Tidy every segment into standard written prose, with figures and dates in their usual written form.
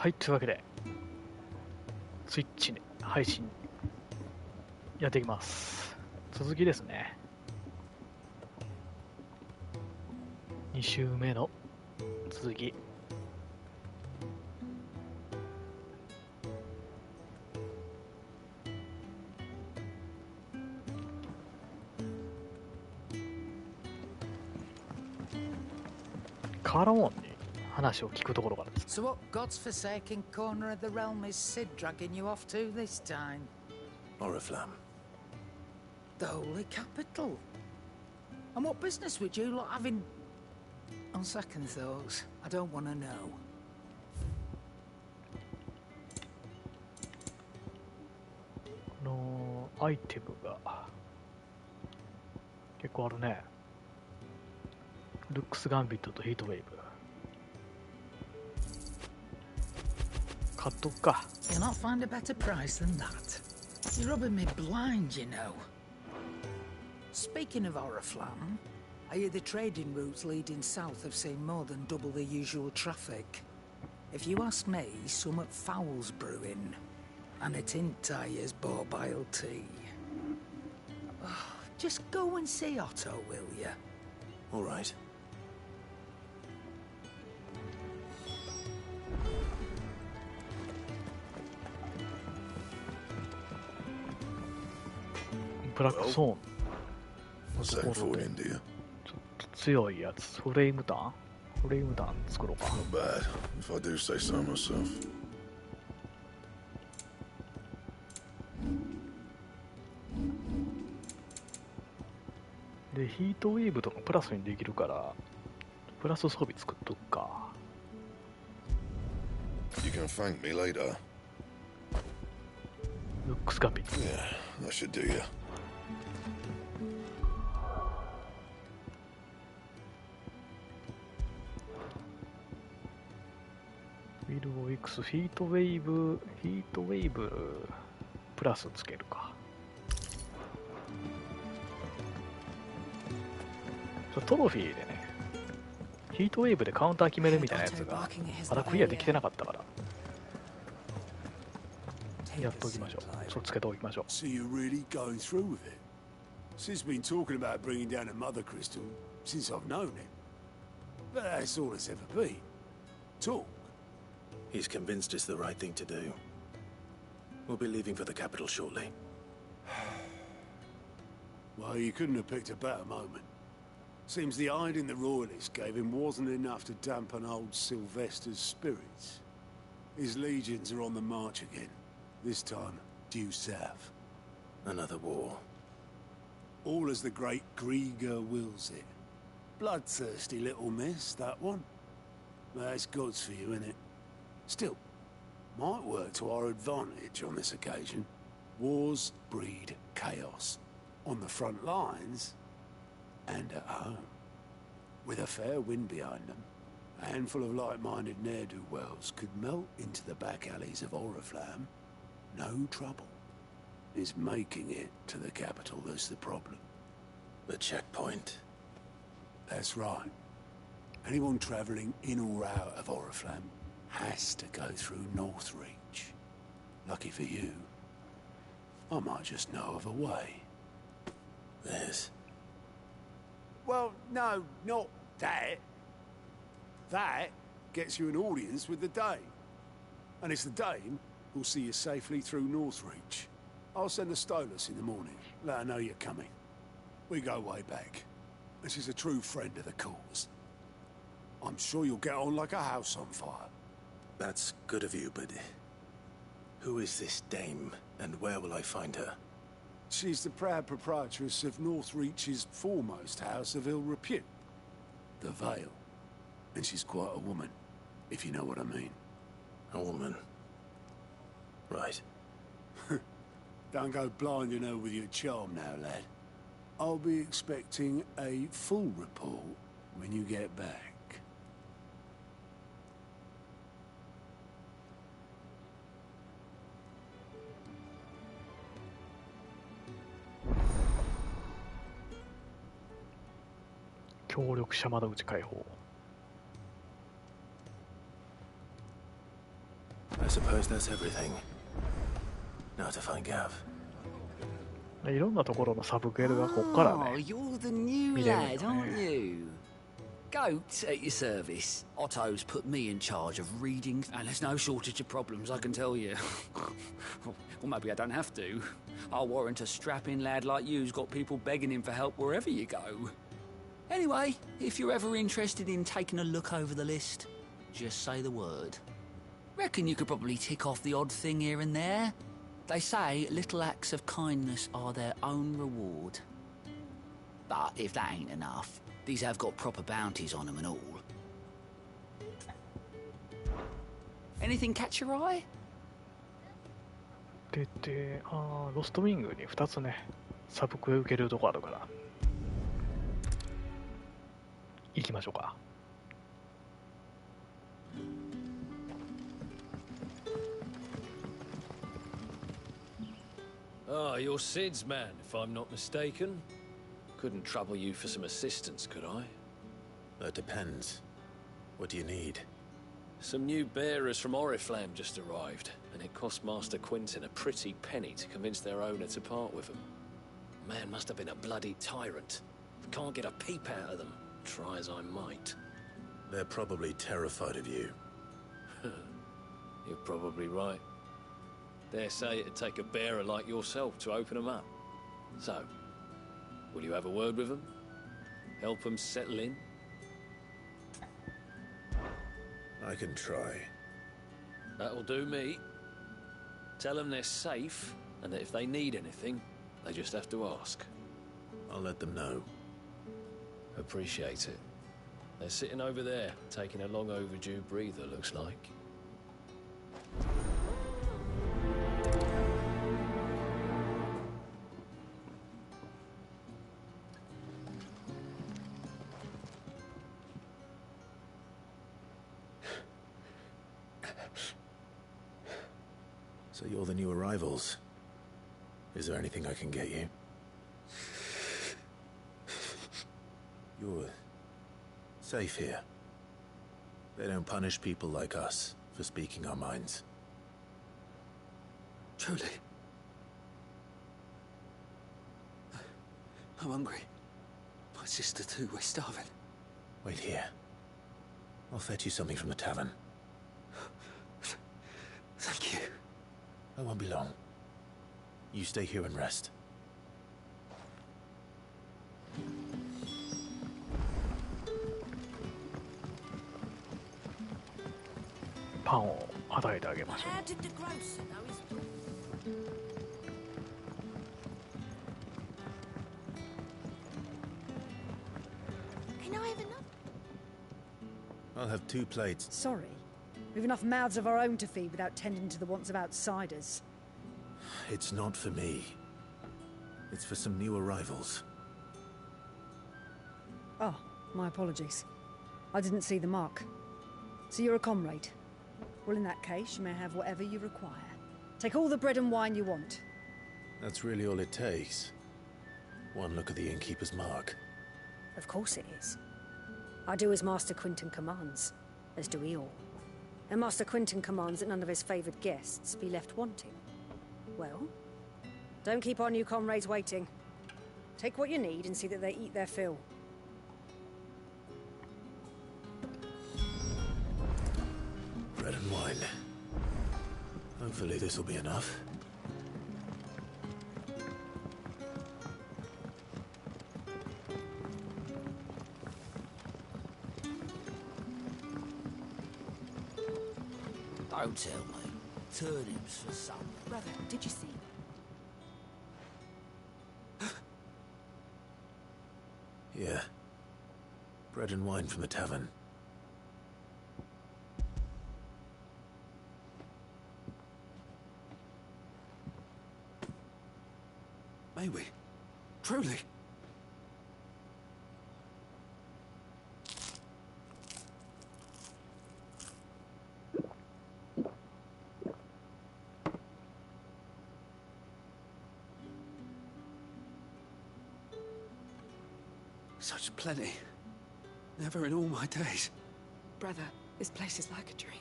はい、というわけでスイッチ、ね、配信やっていきます。続きですね。2週目の続き。カラモンに話を聞くところからです。 So what God's forsaken corner of the realm is Sid dragging you off to this time? Oriflamme. The holy capital. And what business would you lot have in... On second thoughts, I don't want to know. アイテムが結構あるね。ルックスガンビットとヒートウェーブ買っとくか。 You'll not find a better price than that. You're rubbing me blind, you know. Speaking of Oriflamme, I hear the trading routes leading south have seen more than double the usual traffic. If you ask me, somewhat foul's brewing. And it ain't tires bought by tea. Oh, just go and see Otto, will you? All right. ブラックソーン What's that for in, dear? ちょっと強いやつ。フレーム弾作ろうか。 Not bad, if I do say so myself. でヒートウェーブとかプラスにできるからプラス装備作っとくか。 You can thank me later. ルックスガンビット Yeah, that should do you. ウィルオ X ヒートウェーブプラスつけるか。トロフィーでね、ヒートウェーブでカウンター決めるみたいなやつがまだクリアできてなかったからやっときましょう。そうつけておきましょう。 So you're really going through with it? Sid's been talking about bringing down a mother crystal since I've known him. But that's all it's ever been. Talk. He's convinced it's the right thing to do. We'll be leaving for the capital shortly. Well, you couldn't have picked a better moment. Seems the hiding the royalists gave him wasn't enough to dampen old Sylvester's spirits. His legions are on the march again. This time, due south. Another war. All as the great Grieger wills it. Bloodthirsty little miss, that one. That's God's for you, innit? Still, might work to our advantage on this occasion. Wars breed chaos. On the front lines, and at home. With a fair wind behind them, a handful of like-minded ne'er-do-wells could melt into the back alleys of Oriflamme. No trouble. It's making it to the capital that's the problem. The checkpoint. That's right. Anyone travelling in or out of Oriflamme has to go through Northreach. Lucky for you, I might just know of a way. There's... Well, no, not that. That gets you an audience with the Dame. And it's the Dame who'll see you safely through Northreach. I'll send the Stolas in the morning, let her know you're coming. We go way back, and she's a true friend of the cause. I'm sure you'll get on like a house on fire. That's good of you, but... Who is this dame, and where will I find her? She's the proud proprietress of Northreach's foremost house of ill repute, the Vale. And she's quite a woman, if you know what I mean. A woman. Right. Don't go blinding her with your charm now, lad. I'll be expecting a full report when you get back. 協力者窓口開放。I suppose that's everything. Now to find Gav. いろんなところのサブクエルがこっからね。 Oh, you're the new 見れるん lad, だね。 aren't you? Goat at your service. Otto's put me in charge of reading, and there's no shortage of problems, I can tell you. Well, maybe I don't have to. I'll warrant a strapping lad like you's got people begging him for help wherever you go. Anyway, if you're ever interested in taking a look over the list, just say the word. Reckon you could probably tick off the odd thing here and there. They say little acts of kindness are their own reward. But if that ain't enough, these have got proper bounties on them and all. Anything catch your eye? で、ロストウィングに2つね、サブクエ受けるとこあるから。行きましょうか。Ah, you're Sid's man, if I'm not mistaken. Couldn't trouble you for some assistance, could I? That depends. What do you need? Some new bearers from Oriflamme just arrived, and it cost Master Quinton a pretty penny to convince their owner to part with them. Man must have been a bloody tyrant. Can't get a peep out of them, try as I might. They're probably terrified of you. You're probably right. Dare say it'd take a bearer like yourself to open them up. So, will you have a word with them? Help them settle in? I can try. That'll do me. Tell them they're safe, and that if they need anything, they just have to ask. I'll let them know. Appreciate it. They're sitting over there, taking a long overdue breather, looks like. So you're the new arrivals. Is there anything I can get you? You're safe here. They don't punish people like us for speaking our minds. Truly. I'm hungry. My sister too, we're starving. Wait here. I'll fetch you something from the tavern. Thank you. I won't be long. You stay here and rest. パンを与えてあげましょう。 How did the grocer know his daughter? Can I have another? I'll have 2 plates. Sorry. We've enough mouths of our own to feed without tending to the wants of outsiders. It's not for me. It's for some new arrivals. Oh, my apologies. I didn't see the mark. So you're a comrade. Well, in that case, you may have whatever you require. Take all the bread and wine you want. That's really all it takes. One look at the innkeeper's mark. Of course it is. I do as Master Quinton commands, as do we all. And Master Quinton commands that none of his favoured guests be left wanting. Well, don't keep our new comrades waiting. Take what you need and see that they eat their fill. Bread and wine. Hopefully this will be enough. Don't tell me. Turnips for some. Brother, did you see? Yeah. Bread and wine from the tavern. May we? Truly? Such plenty. Never in all my days. Brother, this place is like a dream.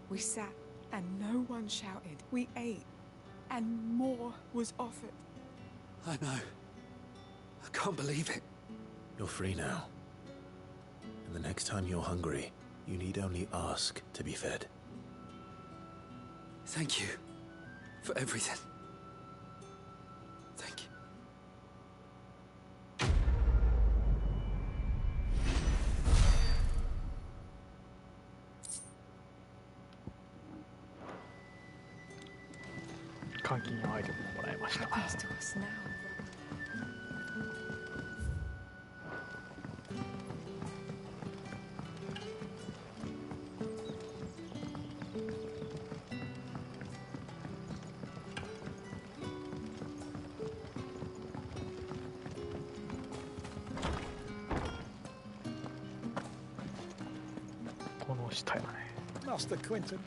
We sat And no one shouted. We ate, and more was offered. I know. I can't believe it. You're free now. And the next time you're hungry, you need only ask to be fed. Thank you for everything. Thank you.換金アイテムをもらいました。 Happens to us now. この下やね。 Master Quentin.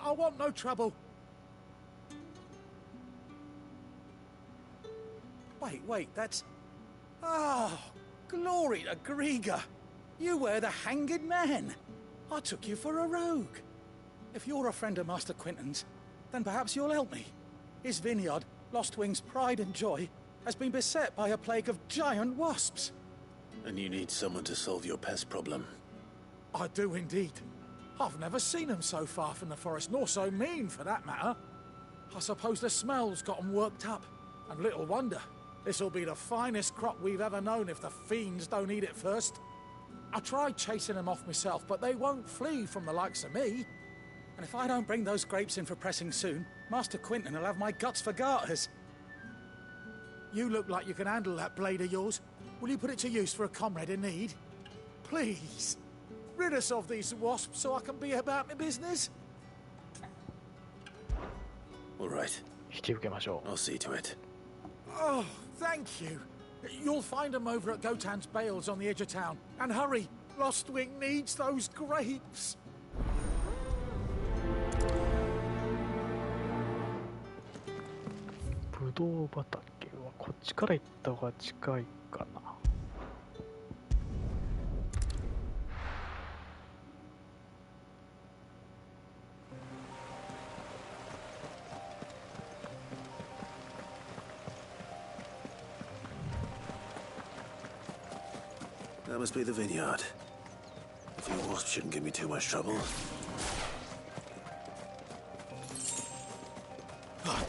I want no trouble. Wait, that's... Oh, glory to Griga. You were the hanged man. I took you for a rogue. If you're a friend of Master Quentin's, then perhaps you'll help me. His vineyard, Lost Wing's pride and joy, has been beset by a plague of giant wasps. And you need someone to solve your pest problem. I do indeed. I've never seen them so far from the forest, nor so mean, for that matter. I suppose the smell's got them worked up. And little wonder. This'll be the finest crop we've ever known if the fiends don't eat it first. I tried chasing them off myself, but they won't flee from the likes of me. And if I don't bring those grapes in for pressing soon, Master Quentin will have my guts for garters. You look like you can handle that blade of yours. Will you put it to use for a comrade in need? Please. Rid us of these wasps so I can be about my business. All right. 引き受けましょう。 I'll see to it. Oh, thank you. You'll find them over at Gotan's bales on the edge of town. And hurry, Lost Wing needs those grapes. ぶどう畑はこっちから行った方が近いかな。 That must be the vineyard. A few wasps shouldn't give me too much trouble. Ah,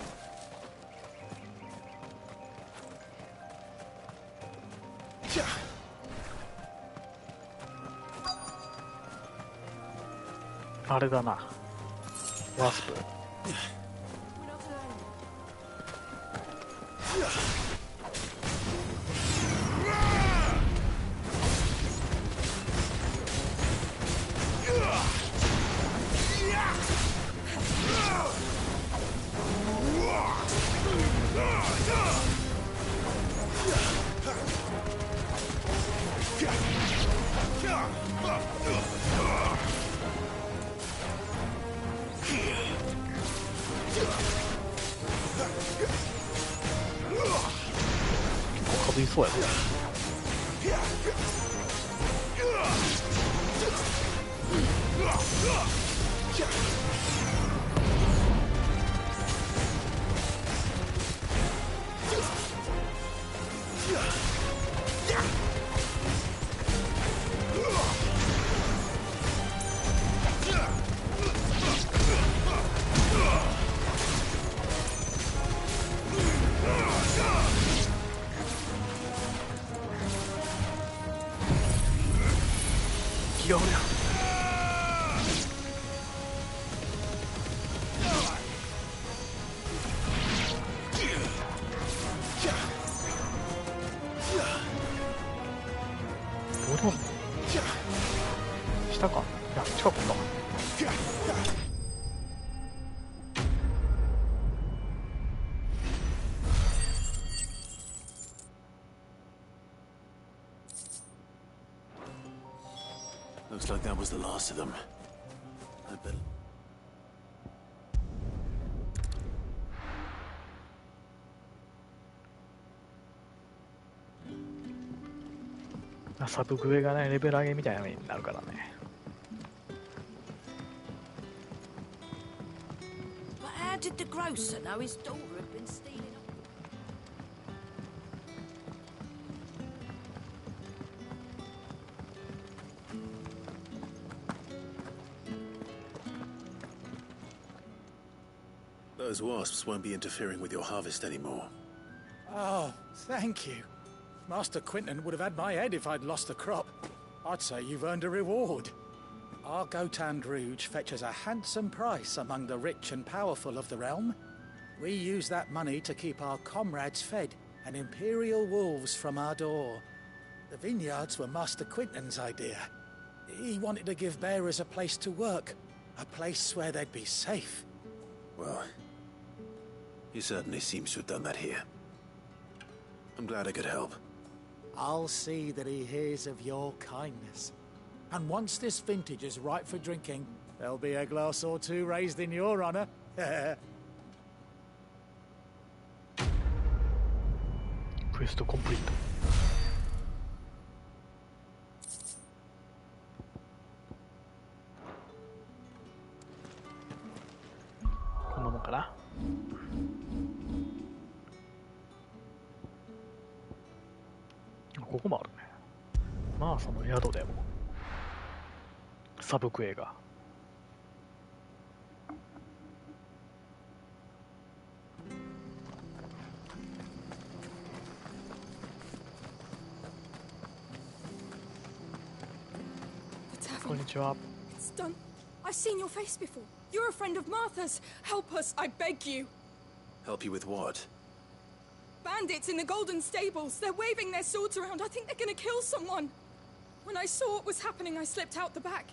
あれだな。ワスプ。 いそうやね。気がおるやん。どこ？下か？いや近くか。Looks like that was the last of them. I bet. サブクエがね、レベル上げみたいなのになるからね。But how did the grocer know his daughter had been stealing up? Those wasps won't be interfering with your harvest anymore. Oh, thank you. Master Quinton would have had my head if I'd lost the crop. I'd say you've earned a reward. Our Gotand Rouge fetches a handsome price among the rich and powerful of the realm. We use that money to keep our comrades fed and imperial wolves from our door. The vineyards were Master Quinton's idea. He wanted to give bearers a place to work, a place where they'd be safe. Well, he certainly seems to have done that here. I'm glad I could help. I'll see that he hears of your kindness. And once this vintage is ripe for drinking, there'll be a glass or two raised in your honor. クエストコンプリート。こんなもんかな。ここもあるね。まあその宿でもサブクエが。こんにちは。It's done. I've seen your face before. You're a friend of Martha's. Help us, I beg you. Help you with what? Bandits in the Golden Stables. They're waving their swords around. I think they're gonna kill someone. When I saw what was happening, I slipped out the back.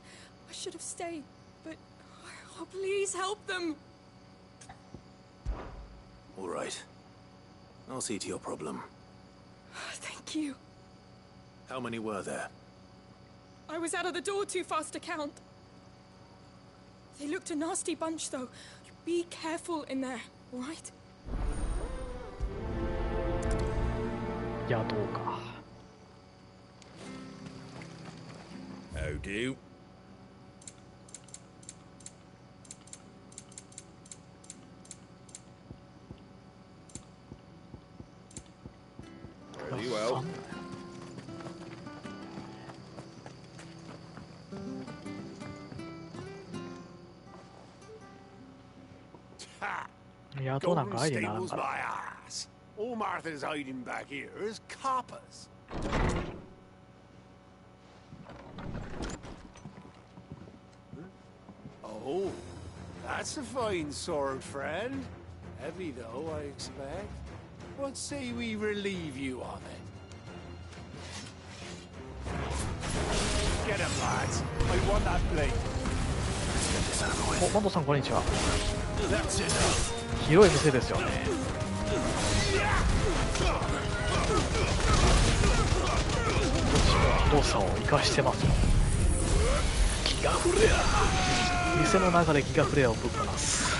I should have stayed, but... Oh, please help them. All right. I'll see to your problem. Thank you. How many were there? I was out of the door too fast to count. They looked a nasty bunch, though. Be careful in there, all right? 宿か。How do? Very well. Ha! 宿なんかアイデアならん Golden か Stable's ら。 my ass. All Martha's hiding back here is coppers. Oh, that's a fine sword, friend. Heavy though, I expect. What say we relieve you of it? Get him, lads. I want that blade. お、マンドさんこんにちは。 That's it. 広い店ですよね。広さを生かしてますよ。ギガフレア。店の中でギガフレアをぶっ放す。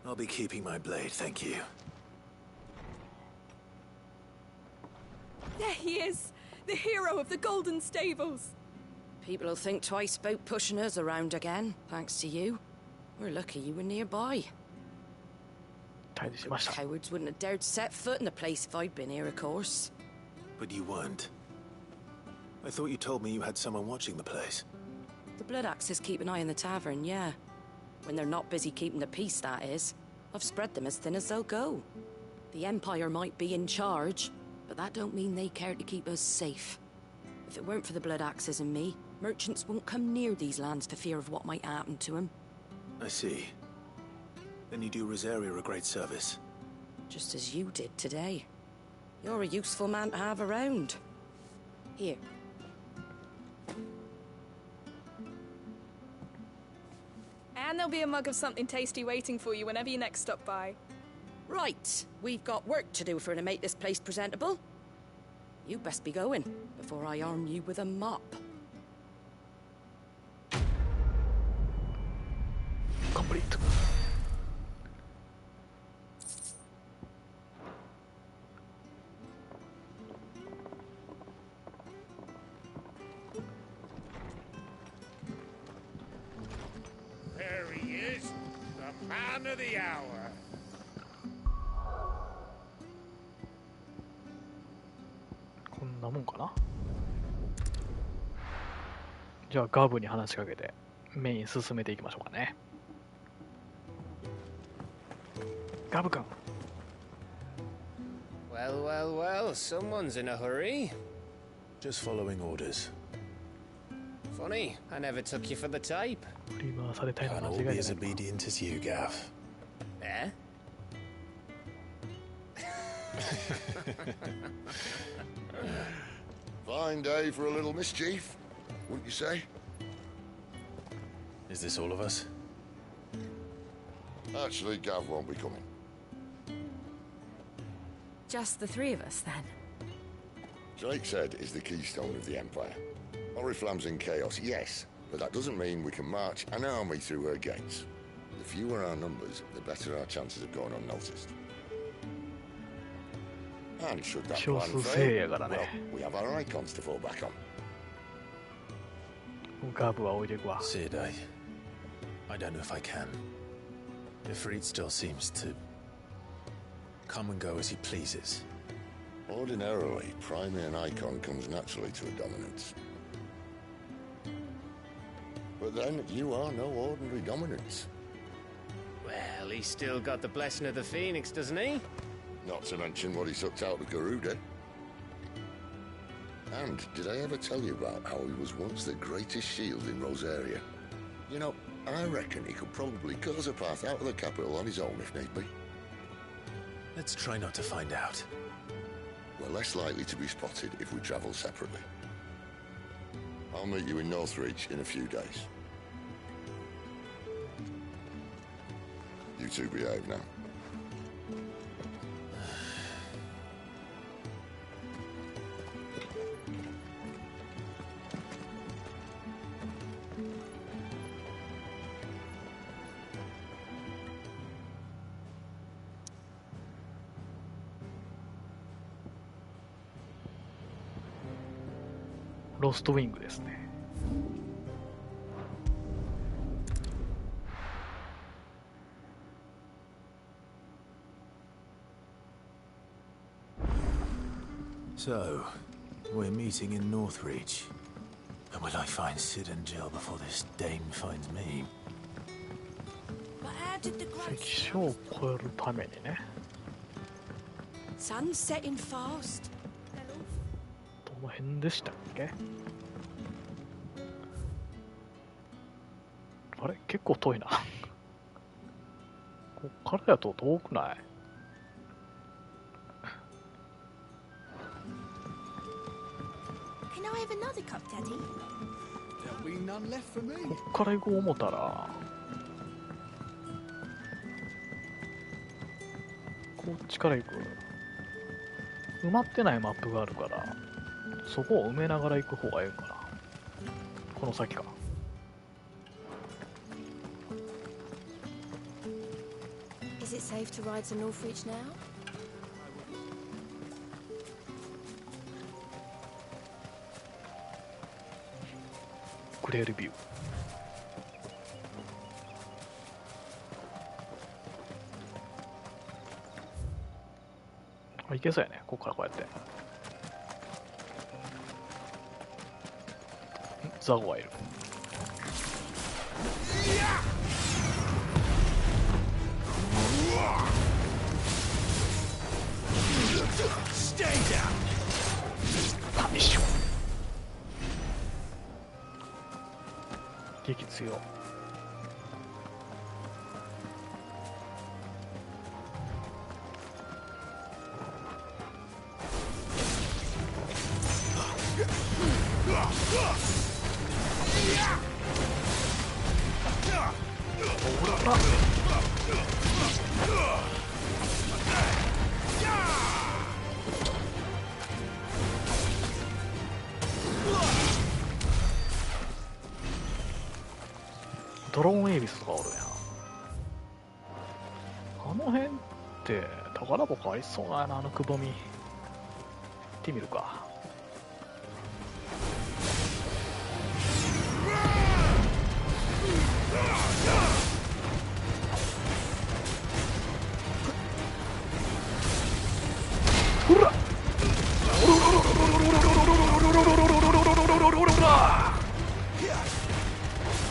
I'll be keeping my blade, thank you. There he is, the hero of the Golden Stables. People will think twice about pushing us around again, thanks to you. We're lucky you were nearby. 退治しました。 Cowards wouldn't have dared set foot in the place if I'd been here, of course. But you weren't. I thought you told me you had someone watching the place. The Blood Axes keep an eye on the tavern, yeah. When they're not busy keeping the peace, that is. I've spread them as thin as they'll go. The Empire might be in charge, but that don't mean they care to keep us safe. If it weren't for the Blood Axes and me, merchants won't come near these lands for fear of what might happen to them. I see. Then you do Rosaria a great service. Just as you did today. You're a useful man to have around. Here. And there'll be a mug of something tasty waiting for you whenever you next stop by. Right, we've got work to do for to make this place presentable. You best be going before I arm you with a mop. Complete. There he is, the man of the hour. こんなもんかな。じゃあガブに話しかけてメイン進めていきましょうかね。ガブ君。 Well, well, well, someone's in a hurry. Just following orders. Funny, I never took you for the type. 振り回されたいの Can't は all 間 be 違い as ない。 obedient as you, Gav. Eh? Fine day for a little mischief, wouldn't you say? Is this all of us? Actually, Gav won't be coming. Just the three of us, then? Drake's Head is the keystone of the Empire. Oriflamme's in chaos, yes, but that doesn't mean we can march an army through her gates. The fewer our numbers, the better our chances of going unnoticed. And should that plan fail, well, we have our icons to fall back on. ガブは置いていくわ。 Sid, I don't know if I can. Ifrit still seems to come and go as he pleases. Ordinarily, priming an icon comes naturally to a dominance. But then, you are no ordinary dominance. Well, he's still got the blessing of the Phoenix, doesn't he? Not to mention what he sucked out of Garuda. And did I ever tell you about how he was once the greatest shield in Rosaria? You know, I reckon he could probably cut us a path out of the capital on his own if need be. Let's try not to find out. We're less likely to be spotted if we travel separately. I'll meet you in Northreach in a few days. You two behave now.「ロストウィング」ですね。 So, we're meeting in Northreach. But will I find Sid and Jill before this dame finds me? 関所を越えるためにね。 Sun's setting fast. どの辺でしたっけ？あれ結構遠いな。こっからだと遠くない？ Can I have another cup, Daddy? There'll be none left for me. こっから行こう思ったらこっちから行く。埋まってないマップがあるからそこを埋めながら行く方がいいかな。この先か。 Is it safe to ride to Northreach now? グレールビュー。あ、いけそうやね。ここからこうやって。ザゴがいる。 Stay down. パニッシュ。激強。ほらほら。 Stay ドローンエビスとかおるやん。あの辺って宝箱ありそうやな、あのくぼみ。行ってみるか。ほら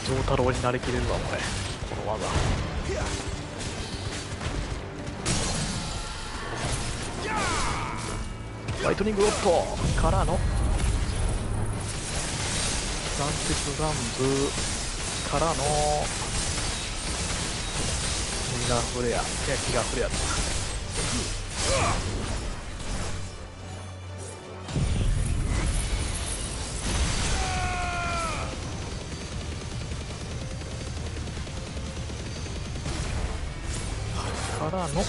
丈太郎になりきれるわ俺、この技。ライトニングロットからの残鉄ガンブからのギガフレア、いやギガフレアだ。からの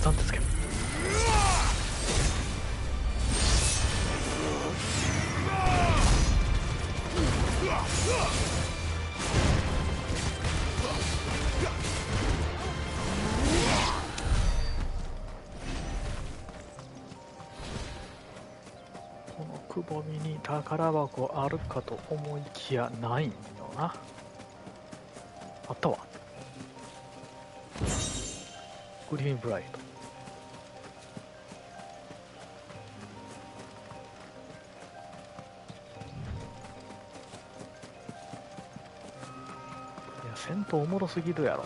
残鉄剣。このくぼみに宝箱あるかと思いきやないんよな。あったわ。グリーンブライト。いや戦闘おもろすぎるやろ。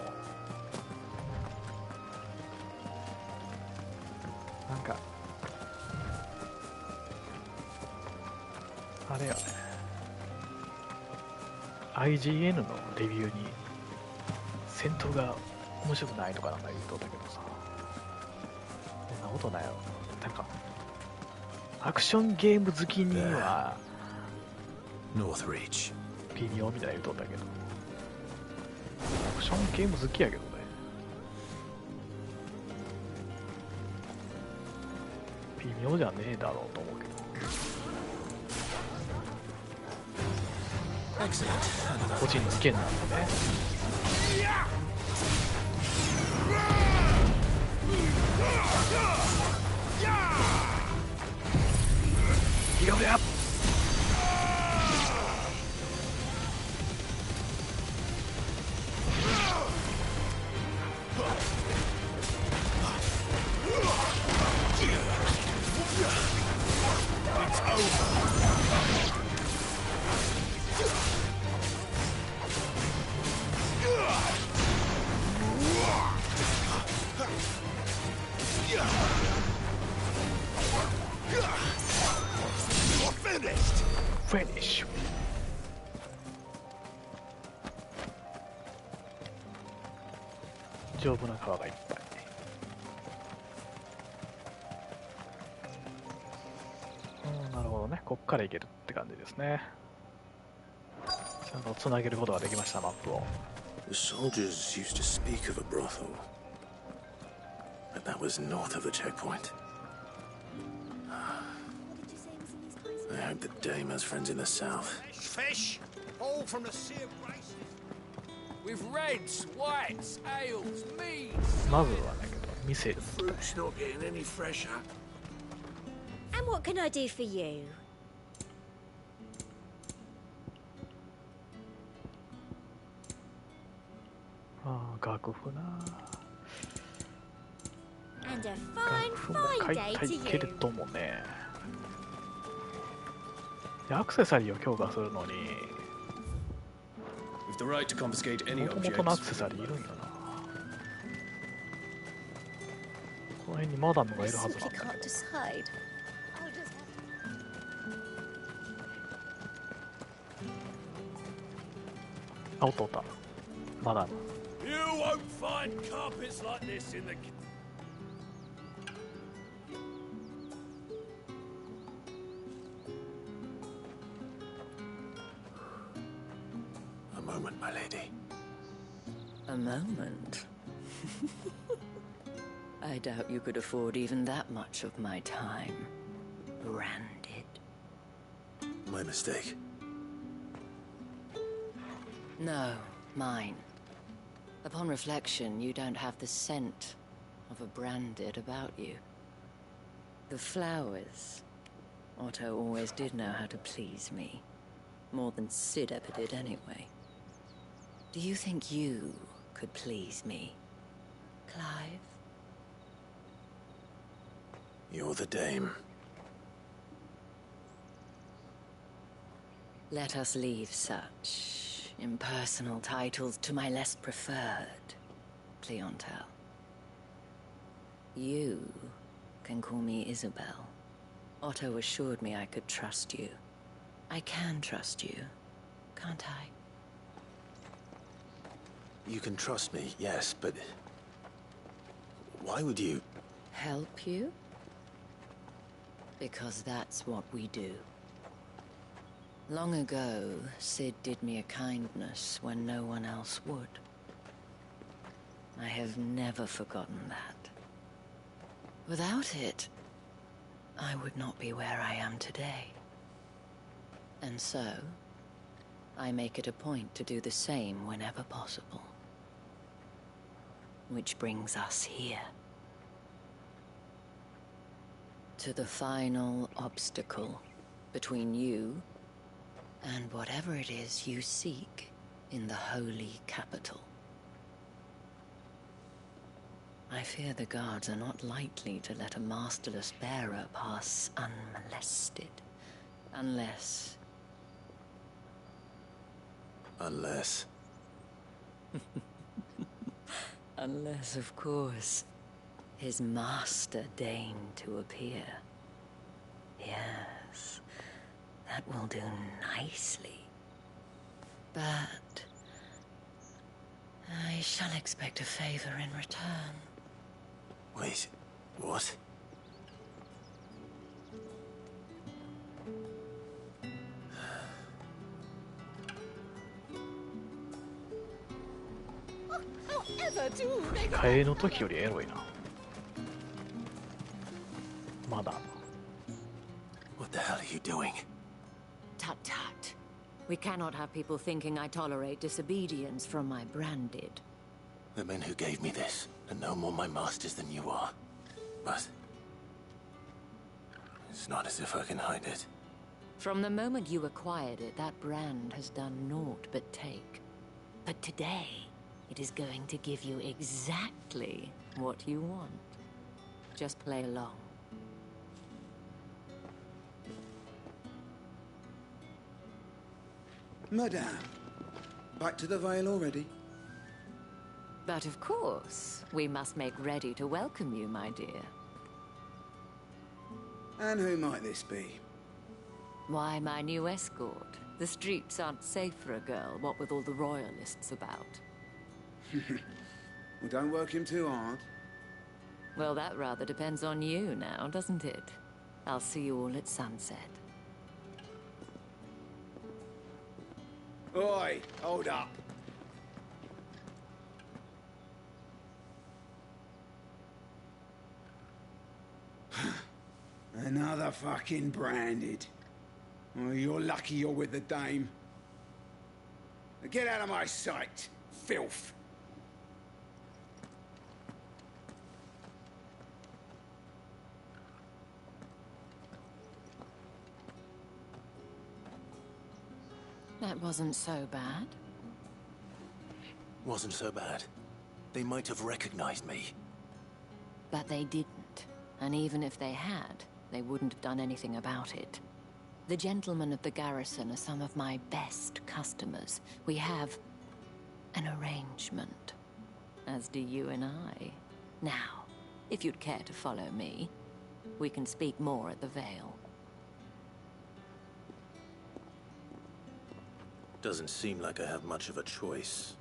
なんかあれやね、 IGN のレビューに戦闘が面白くないとかなんか言うとったけどさ、そんなことないよ。なんかアクションゲーム好きには微妙みたいな言うとったけど、アクションゲーム好きやけどね、微妙じゃねえだろうと思うけど。個人事件なんでね。ギガフレア。フィニッシュ。丈夫な皮がいっぱい。なるほどね、こっからいけるって感じですね。ちゃんとつなげることができました、マップを。 The soldiers used to speak of a brothel, but that was north of the checkpoint. I hope the Dame has friends in the south. Fish, all from the sea of graces. With reds, whites, ales, meads. まずはね、見せる。 Fruit's not getting any fresher. And what can I do for you? ああ、楽譜な。 And a 楽譜も fine, 買い fine た day い to けれ you. どもね。アクセサリーを強化するのに、 With the right to confiscate any もともとのアク objects. セサリーいるんよな。この辺にマダムがいるはずなんだけど。 Can't decide. あ、おったおった。マダム。 You won't find carpets like this in the... A moment, my lady. A moment? I doubt you could afford even that much of my time. Branded. My mistake. No, mine. Upon reflection, you don't have the scent of a branded about you. The flowers. Otto always did know how to please me. More than Sid ever did anyway. Do you think you could please me, Clive? You're the dame. Let us leave such impersonal titles to my less preferred clientele. You can call me Isabel. Otto assured me I could trust you. I can trust you, can't I? You can trust me, yes, but... why would you... Help you? Because that's what we do. Long ago, Sid did me a kindness when no one else would. I have never forgotten that. Without it, I would not be where I am today. And so, I make it a point to do the same whenever possible. Which brings us here. To the final obstacle between you and whatever it is you seek in the holy capital. I fear the guards are not likely to let a masterless bearer pass unmolested. Unless... Unless... Unless, of course, his master deigned to appear. Yes, that will do nicely. But... I shall expect a favor in return. Wait, what?替えの時よりエロいな。まだ。What the hell are you doing? Tut tut. We cannot have people thinking I tolerate disobedience from my branded. The men who gave me this are no more my masters than you are. But... it's not as if I can hide it. From the moment you acquired it, that brand has done naught but take. But today, it is going to give you exactly what you want. Just play along. Madame, back to the Vale already? But of course, we must make ready to welcome you, my dear. And who might this be? Why, my new escort. The streets aren't safe for a girl, what with all the royalists about. Well, don't work him too hard. Well, that rather depends on you now, doesn't it? I'll see you all at sunset. Oi, hold up. Another fucking branded. Oh, you're lucky you're with the dame. Now get out of my sight, filth. That wasn't so bad. Wasn't so bad. They might have recognized me. But they didn't. And even if they had, they wouldn't have done anything about it. The gentlemen of the garrison are some of my best customers. We have an arrangement, as do you and I. Now, if you'd care to follow me, we can speak more at the Vale. Doesn't seem like I have much of a choice.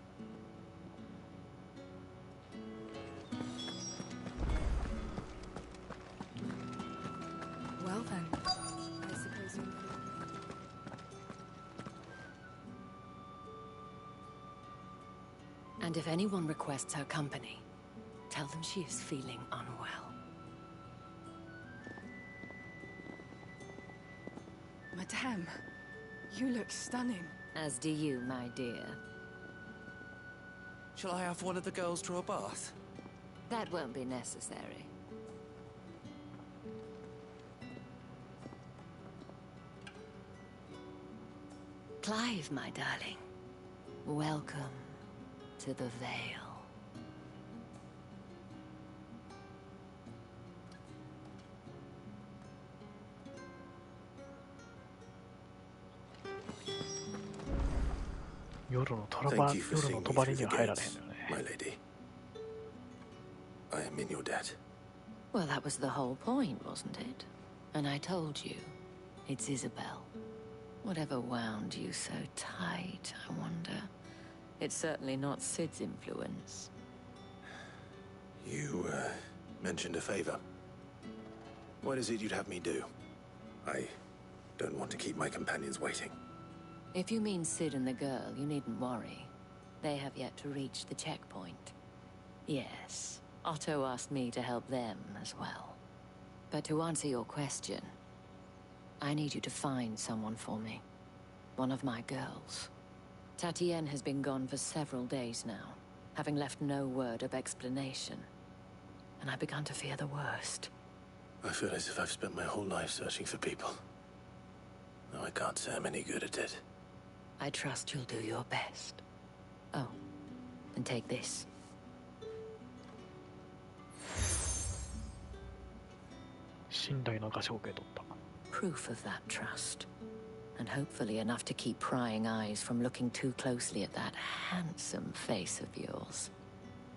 Well then, I suppose you... And if anyone requests her company, tell them she is feeling unwell. Madame, you look stunning. As do you, my dear. Shall I have one of the girls draw a bath? That won't be necessary. Clive, my darling. Welcome to the Vale. Thank you for seeing me through the gates, my lady. I am in your debt. Well, that was the whole point, wasn't it? And I told you, it's Isabel. Whatever wound you so tight, I wonder. It's certainly not Sid's influence. You, mentioned a favor. What is it you'd have me do? I don't want to keep my companions waiting. If you mean Sid and the girl, you needn't worry. They have yet to reach the checkpoint. Yes, Otto asked me to help them as well. But to answer your question, I need you to find someone for me. One of my girls. Tatienne has been gone for several days now, having left no word of explanation. And I've begun to fear the worst. I feel as if I've spent my whole life searching for people. Though I can't say I'm any good at it. I trust you'll do your best. Oh, and take this. Proof of that trust. And hopefully enough to keep prying eyes from looking too closely at that handsome face of yours.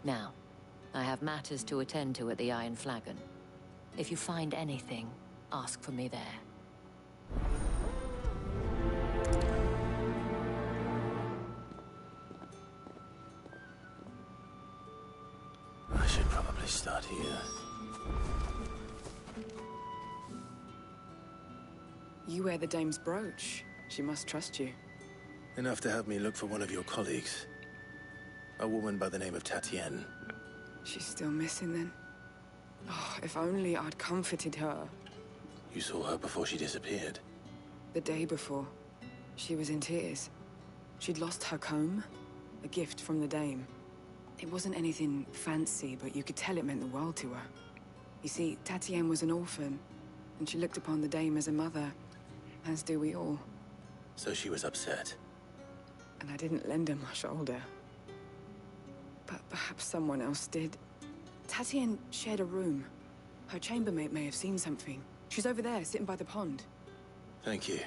Now, I have matters to attend to at the Iron Flagon. If you find anything, ask for me there. I should probably start here. You wear the dame's brooch. She must trust you. Enough to have me look for one of your colleagues. A woman by the name of Tatienne. She's still missing then? Oh, if only I'd comforted her. You saw her before she disappeared? The day before. She was in tears. She'd lost her comb, a gift from the dame. It wasn't anything fancy, but you could tell it meant the world to her. You see, Tatienne was an orphan, and she looked upon the dame as a mother, as do we all. So she was upset. And I didn't lend her my shoulder. But perhaps someone else did. Tatienne shared a room. Her chambermaid may have seen something. She's over there, sitting by the pond. Thank you.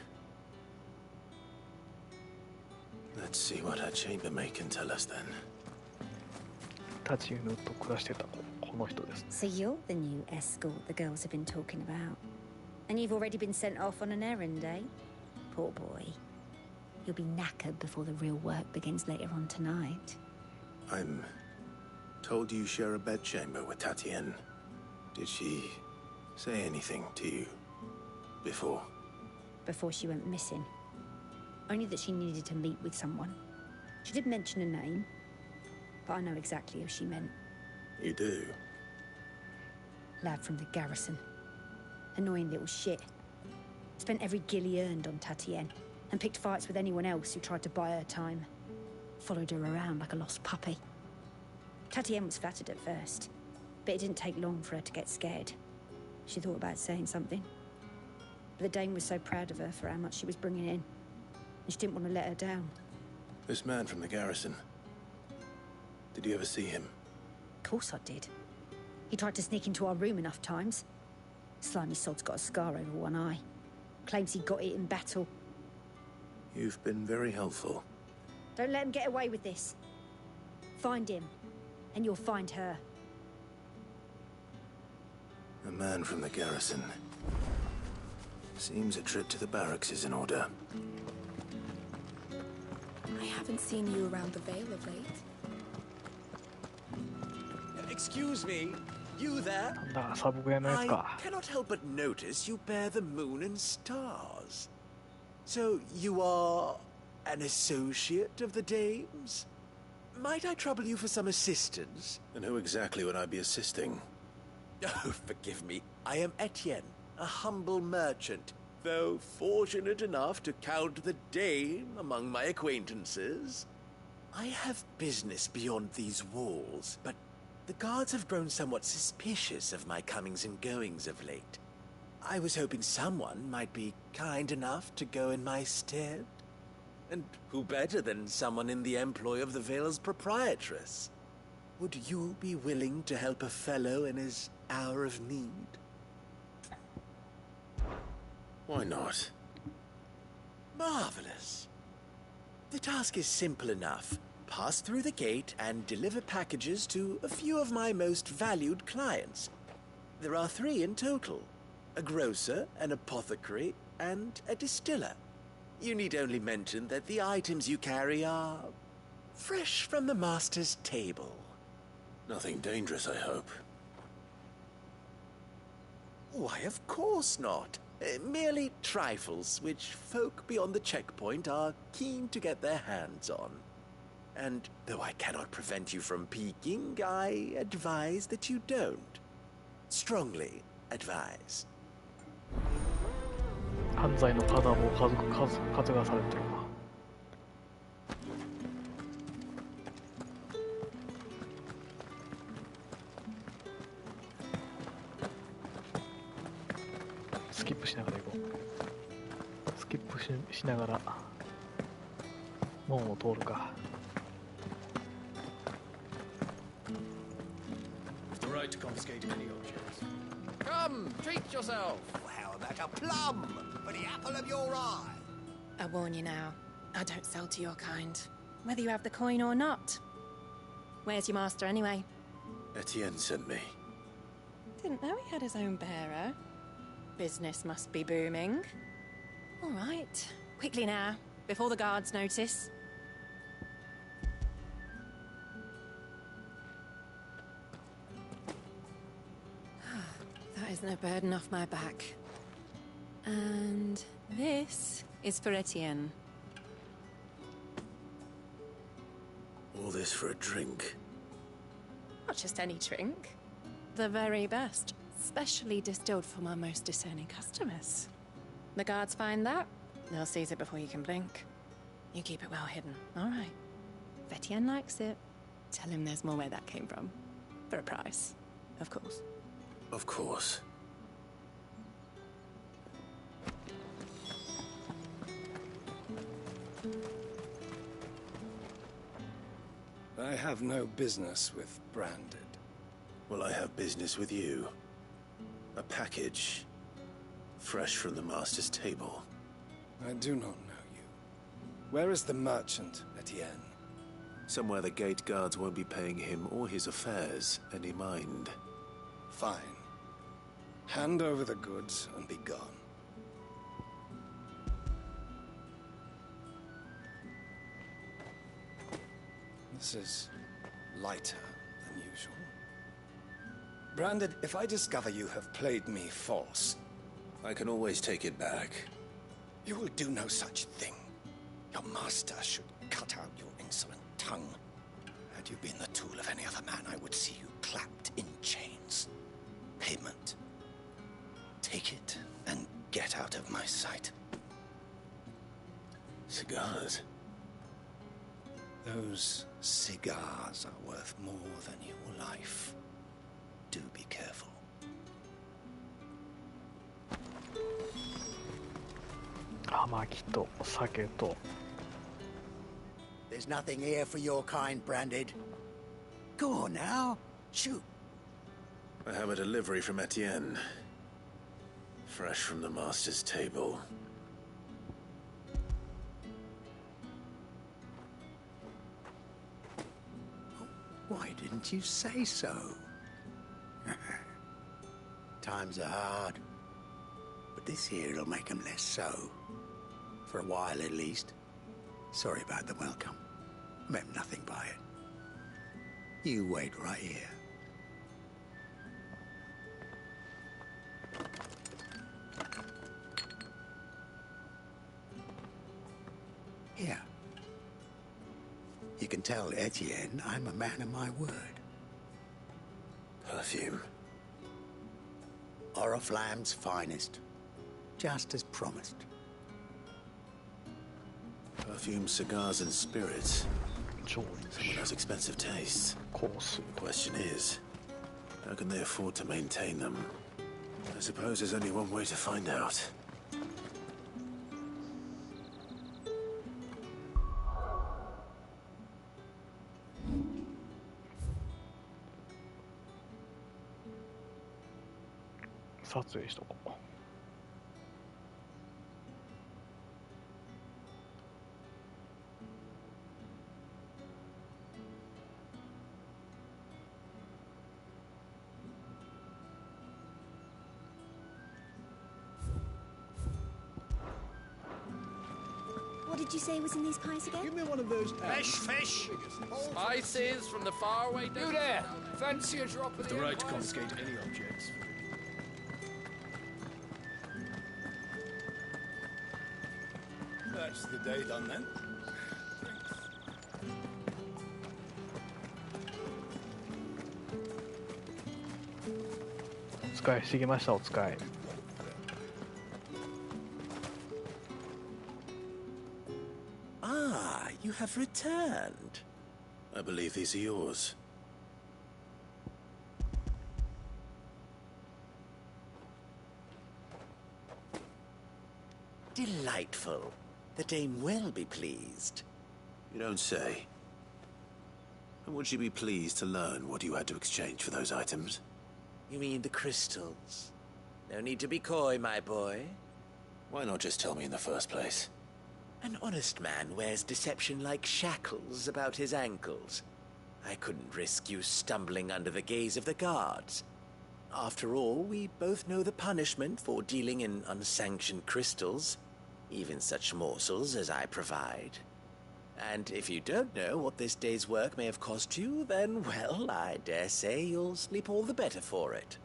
Let's see what her chambermaid can tell us then. So you're the new escort the girls have been talking about. And you've already been sent off on an errand, eh? Poor boy. You'll be knackered before the real work begins later on tonight. I'm told you share a bedchamber with Tatienne. Did she say anything to you before? Before she went missing. Only that she needed to meet with someone. She did mention a name, but I know exactly who she meant. You do? Lad from the garrison. Annoying little shit. Spent every guil he earned on Tatienne, and picked fights with anyone else who tried to buy her time. Followed her around like a lost puppy. Tatienne was flattered at first, but it didn't take long for her to get scared. She thought about saying something. But the dame was so proud of her for how much she was bringing in, and she didn't want to let her down. This man from the garrison. Did you ever see him? Of course I did. He tried to sneak into our room enough times. Slimy sod's got a scar over one eye. Claims he got it in battle. You've been very helpful. Don't let him get away with this. Find him, and you'll find her. A man from the garrison. Seems a trip to the barracks is in order. I haven't seen you around the Vale of late. Excuse me, you there? I cannot help but notice you bear the moon and stars. So you are an associate of the dame's? Might I trouble you for some assistance? And who exactly would I be assisting? Oh, forgive me. I am Etienne, a humble merchant, though fortunate enough to count the dame among my acquaintances. I have business beyond these walls, but the guards have grown somewhat suspicious of my comings and goings of late. I was hoping someone might be kind enough to go in my stead. And who better than someone in the employ of the Vale's proprietress? Would you be willing to help a fellow in his hour of need? Why not? Marvelous. The task is simple enough. Pass through the gate and deliver packages to a few of my most valued clients. There are 3 in total. A grocer, an apothecary, and a distiller. You need only mention that the items you carry are fresh from the master's table. Nothing dangerous, I hope. Why, of course not. Merely trifles which folk beyond the checkpoint are keen to get their hands on. And though I cannot prevent you from peeking, I advise that you don't. Strongly advise. 犯罪の数がされてるわ。スキップしながら行こう。スキップしながら門を通るか。The right to confiscate any objects. Come, treat yourself. How about a plum for the apple of your eye? I warn you now, I don't sell to your kind, whether you have the coin or not. Where's your master anyway? Etienne sent me. Didn't know he had his own bearer. Business must be booming. All right, quickly now, before the guards notice. That is no burden off my back. And this is for Etienne. All this for a drink. Not just any drink. The very best. Specially distilled for my most discerning customers. The guards find that, they'll seize it before you can blink. You keep it well hidden, all right? If Etienne likes it, tell him there's more where that came from. For a price, of course. Of course. I have no business with Branded. Well, I have business with you. A package, fresh from the master's table. I do not know you. Where is the merchant, Etienne? Somewhere the gate guards won't be paying him or his affairs any mind. Fine. Hand over the goods and be gone. This is lighter than usual. Branded, if I discover you have played me false... I can always take it back. You will do no such thing. Your master should cut out your insolent tongue. Had you been the tool of any other man, I would see you clapped in chains. Payment. Take it and get out of my sight. Cigars? Those cigars are worth more than your life. Do be careful. There's nothing here for your kind, Branded. Go on now, shoot. I have a delivery from Etienne. Fresh from the master's table. Why didn't you say so? Times are hard. But this here'll make 'em less so. For a while, at least. Sorry about the welcome. Meant nothing by it. You wait right here. Here. You can tell Etienne I'm a man of my word. Perfume. Oriflamme's finest. Just as promised. Perfume, cigars, and spirits. Someone has expensive tastes. Of course. The question is, how can they afford to maintain them? I suppose there's only one way to find out. What did you say was in these pies again? Give me one of those. Fish! Spices from the faraway. You there? Fancy a drop of the right to confiscate any objects. That's the day done then. Ah, you have returned. I believe these are yours. Delightful. The dame will be pleased. You don't say. And would she be pleased to learn what you had to exchange for those items? You mean the crystals? No need to be coy, my boy. Why not just tell me in the first place? An honest man wears deception like shackles about his ankles. I couldn't risk you stumbling under the gaze of the guards. After all, we both know the punishment for dealing in unsanctioned crystals, even such morsels as I provide. And if you don't know what this day's work may have cost you, then, well, I dare say you'll sleep all the better for it.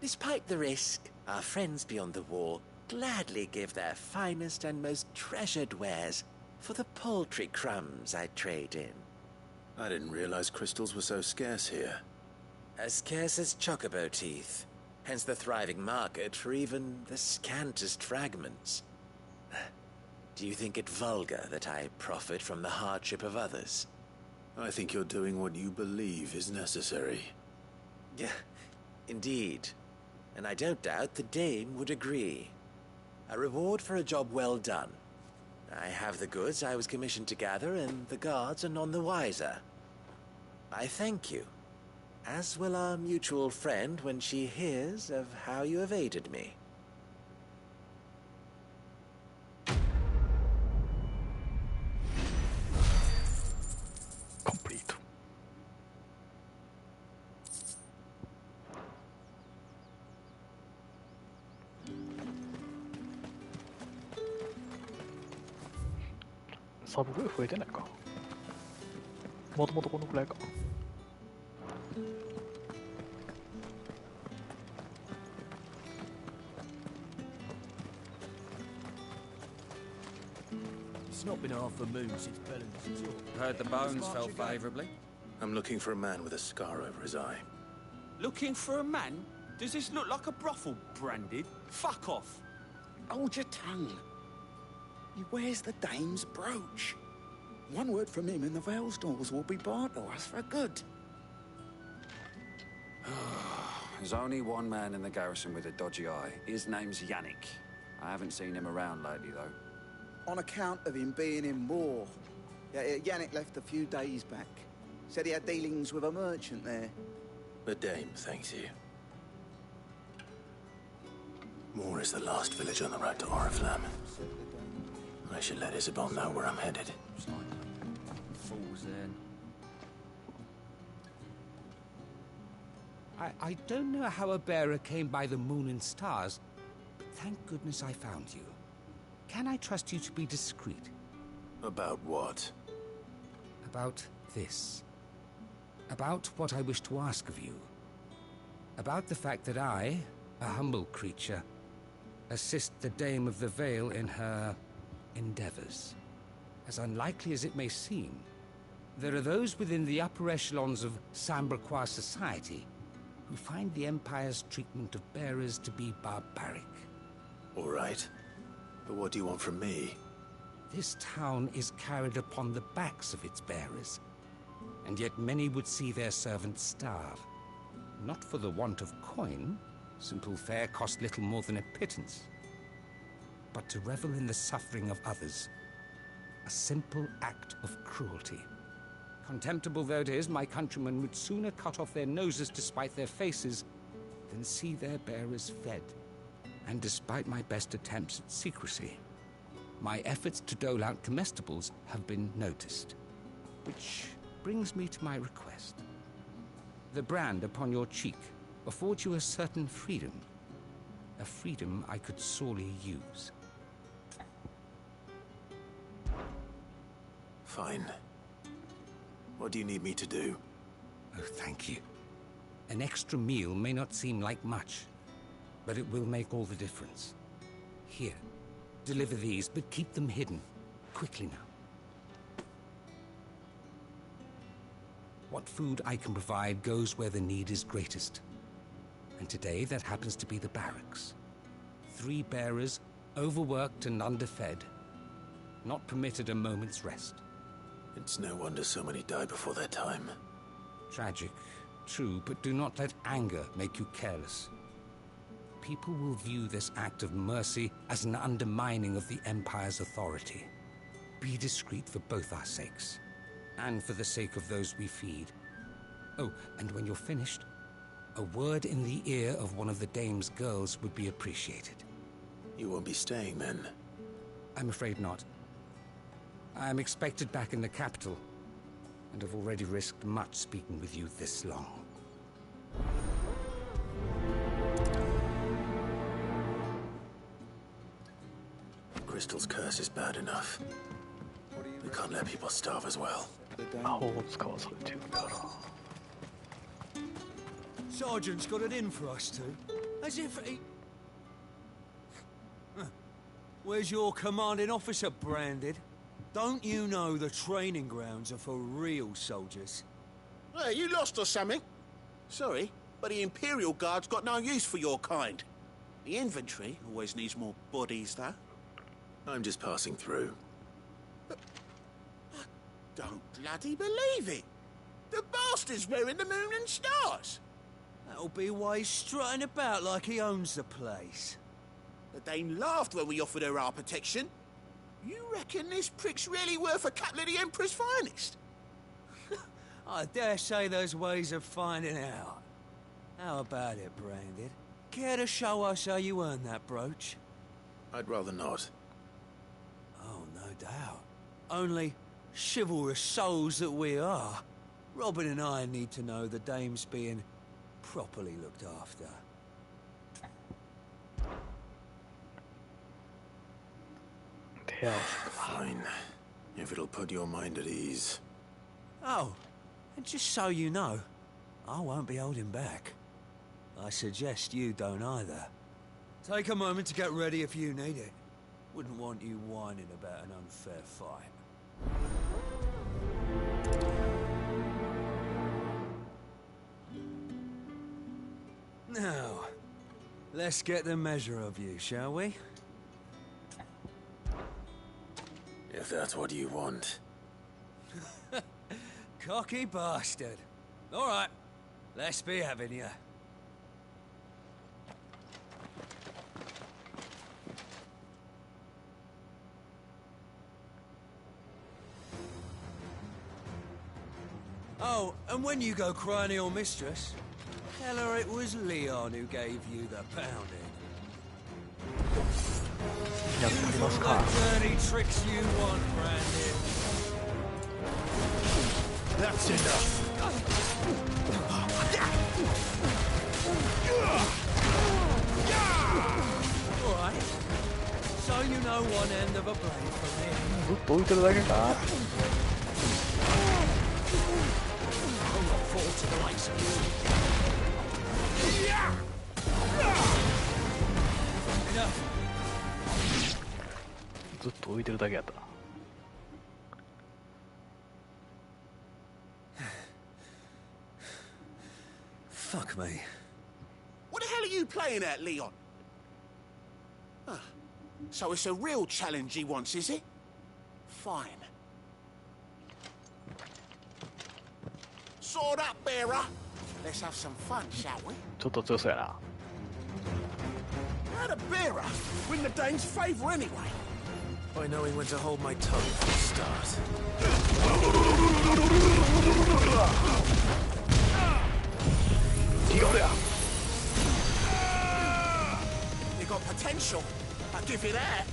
Despite the risk, our friends beyond the wall gladly give their finest and most treasured wares for the paltry crumbs I trade in. I didn't realize crystals were so scarce here. As scarce as chocobo teeth, hence the thriving market for even the scantest fragments. Do you think it vulgar that I profit from the hardship of others? I think you're doing what you believe is necessary. Yeah, indeed. And I don't doubt the dame would agree. A reward for a job well done. I have the goods I was commissioned to gather, and the guards are none the wiser. I thank you, as will our mutual friend when she hears of how you have aided me. Complete.サブグ増えてないか。もともとこのくらいか。It's not been half a moon since Bellen's talk. Heard the bones fell favourably. I'm looking for a man with a scar over his eye. Looking for a man? Does this look like a brothel, Branded? Fuck off! Hold your tongue. He wears the dame's brooch. One word from him and the Vale stores will be barred to us for good. There's only one man in the garrison with a dodgy eye. His name's Yannick. I haven't seen him around lately, though. On account of him being in war. Yeah, Yannick left a few days back. Said he had dealings with a merchant there. The dame thanks you. Moore is the last village on the road to Oriflamme. I should let Isabel know where I'm headed. Fools then. I don't know how a bearer came by the moon and stars, but thank goodness I found you. Can I trust you to be discreet? About what? About this. About what I wish to ask of you. About the fact that I, a humble creature, assist the Dame of the Vale in her endeavors. As unlikely as it may seem, there are those within the upper echelons of Samberquois society who find the Empire's treatment of bearers to be barbaric. All right. But what do you want from me? This town is carried upon the backs of its bearers, and yet many would see their servants starve. Not for the want of coin, simple fare cost little more than a pittance, but to revel in the suffering of others, a simple act of cruelty. Contemptible though it is, my countrymen would sooner cut off their noses to spite their faces than see their bearers fed. And despite my best attempts at secrecy, my efforts to dole out comestibles have been noticed. Which brings me to my request. The brand upon your cheek affords you a certain freedom. A freedom I could sorely use. Fine. What do you need me to do? Oh, thank you. An extra meal may not seem like much, but it will make all the difference. Here, deliver these, but keep them hidden. Quickly now. What food I can provide goes where the need is greatest. And today, that happens to be the barracks. 3 bearers, overworked and underfed, not permitted a moment's rest. It's no wonder so many die before their time. Tragic, true, but do not let anger make you careless. People will view this act of mercy as an undermining of the Empire's authority. Be discreet for both our sakes, and for the sake of those we feed. Oh, and when you're finished, a word in the ear of one of the Dame's girls would be appreciated. You won't be staying then? I'm afraid not. I am expected back in the capital, and have already risked much speaking with you this long. Crystal's curse is bad enough. We can't let people starve as well. Sergeant's got it in for us two. As if he... Where's your commanding officer, Branded? Don't you know the training grounds are for real soldiers? Hey, you lost or something? Sorry, but the Imperial Guard's got no use for your kind. The infantry always needs more bodies, though. I'm just passing through. But I don't bloody believe it. The bastard's wearing the moon and stars. That'll be why he's strutting about like he owns the place. The Dane laughed when we offered her our protection. You reckon this prick's really worth a couple of the Emperor's finest? I dare say there's ways of finding out. How about it, Branded? Care to show us how you earned that brooch? I'd rather not. Oh, no doubt. Only chivalrous souls that we are, Robin and I need to know the Dame's being properly looked after. Fine. If it'll put your mind at ease. Oh, and just so you know, I won't be holding back. I suggest you don't either. Take a moment to get ready if you need it. Wouldn't want you whining about an unfair fight. Now, let's get the measure of you, shall we? If that's what you want. Cocky bastard. All right, let's be having you. Oh, and when you go crying to your mistress, tell her it was Leon who gave you the pounding. Use all the dirty tricks you want, Brandon. That's enough. All right. So you know one end of a blade from the other. ずっと置いてるだけか I'll not fall to the likes of you. Enough. ずっと置いてるだけやったな Fuck me. What the hell are you playing at, Leon? Ah, so it's a real challenge he wants, is it? Fine. Sword up, bearer. Let's have some fun, shall we? ちょっと強そうやな。 How'd a bearer win the Dane's favour anyway? By knowing when to hold my tongue for a start. You got potential. I'll give you that.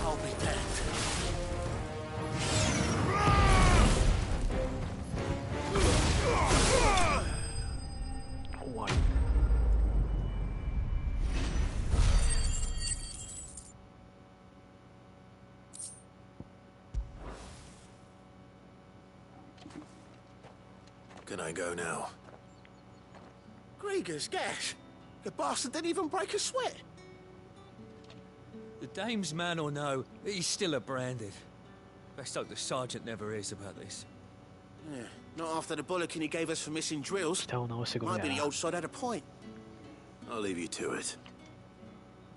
I'll be damned. What? Can I go now? Grieger's gas. The bastard didn't even break a sweat. The dame's man or no, he's still a branded. Best hope the sergeant never hears about this. Yeah, not after the bollocking he gave us for missing drills. 北を直してくれ Might be や the old sod had a point. I'll leave you to it.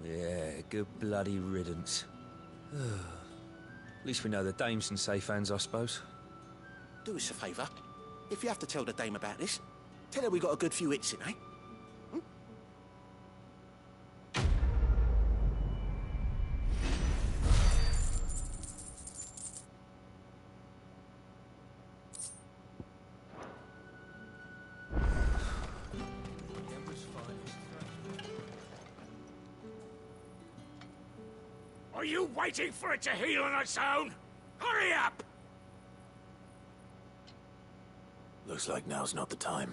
Yeah, good bloody riddance. At least we know the dame's in safe hands, I suppose. Do us a favour. If you have to tell the dame about this, tell her we got a good few hits in, eh? Are you waiting for it to heal on its own? Hurry up! Looks like now's not the time.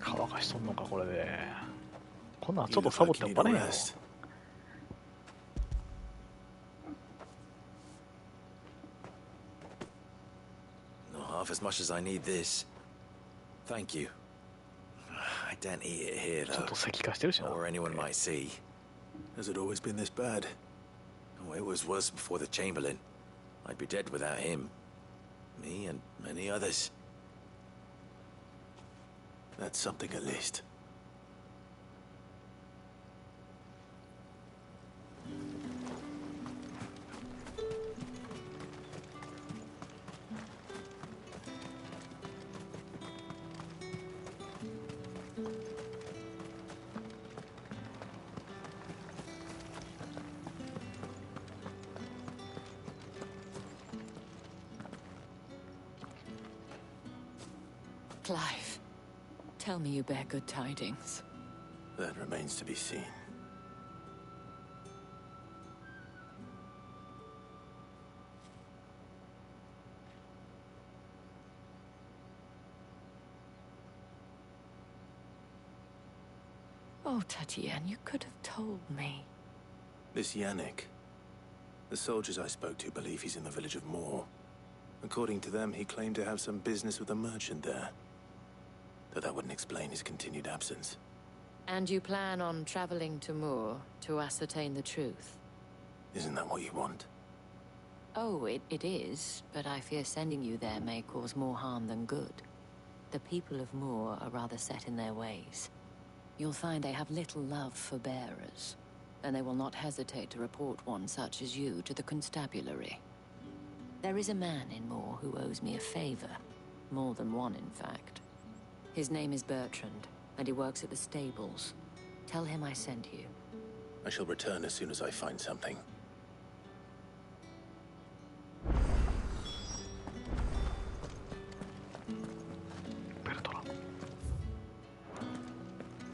乾かしとんのかこれで。こんなんちょっとサボってもバレんやろ。 Half as much as I need this. Thank you. I don't eat it here, though. Or anyone might see. Has it always been this bad? Oh, it was worse before the Chamberlain. I'd be dead without him. Me and many others. That's something at least. Clive, tell me you bear good tidings. That remains to be seen. Oh, Tatian, you could have told me. This Yannick. The soldiers I spoke to believe he's in the village of Moor. According to them, he claimed to have some business with a merchant there. Though that wouldn't explain his continued absence. And you plan on traveling to Moor to ascertain the truth? Isn't that what you want? Oh, it is, but I fear sending you there may cause more harm than good. The people of Moor are rather set in their ways. You'll find they have little love for bearers, and they will not hesitate to report one such as you to the constabulary. There is a man in Moor who owes me a favor. More than one, in fact. His name is Bertrand, and he works at the stables. Tell him I sent you. I shall return as soon as I find something.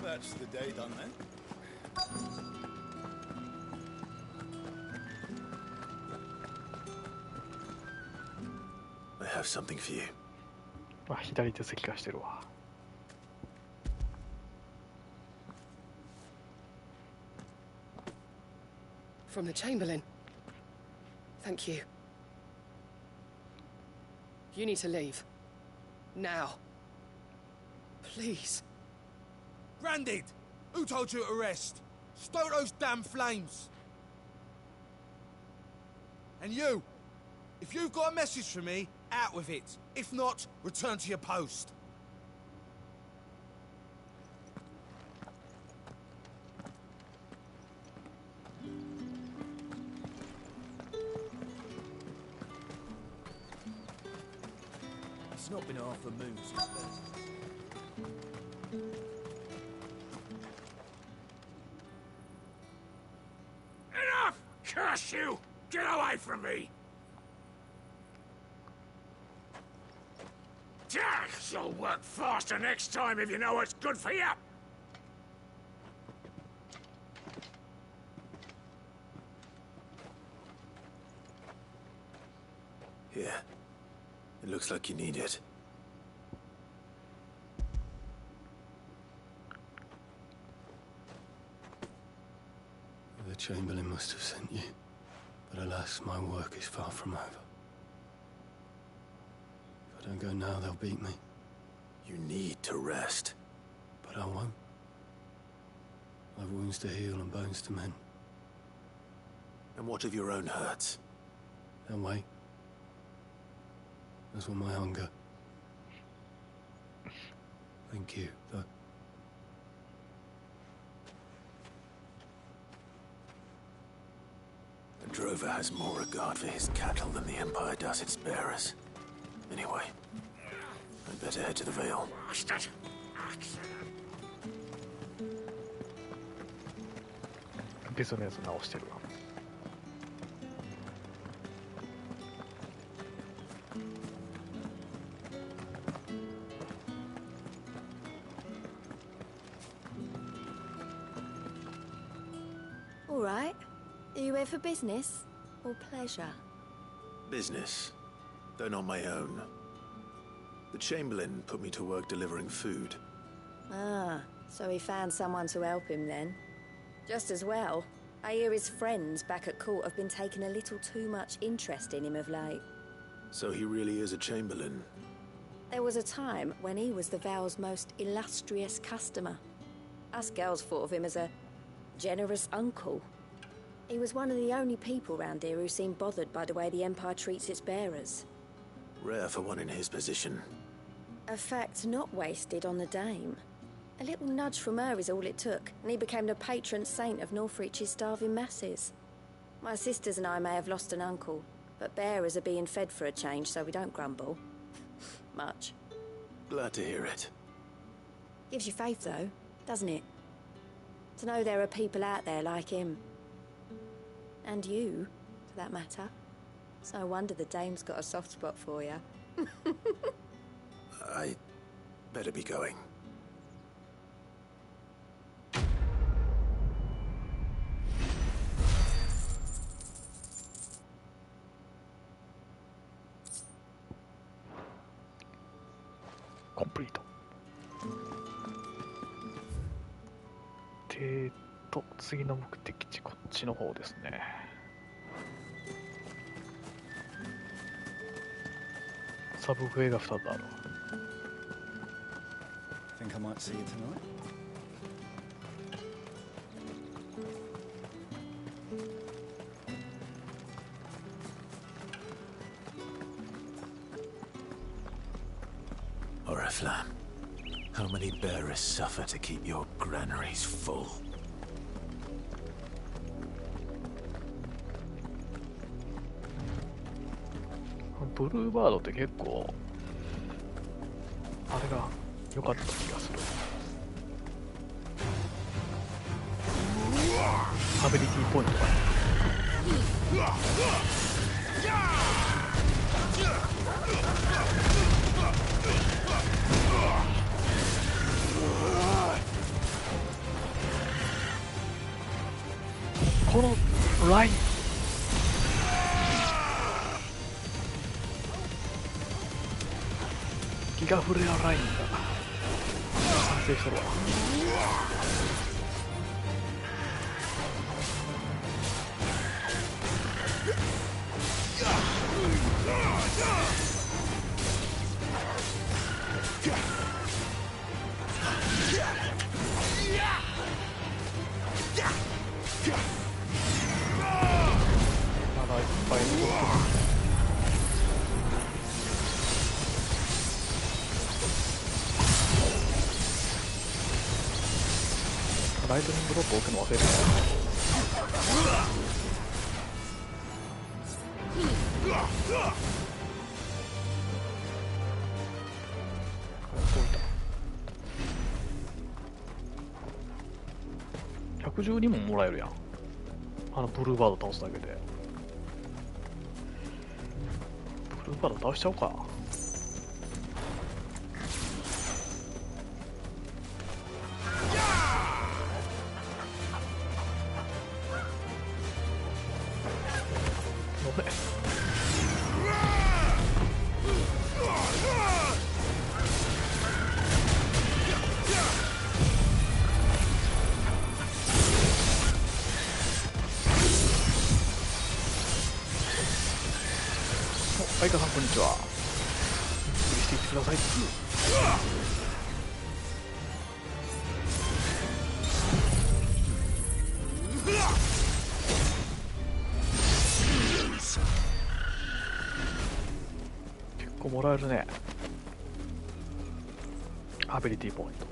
That's the day done then. I have something for you. あ、左手石化してるわ。From the Chamberlain. Thank you. You need to leave. Now. Please. Branded! Who told you to rest? Stoke those damn flames! And you! If you've got a message for me, Out with it. If not, return to your post. It's not been half a moon since then. Enough! Curse you! Get away from me! You'll work faster next time if you know what's good for you! Here. It looks like you need it. The Chamberlain must have sent you, but alas, my work is far from over. If I don't go now, they'll beat me. You need to rest. But I won't. I've wounds to heal and bones to mend. And what of your own hurts? They'll wait. As will my hunger. Thank you, though. The drover has more regard for his cattle than the Empire does its bearers. Anyway, I'd better head to the Vale. Bastard!ゲソのやつ直してるわ。All right. Are you here for business or pleasure? Business, though not my own. The Chamberlain put me to work delivering food. Ah, so he found someone to help him then. Just as well. I hear his friends back at court have been taking a little too much interest in him of late. So he really is a Chamberlain? There was a time when he was the Vale's most illustrious customer. Us girls thought of him as a generous uncle. He was one of the only people round here who seemed bothered by the way the Empire treats its bearers. Rare for one in his position. A fact not wasted on the Dame. A little nudge from her is all it took, and he became the patron saint of Northreach's starving masses. My sisters and I may have lost an uncle, but bearers are being fed for a change, so we don't grumble. Much. Glad to hear it. Gives you faith, though, doesn't it? To know there are people out there like him. And you, for that matter. It's no wonder the Dame's got a soft spot for you. I better be going. Complete. 次の目的地こっちの方ですね。サブクエが2つある。Think I might see you tonight? Oriflamme, how many bearers suffer to keep your granaries full? ブルーバードって結構あれが良かった気がする。アビリティポイントがこのラインギガフレアラインが完成してるわ。まだいっぱい残ってる。ライトニングロッド置くの忘れてた。112ももらえるやん。あのブルーバード倒すだけで。ブルーバード倒しちゃおうか。相川さんこんにちは。ゆっくりしていってください。結構もらえるね。アビリティポイント。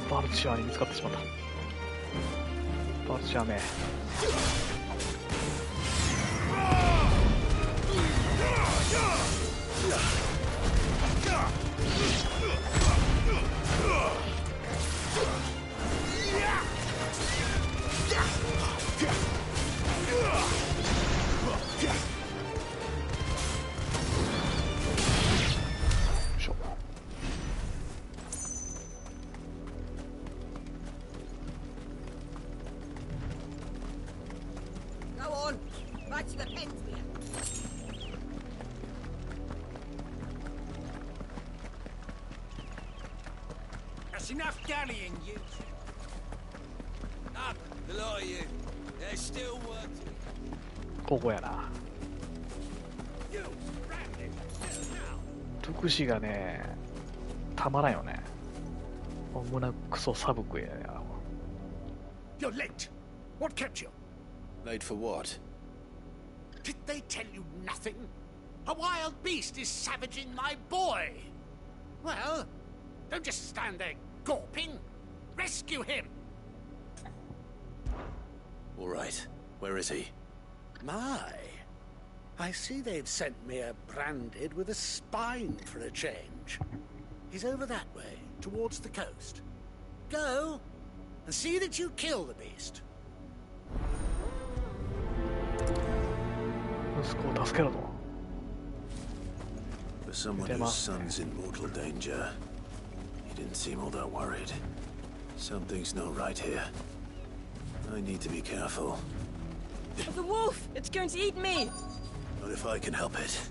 バルチアーに見つかってしまった。バルチアーめ。Enough dallying, you. Up, the lot of you. There's still work to do. ここやな。特使がね、たまらんよね。胸クソ寒くやね。You're late. What kept you? Late for what? Did they tell you nothing? A wild beast is savaging my boy. Well, don't just stand there gawping. Rescue him. All right. Where is he? My. I see they've sent me a branded with a spine for a change. He's over that way, towards the coast. Go, and see that you kill the beast. 息子を助けろと。For someone whose son's in mortal danger, he didn't seem all that worried. Something's not right here. I need to be careful. The wolf! It's going to eat me! Not if I can help it.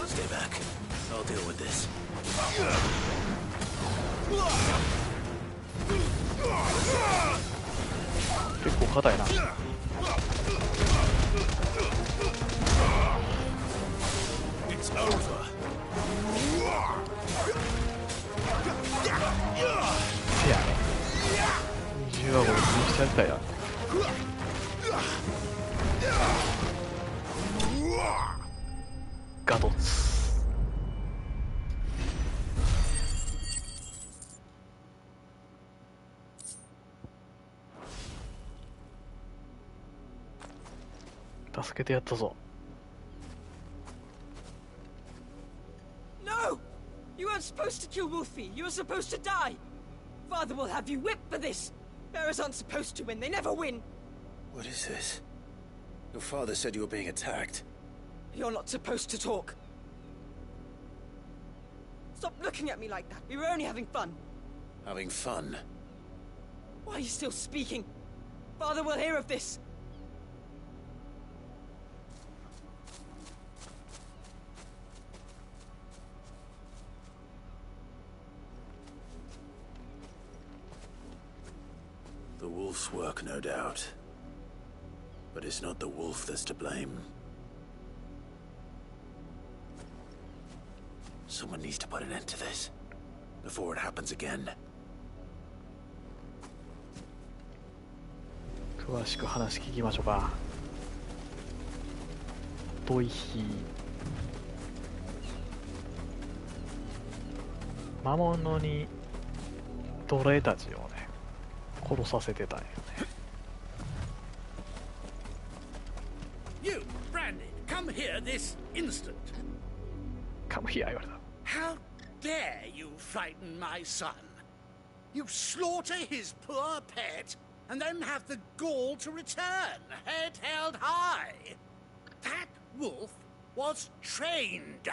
Stay back. I'll deal with this. It's over. せやね。20はこれ潰してやりたいや。ガトツ。助けてやったぞ。No! You weren't supposed to kill Wolfie. You were supposed to die. Father will have you whipped for this. Bearers aren't supposed to win. They never win. What is this? Your father said you were being attacked. You're not supposed to talk. Stop looking at me like that. We were only having fun. Having fun? Why are you still speaking? Father will hear of this. The wolf's work, no doubt. But it's not the wolf that's to blame. Someone needs to put an end to this, before it happens again. 詳しく話聞きましょうか。ドイヒ魔物に奴隷たちをね殺させてたんよね。You, Brandon, come here this instant. Come here, 言われた。How dare you frighten my son? You slaughter his poor pet and then have the gall to return, head held high. That wolf was trained.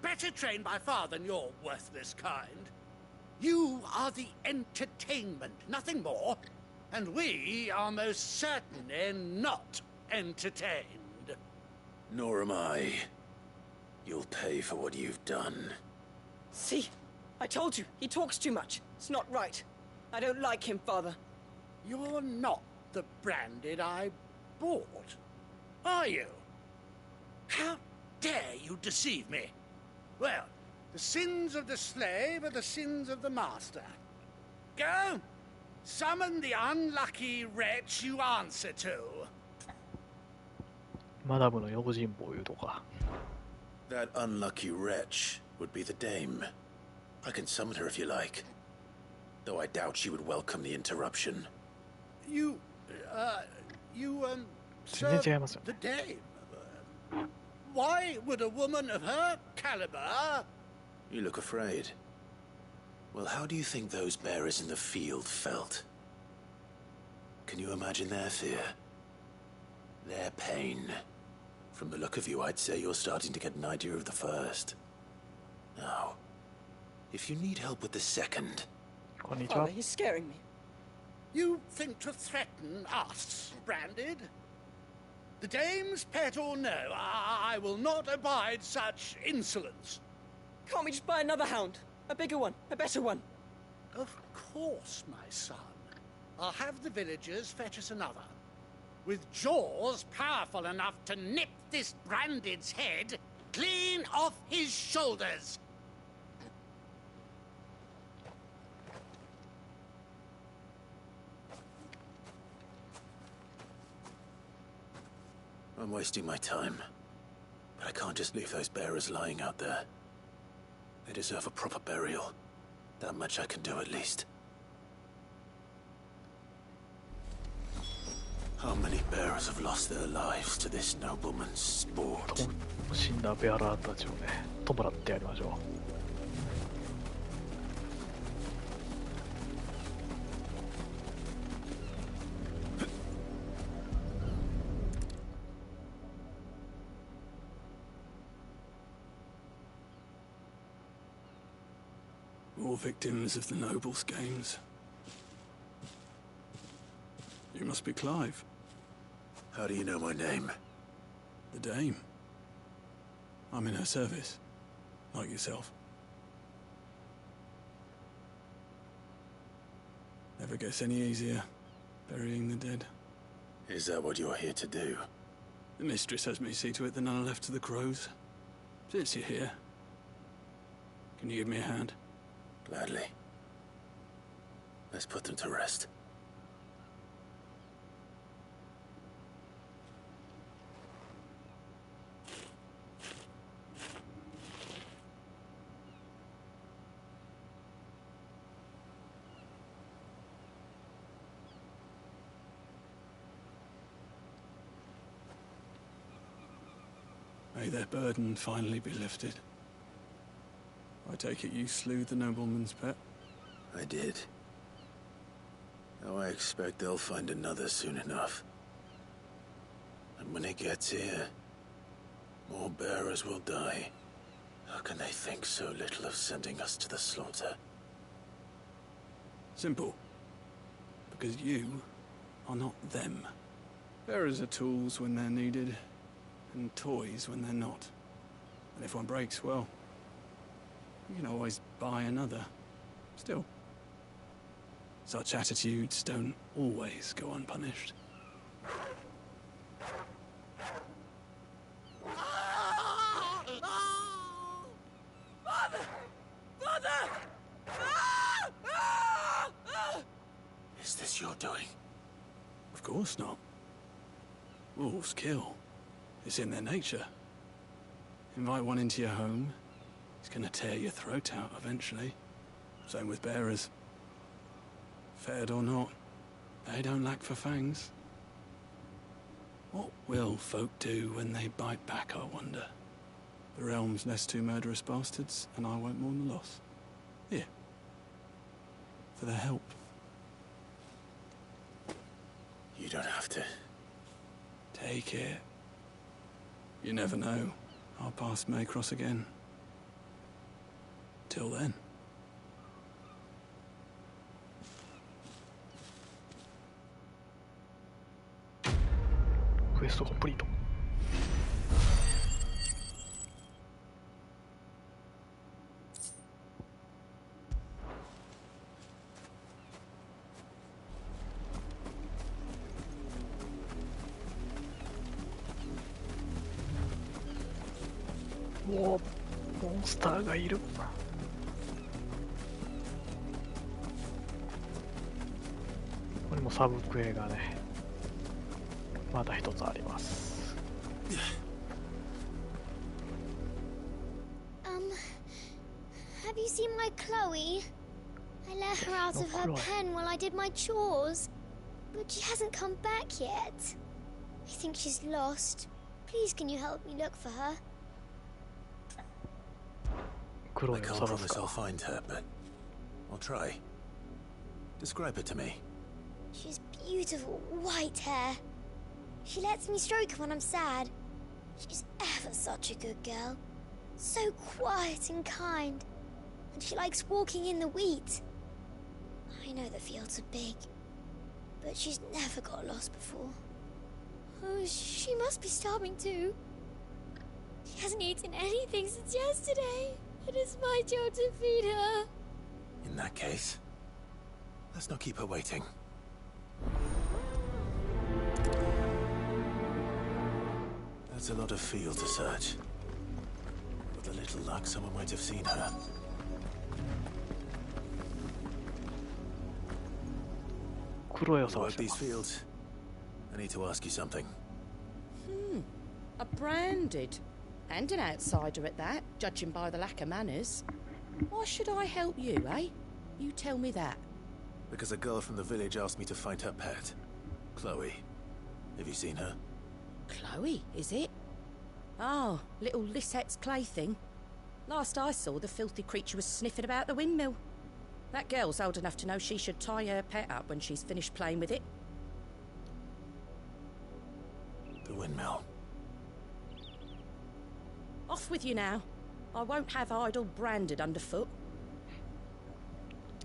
Better trained by far than your worthless kind. You are the entertainment, nothing more. And we are most certainly not entertained. Nor am I. You'll pay for what you've done. See? I told you, he talks too much. It's not right. I don't like him, Father. You're not the Branded I bought, are you? How dare you deceive me? Well, the sins of the slave are the sins of the master. Go, summon the unlucky wretch you answer to. マダムの用心棒いうとか。That unlucky wretch would be the dame. I can summon her if you like. Though I doubt she would welcome the interruption. You,全然違いますよね。The dame. Why would a woman of her caliber? You look afraid. Well, how do you think those bearers in the field felt? Can you imagine their fear? Their pain? From the look of you, I'd say you're starting to get an idea of the first. Now, if you need help with the second... Father, he's scaring me. You think to threaten us, Branded? The dame's pet or no, I will not abide such insolence. Can't we just buy another hound? A bigger one, a better one. Of course, my son. I'll have the villagers fetch us another. With jaws powerful enough to nip this Branded's head clean off his shoulders. I'm wasting my time. But I can't just leave those bearers lying out there. They deserve a proper burial. That much I can do at least. How many bearers have lost their lives to this nobleman's sport? 死んだベアラーたちをね、弔ってやりましょう。More victims of the nobles' games. You must be Clive. How do you know my name? The Dame. I'm in her service, like yourself. Never gets any easier, burying the dead. Is that what you're here to do? The mistress has me see to it that none are left to the crows. Since you're here, can you give me a hand? Gladly. Let's put them to rest. May their burden finally be lifted. I take it you slew the nobleman's pet? I did. Now I expect they'll find another soon enough. And when it gets here, more bearers will die. How can they think so little of sending us to the slaughter? Simple. Because you are not them. Bearers are tools when they're needed, and toys when they're not. And if one breaks, well, you can always buy another. Still, such attitudes don't always go unpunished. Father! Father! Is this your doing? Of course not. Wolves kill. It's in their nature. Invite one into your home, he's gonna tear your throat out eventually. Same with bearers. Fed or not, they don't lack for fangs. What will folk do when they bite back, I wonder? The realm's less two murderous bastards, and I won't mourn the loss. Here. For their help. You don't have to. Take it. You never know. Our paths may cross again. Till then. Quest complete.おー、モンスターがいる。これもサブクエがね、まだ一つあります。Have you seen my Chloe? I let her out of her pen while I did my chores, but she hasn't come back yet. I think she's lost. Please, can you help me look for her? I can't promise I'll find her, but I'll try. Describe her to me. She has beautiful white hair. She lets me stroke her when I'm sad. She's ever such a good girl. So quiet and kind. And she likes walking in the wheat. I know the fields are big, but she's never got lost before. Oh, she must be starving too. She hasn't eaten anything since yesterday. It is my job to feed her. In that case, let's not keep her waiting. That's a lot of field to search. With a little luck, someone might have seen her. Work these fields. I need to ask you something. A branded. And an outsider at that, judging by the lack of manners. Why should I help you, eh? You tell me that. Because a girl from the village asked me to find her pet. Chloe. Have you seen her? Chloe, is it? Oh, little Lisette's plaything. Last I saw, the filthy creature was sniffing about the windmill. That girl's old enough to know she should tie her pet up when she's finished playing with it. The windmill. Off with you now. I won't have idle branded underfoot.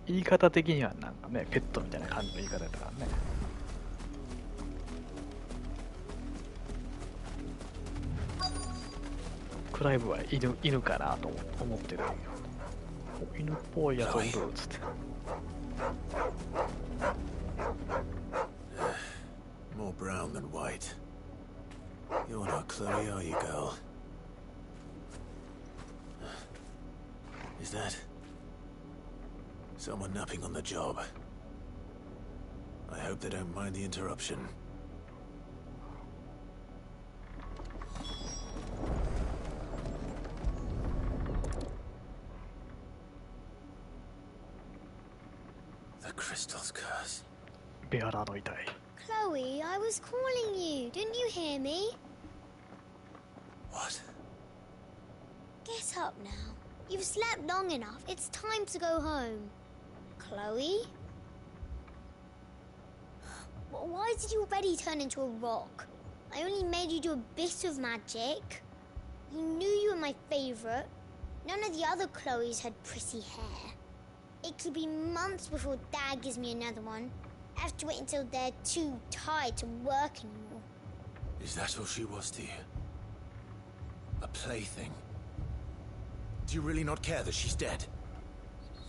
言い方的にはなんかね、ペットみたいな感じの言い方だからね。クライブは犬かなと思ってる。犬っぽいやつおるっつって。More brown than white. You're not Chloe, are you, girl? Is that someone napping on the job? I hope they don't mind the interruption. The crystal's curse. Chloe, I was calling you. Didn't you hear me? What? Get up now. You've slept long enough. It's time to go home. Chloe? Why did you already turn into a rock? I only made you do a bit of magic. You knew you were my favorite. None of the other Chloes had pretty hair. It could be months before Dad gives me another one. I have to wait until they're too tired to work anymore. Is that all she was to you? A plaything? Do you really not care that she's dead?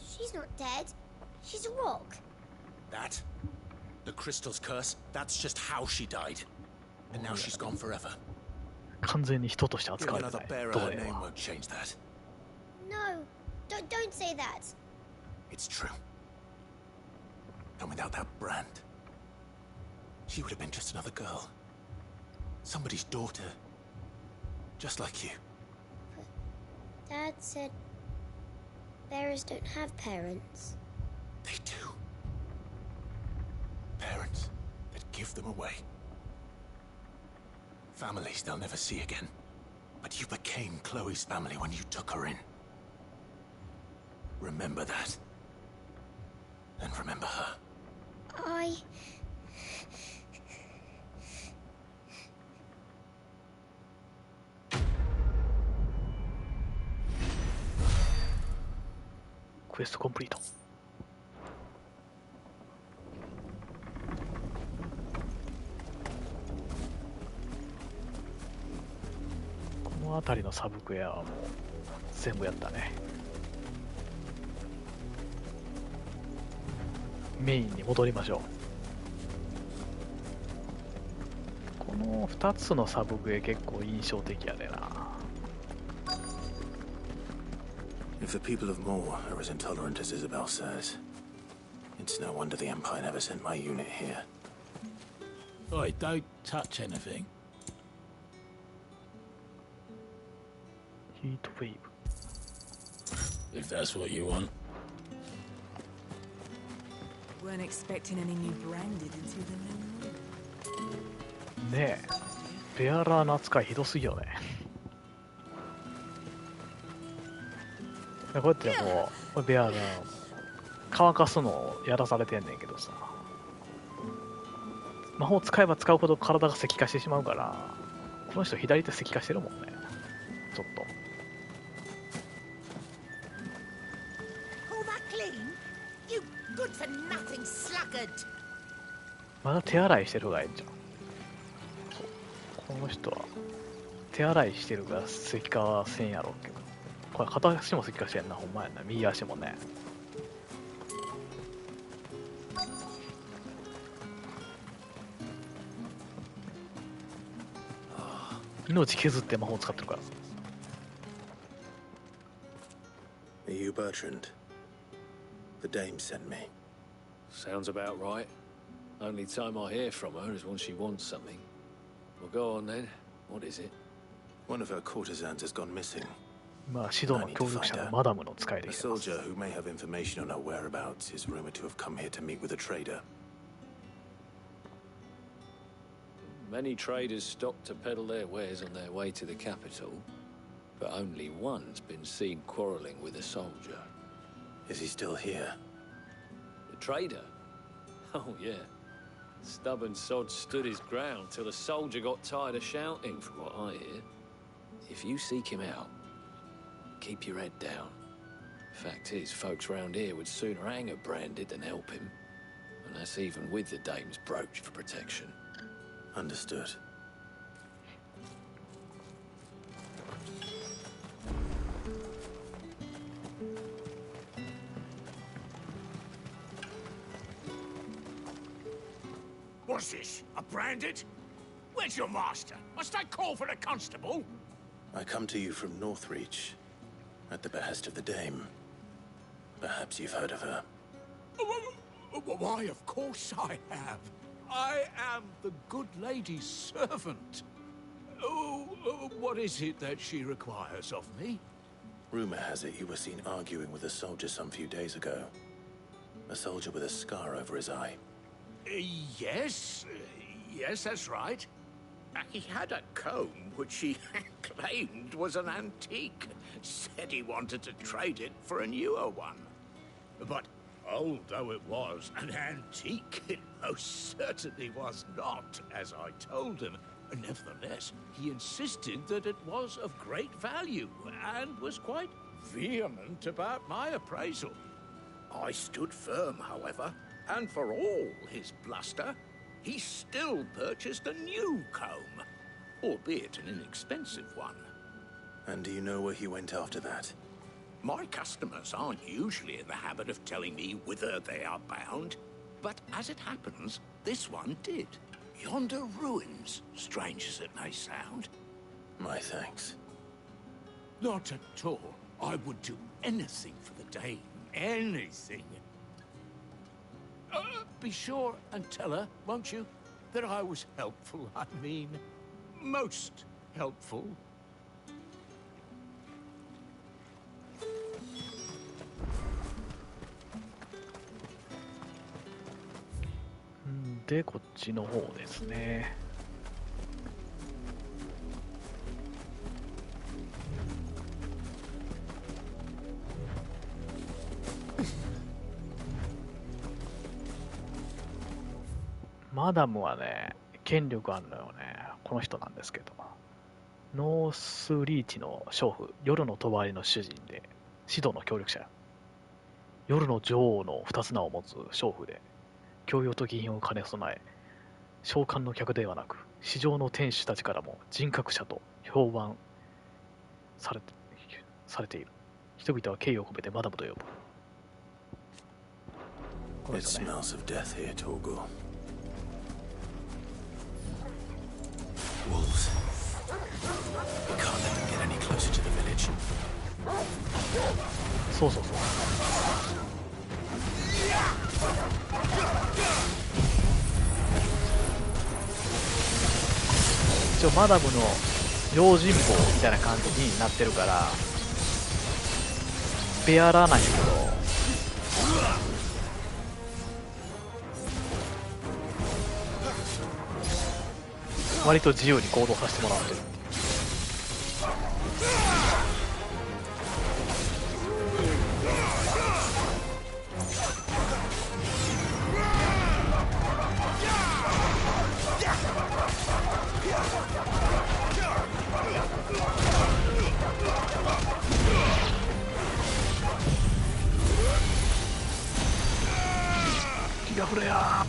She's not dead. She's a rock. That? The crystal's curse? That's just how she died. And now she's gone forever. 完全に人として扱われてない。 Another bearer, her name won't change that. No, don't say that. It's true. And without that brand, She would have been just another girl. Somebody's daughter. Just like you. Dad said bearers don't have parents. They do. Parents that give them away. Families they'll never see again. But you became Chloe's family when you took her in. Remember that. And remember her. Quest complete. この辺りのサブクエアはもう全部やったね。メインに戻りましょう。この2つのサブクエ結構印象的やでな。If the people of Moor are as intolerant as Isabel says, it's no wonder the Empire never sent my unit here. Oi, don't touch anything. Heat wave. If that's what you want. Weren't expecting any new branded until the new moon. ねえ、ベアラーの扱いひどすぎよね。こうやってもうベアラー乾かすのをやらされてんねんけどさ、魔法使えば使うほど体が石化してしまうから、この人左手石化してるもんね。ちょっと。まだ手洗いしてる方がいいんじゃん。この人は手洗いしてるから石化はせんやろうけど、これ片足も石化してんな。ほんまやな、右足もね。命削って魔法使ってるから。 Are you Bertrand? The dame sent me. Sounds about right. Only time I hear from her is when she wants something. Well, go on then. What is it? One of her courtesans has gone missing. まあ、指導の協力者のマダムの使いで A きてます。 soldier who may have information on her whereabouts is rumored to have come here to meet with a trader. Many traders stop to peddle their wares on their way to the capital, but only one's been seen quarrelling with a soldier. Is he still here? The trader? Oh, yeah. Stubborn sod stood his ground till the soldier got tired of shouting, from what I hear. If you seek him out, keep your head down. Fact is, folks round here would sooner hang a branded than help him. And that's even with the dame's brooch for protection. Understood. What's this? A branded? Where's your master? Must I call for the constable? I come to you from Northreach, at the behest of the dame. Perhaps you've heard of her. Why, of course I have. I am the good lady's servant. What is it that she requires of me? Rumor has it you were seen arguing with a soldier some few days ago. A soldier with a scar over his eye. Yes, that's right. He had a comb which he claimed was an antique. Said he wanted to trade it for a newer one. But old though it was, an antique it most certainly was not, as I told him. Nevertheless, he insisted that it was of great value, and was quite vehement about my appraisal. I stood firm, however, and for all his bluster, he still purchased a new comb, albeit an inexpensive one. And do you know where he went after that? My customers aren't usually in the habit of telling me whither they are bound, but as it happens, this one did. Yonder ruins, strange as it may sound. My thanks. Not at all. I would do anything for the dame. Anything. Be sure and tell her, won't you? that I was helpful, I mean. Most helpful. で、こっちの方ですね。マダムはね、権力あるのよね。この人なんですけど。ノースリーチの娼婦、夜の帳の主人で、指導の協力者。夜の女王の二つ名を持つ娼婦で、教養と義品を兼ね備え、召喚の客ではなく、市場の店主たちからも人格者と評判されている。人々は敬意を込めてマダムと呼ぶ。この人ね。It smells of death here, Torgal. Wolves. We can't let them get any closer to the village. そうそうそう。一応マダムの用心棒みたいな感じになってるからペアらないけど、割と自由に行動させてもらってる。気が触れや。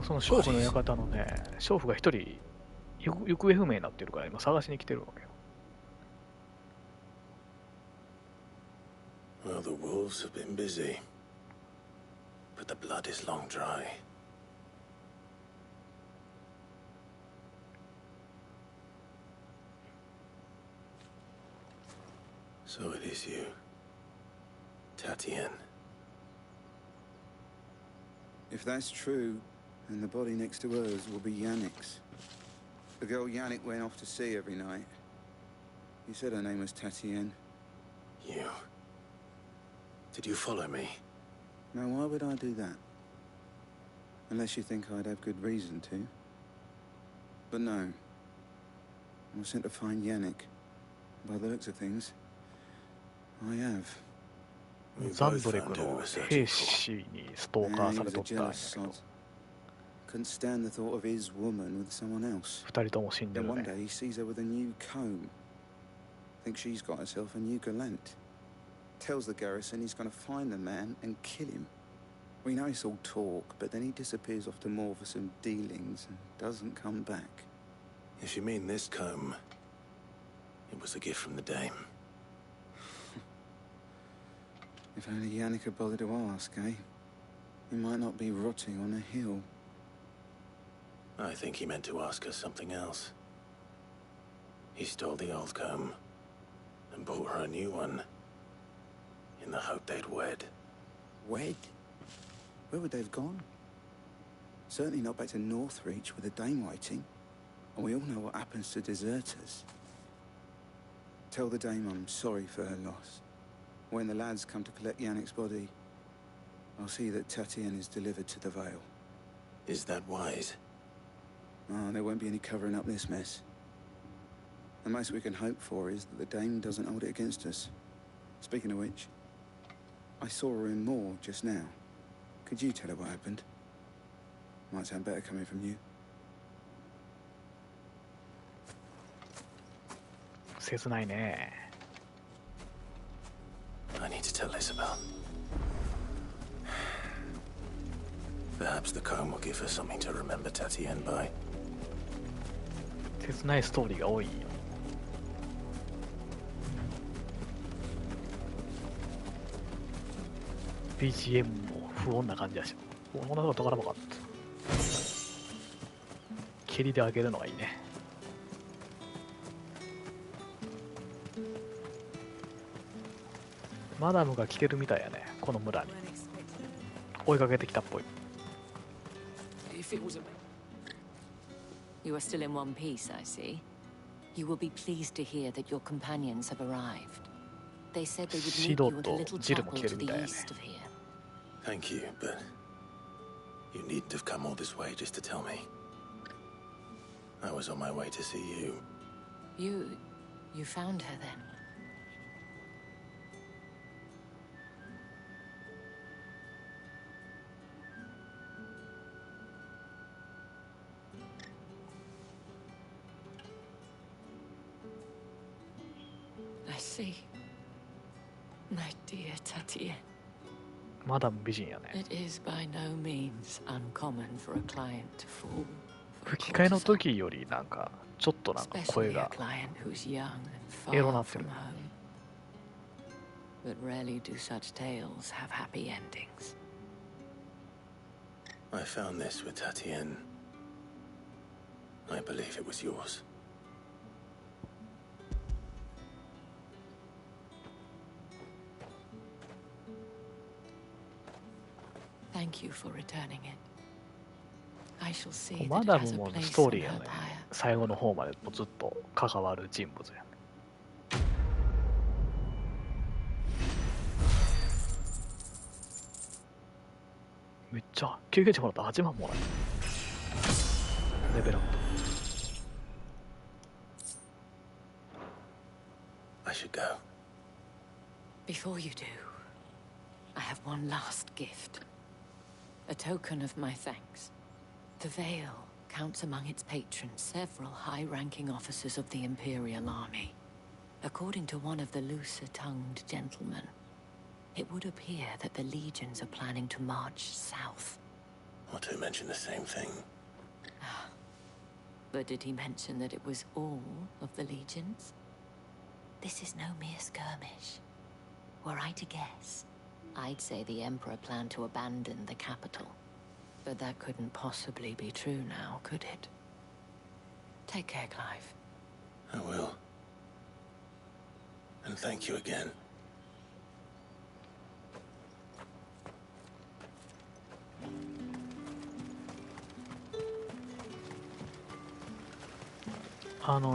その娼婦の館のね、娼婦が一人行方不明になってるから今探しに来てるわけよ。Well, the wolves have been busy, but the blood is long dry. So it is you, Tatienne. If that's true, then the body next to hers will be Yannick's. The girl Yannick went off to see every night. You said her name was Tatienne. You? Did you follow me? Now, why would I do that? Unless you think I'd have good reason to. But no. I was sent to find Yannick. By the looks of things, I have. ザンブレクの兵士にストーカーされとったんやけど、 Couldn't stand the thought of his woman with someone else. 二人とも死んで Then る one ね。 day he sees her with a new comb. Thinks she's got herself a new gallant. Tells the garrison he's going to find the man and kill him. We know it's all talk, but then he disappears off to Moor for some dealings and doesn't come back. If you mean this comb, it was a gift from the dame. If only Yannick had bothered to ask, eh? He might not be rotting on a hill. I think he meant to ask us something else. He stole the old comb and bought her a new one in the hope they'd wed. Wed? Where would they have gone? Certainly not back to Northreach with a dame waiting. And we all know what happens to deserters. Tell the dame I'm sorry for her loss. When the lads come to collect Yannick's body, I'll see that Tatienne is delivered to the Vale. Is that wise? Oh, there won't be any covering up this mess. The most we can hope for is that the dame doesn't hold it against us. Speaking of which, I saw her in Moor just now. Could you tell her what happened? Might sound better coming from you. 切ないね。 I need to tell Isabel. Perhaps the comb will give her something to remember Tatienne by. 切ないストーリーが多いよ。BGM も不穏な感じだし、こんなことわからなかった。蹴りで上げるのがいいね。マダムが来てるみたいやね、この村に。追いかけてきたっぽい。You are still in one piece, I see. You will be pleased to hear that your companions have arrived. They said they would meet you at a little chapel to the east of here. Thank you, but you needn't have come all this way just to tell me. I was on my way to see you. You found her then? I see. My dear Tatienne. マダム美人やね。 It is by no means uncommon for a client to fall. 吹き替えの時よりなんかちょっとなんか声がエロなってる。 But rarely do such tales have happy endings. I found this with Tatienne. I believe it was yours. Thank you for returning it. I shall see マ that ダ it ム has a も place ストー on リーや her ね。 pyre. 最後の方までもずっと関わる人物やね。めっちゃ経験値もらった。8万もらえる。レベルアップ。 I should go. Before you do, I have one last gift. A token of my thanks. The Vale counts among its patrons several high-ranking officers of the Imperial Army. According to one of the looser-tongued gentlemen, it would appear that the legions are planning to march south. Or to mention the same thing. But did he mention that it was all of the legions? This is no mere skirmish. Were I to guess, I'd say the Emperor planned to abandon the capital. But that couldn't possibly be true now, could it? Take care, Clive. I will. And thank you again. .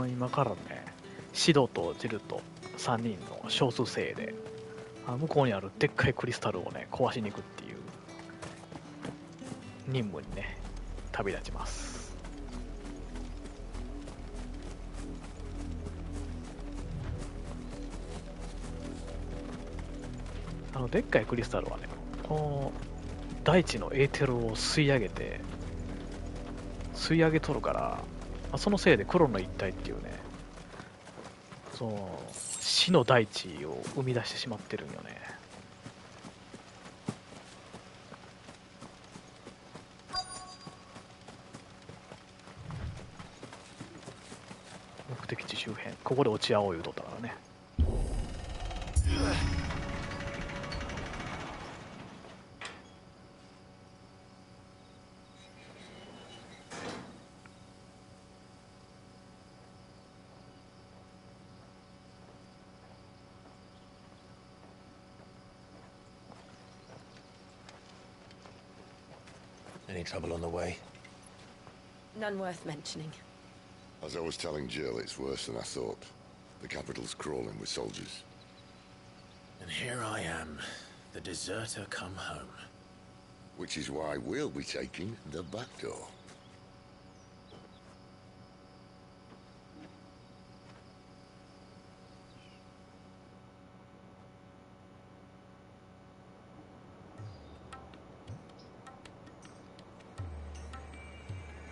今からね、シドとジルと3人の少数精鋭で、向こうにあるでっかいクリスタルをね、壊しに行くっていう任務にね、旅立ちます。でっかいクリスタルはね、この大地のエーテルを吸い上げとるから、そのせいで黒の一体っていうね、その死の大地を生み出してしまってるんよね。目的地周辺、ここで落ち合おう言うとったからね。Any trouble on the way? None worth mentioning. As I was telling Jill, it's worse than I thought. The capital's crawling with soldiers. And here I am, the deserter come home. Which is why we'll be taking the back door.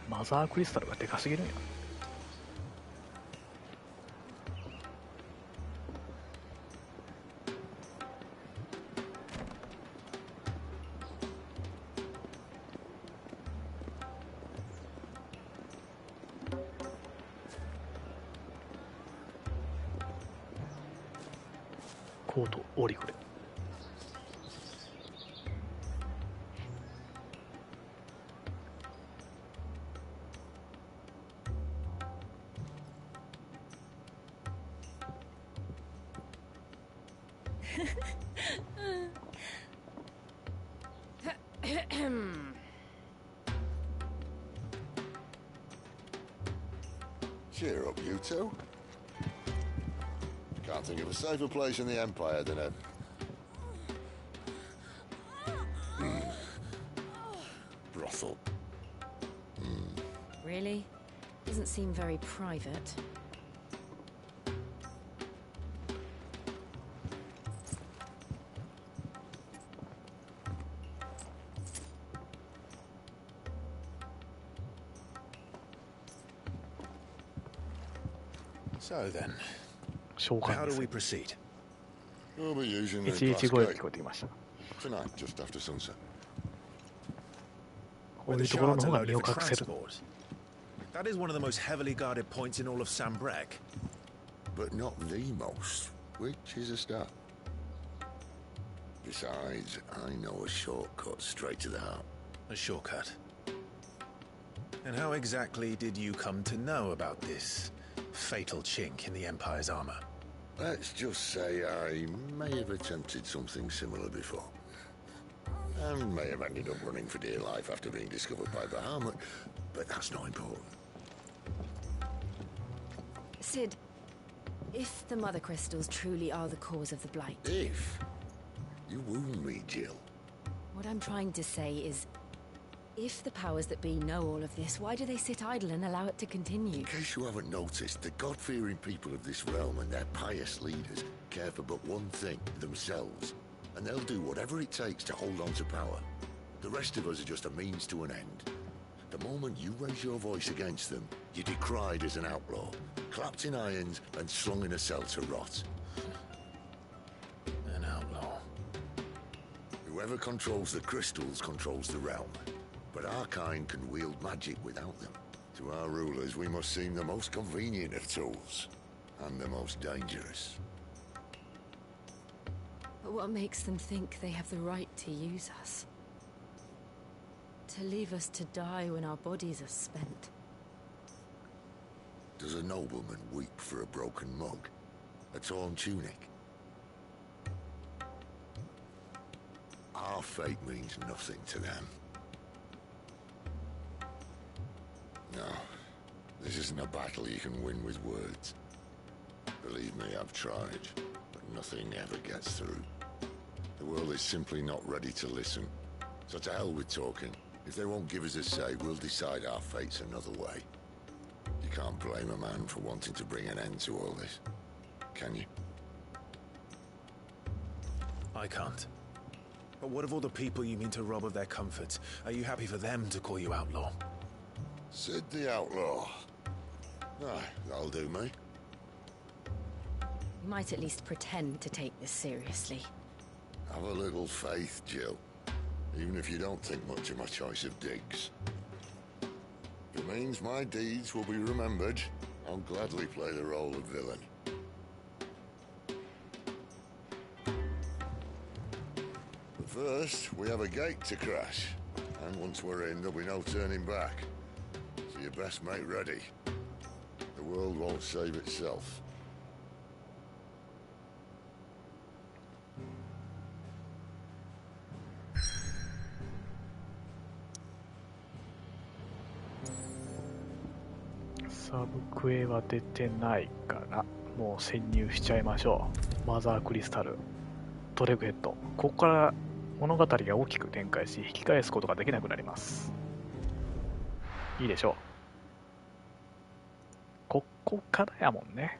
マザークリスタルがでかすぎるんや。コートオリフレ。Cheer up, you two. Can't think of a safer place in the Empire than a... brothel. Really? Doesn't seem very private. So then, how do we proceed? We'll be using the glass gate. Tonight, just after sunset. Where the shards are loaded for transport. That is one of the most heavily guarded points in all of Sambrek. But not the most, which is a start. Besides, I know a shortcut straight to the heart. A shortcut? And how exactly did you come to know about this fatal chink in the Empire's armor? Let's just say I may have attempted something similar before. And may have ended up running for dear life after being discovered by Bahamut, but that's not important. Sid, if the Mother Crystals truly are the cause of the Blight... If? You wound me, Jill. What I'm trying to say is, if the powers that be know all of this, why do they sit idle and allow it to continue? In case you haven't noticed, the God-fearing people of this realm and their pious leaders care for but one thing, themselves. And they'll do whatever it takes to hold on to power. The rest of us are just a means to an end. The moment you raise your voice against them, you're decried as an outlaw, clapped in irons and slung in a cell to rot. An outlaw. Whoever controls the crystals controls the realm. But our kind can wield magic without them. To our rulers, we must seem the most convenient of tools, and the most dangerous. But what makes them think they have the right to use us? To leave us to die when our bodies are spent? Does a nobleman weep for a broken mug? A torn tunic? Our fate means nothing to them. No, this isn't a battle you can win with words. Believe me, I've tried, but nothing ever gets through. The world is simply not ready to listen. So to hell with talking. If they won't give us a say, we'll decide our fates another way. You can't blame a man for wanting to bring an end to all this, can you? I can't. But what of all the people you mean to rob of their comforts? Are you happy for them to call you outlaw? Sid the Outlaw. Aye, that'll do me. You might at least pretend to take this seriously. Have a little faith, Jill. Even if you don't think much of my choice of digs. If it means my deeds will be remembered, I'll gladly play the role of villain. But first, we have a gate to crash. And once we're in, there'll be no turning back. So you best make ready. The world won't save itself.サブクエは出てないからもう潜入しちゃいましょう。マザークリスタル、ドレグヘッド、ここから物語が大きく展開し引き返すことができなくなります。いいでしょう。ここからやもんね。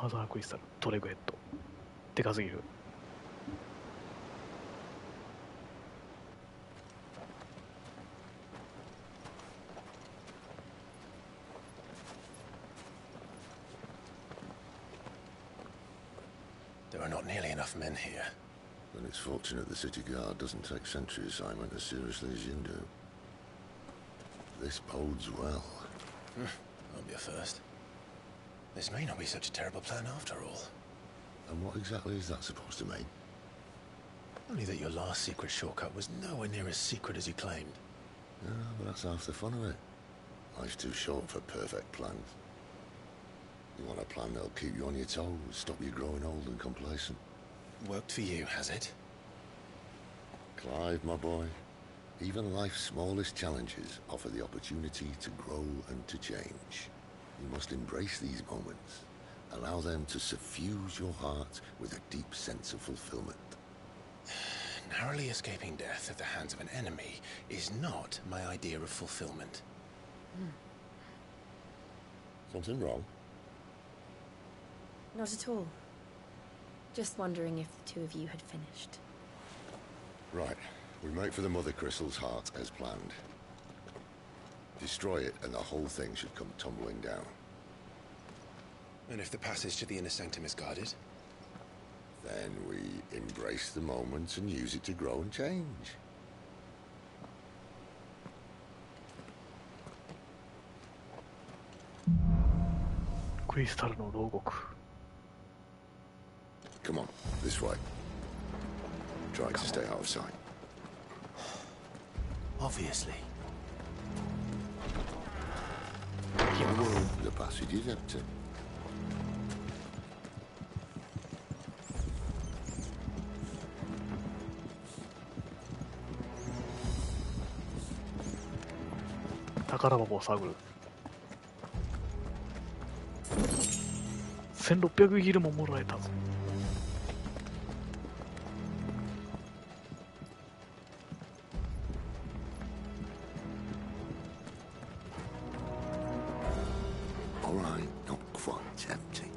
マザークリスタル、ドレグヘッド、でかすぎる。There are not nearly enough men here. Then it's fortunate the city guard doesn't take sentry assignment as seriously as you do. This bodes well. Won't be a first. This may not be such a terrible plan after all. And what exactly is that supposed to mean? Only that your last secret shortcut was nowhere near as secret as you claimed. Yeah, but that's half the fun of it. Life's too short for perfect plans. You want a plan that'll keep you on your toes, stop you growing old and complacent. Worked for you, has it? Clive, my boy, even life's smallest challenges offer the opportunity to grow and to change. You must embrace these moments. Allow them to suffuse your heart with a deep sense of fulfillment. Narrowly escaping death at the hands of an enemy is not my idea of fulfillment. Something wrong? Not at all. Just wondering if the two of you had finished. Right. We make for the Mother Crystal's heart as planned. Destroy it and the whole thing should come tumbling down. And if the passage to the inner sanctum is guarded? Then we embrace the moment and use it to grow and change. Crystal no Rogok. Come on, this way. Try to stay out of sight. Obviously. The passage is empty.宝箱を探る。1600ギルももらえたぞ。Alright, not quite empty.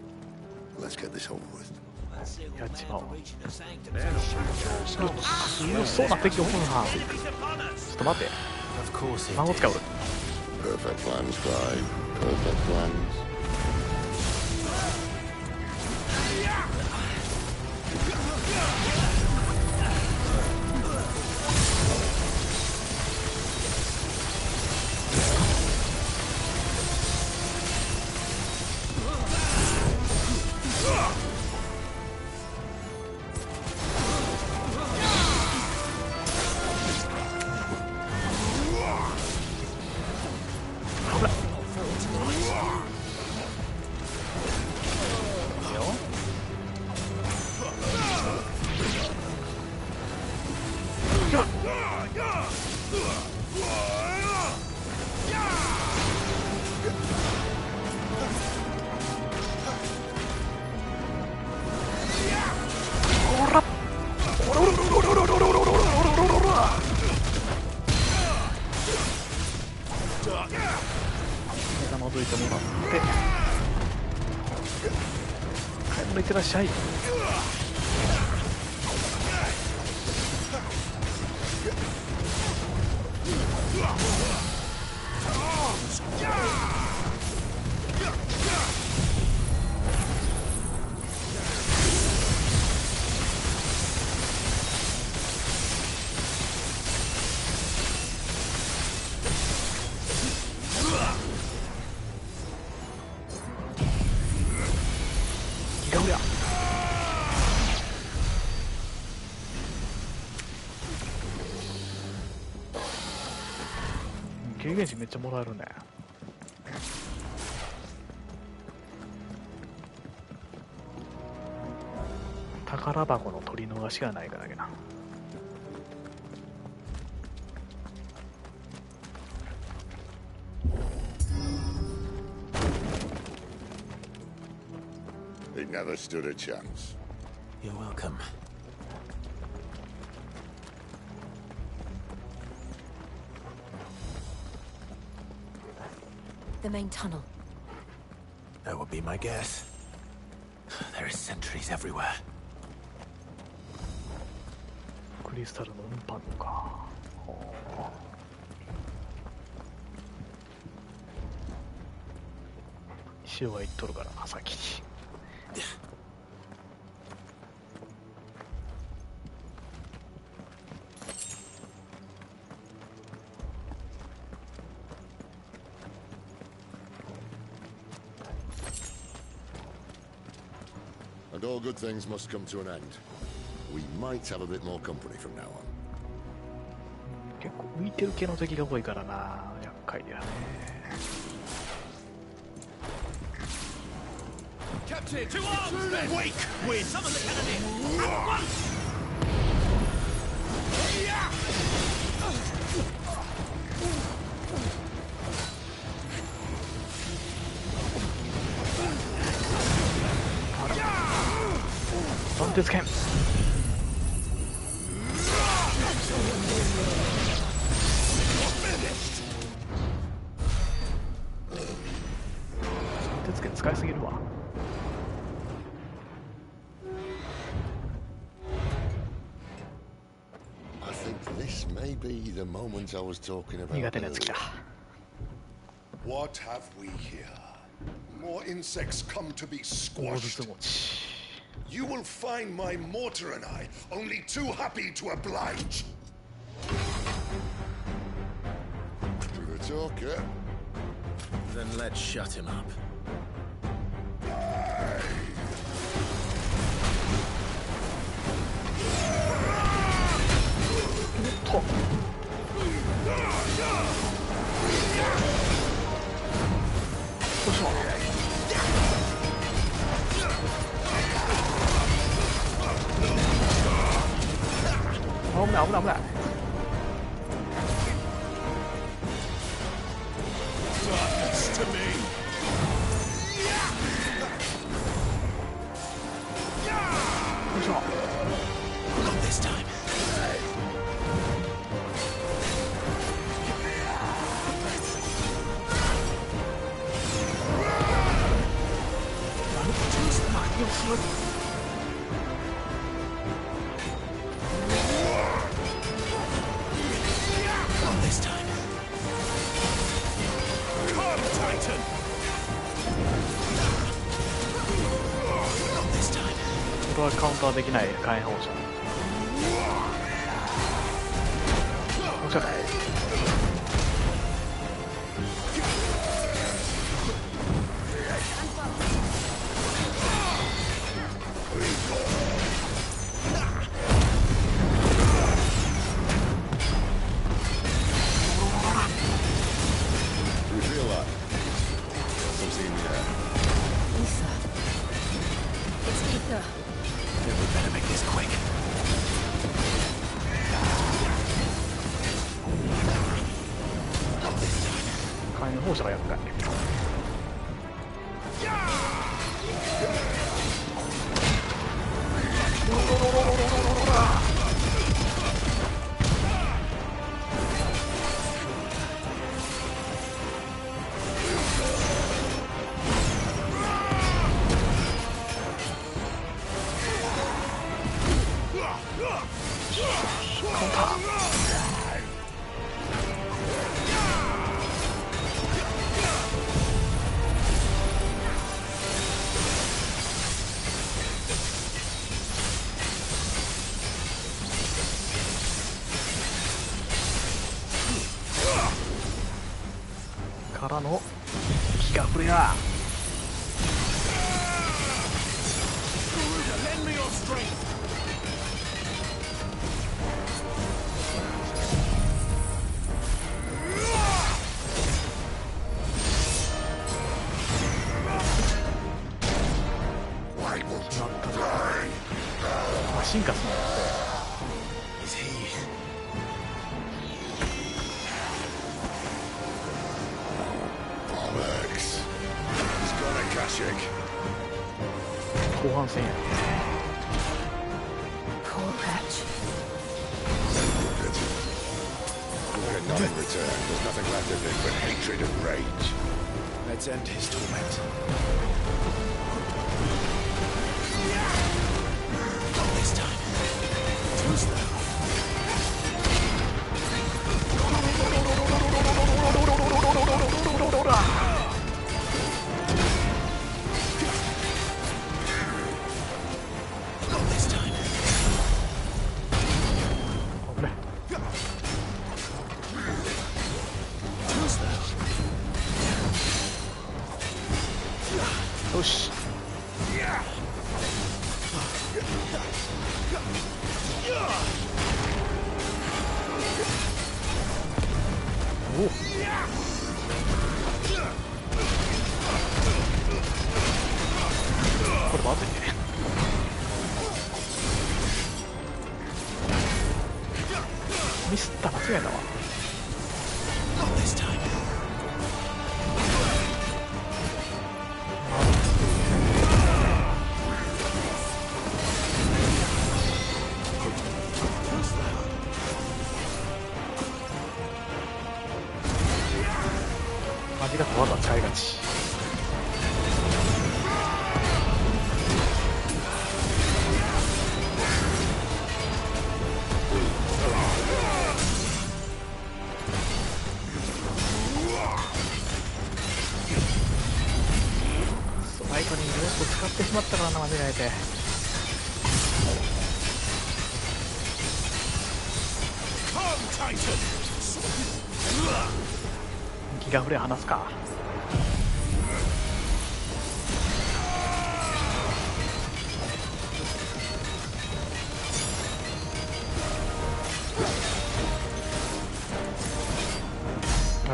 Let's get this over with. やっちまおう。強そうな敵おるな。ちょっと待って。魔法使う。Perfect plans, Clive. Perfect plans.覗いてもらって買い物行ってらっしゃい。経験値めっちゃもらえるね。宝箱の取り逃しがないかだけな。They never stood a chance. You're welcome. The main tunnel. That would be my guess. There are sentries everywhere. クリスタルの運搬のか。潮は行っとるからな、先に。And all good things must come to an end. We might have a bit more company from now on. 結構浮いてる系の敵が多いからな、厄介だよね。To arms, men! Wake! Win! Summon the cannoneer! At once!断鉄剣。断鉄剣使いすぎるわ。I think this may be the moment I was talking about. 苦手なやつ来た。 What have we here? More insects come to be squashed. You will find my mortar and I only too happy to oblige. Do the talker. Then let's shut him up. Darkness to me. Not this time. Not this time. Come, Titan. Not this time. これはカウンターできない火炎放射。面白い。火炎放射が厄介。カウンター。からの気が触れや。Lend me your strength. 進化するんだって。後半戦や。Not in return. There's nothing left of him but hatred and rage. Let's end his torment. Not this time. Too slow. Not this time. Too slow. よし。おっ。まずいね。ミスった、間違えたわ。間違った技使いがち。最後にロープ使ってしまったからな、間違えて。ギガフレ離すか。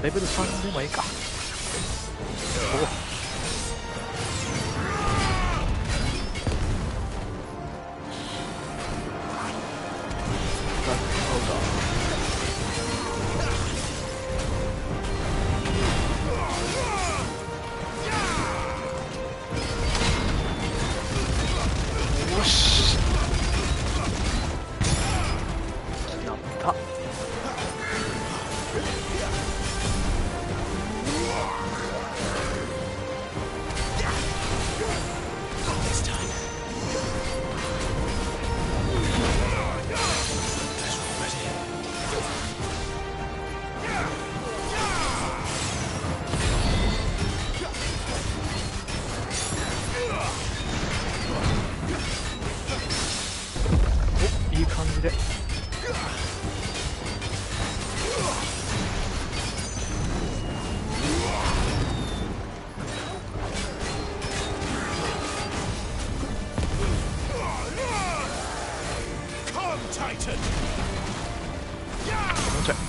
レベル3でもいいか。よし、やった。いい感じで。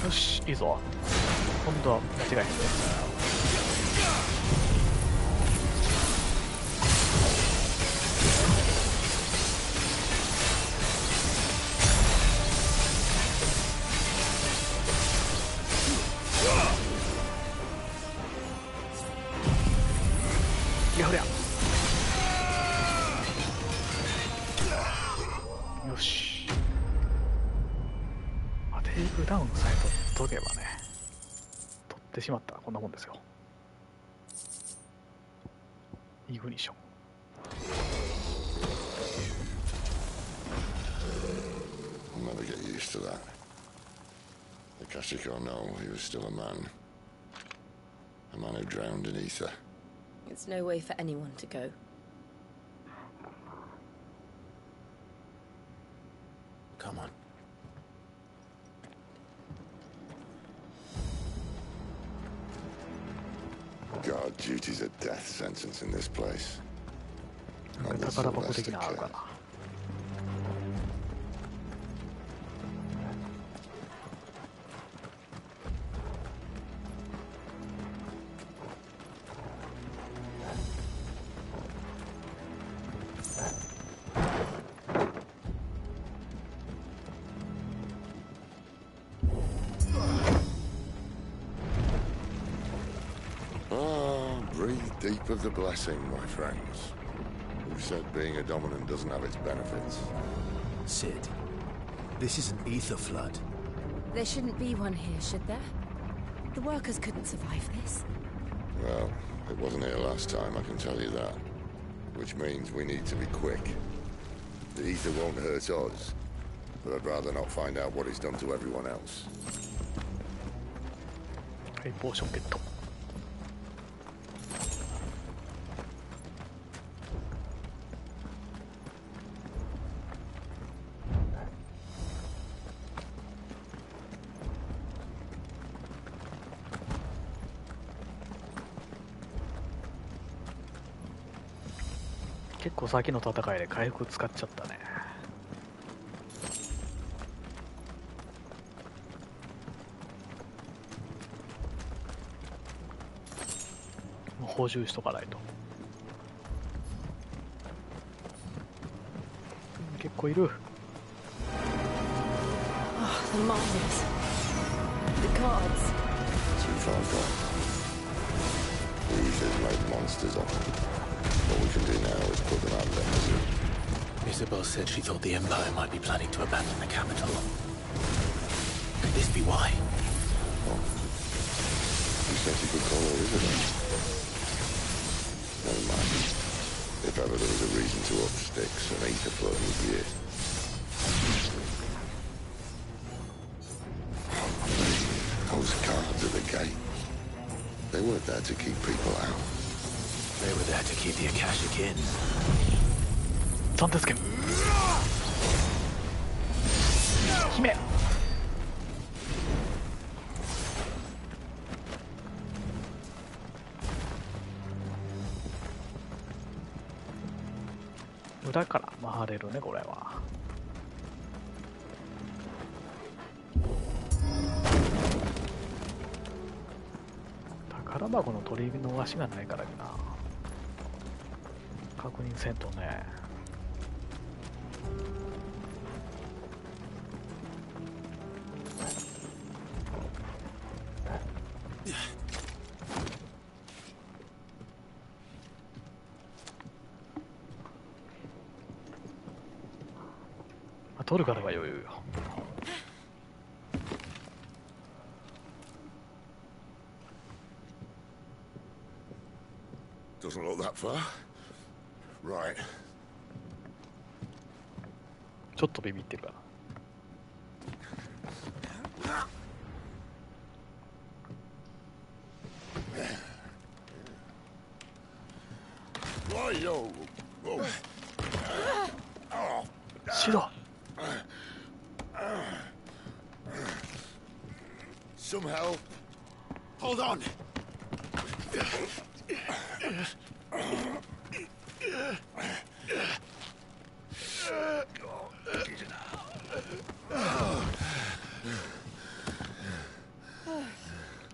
よし、いいぞ。今度は間違いないね。いやほりゃ。よし。テイクダウンさえ取っとけばね。取ってしまったらこんなもんですよ。イグニション。I'll never get used to that. The Kashiko know he was still a man. A man who drowned in ether. It's no way for anyone to go. Come on. God, duty's a death sentence in this place. 宝箱的なのあるかな。Breathe deep of the blessing, my friends. Who said being a dominant doesn't have its benefits? Sid, this is an ether flood. There shouldn't be one here, should there? The workers couldn't survive this. Well, it wasn't here last time, I can tell you that. Which means we need to be quick. The ether won't hurt us, but I'd rather not find out what it's done to everyone else. はい、ポーションゲット。結構先の戦いで回復使っちゃったね。もう補充しとかないと。結構いる。Oh, the miners. The cards. Too far gone. The Ethers made monsters of them. What we can do now is put them out of their misery. Isabel said she thought the Empire might be planning to abandon the capital. Could this be why? Oh. You said you could call her Isabel. Never mind. If ever there was a reason to up sticks, an Ether flood would be it. Those guards at the gate. They weren't there to keep people out. They were there to keep the Akashic in. 三手付け姫裏から回れるねこれは。宝箱の取り逃しがないからな。確認せんとね。取るからは余裕よ。Doesn't look that far. Right. ちょっとビビってるから。白。Some help. Hold on.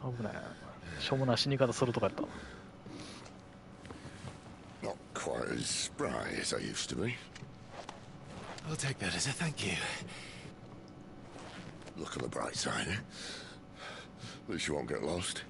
危ない。しょうもない死に方するとかやった。Not quite as spry as I used to be. I'll take that as a thank you. Look on the bright side, eh? At least you won't get lost.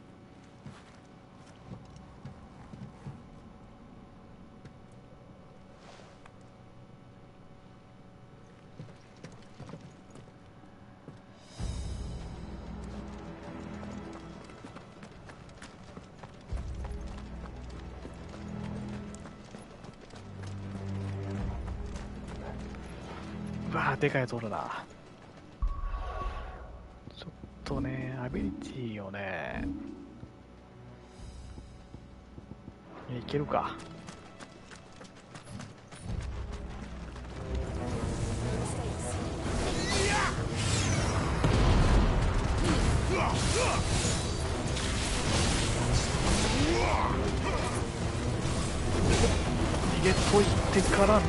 Wow, でかいやつおるな。ちょっとね、アビリティをね、いけるか。逃げといてからの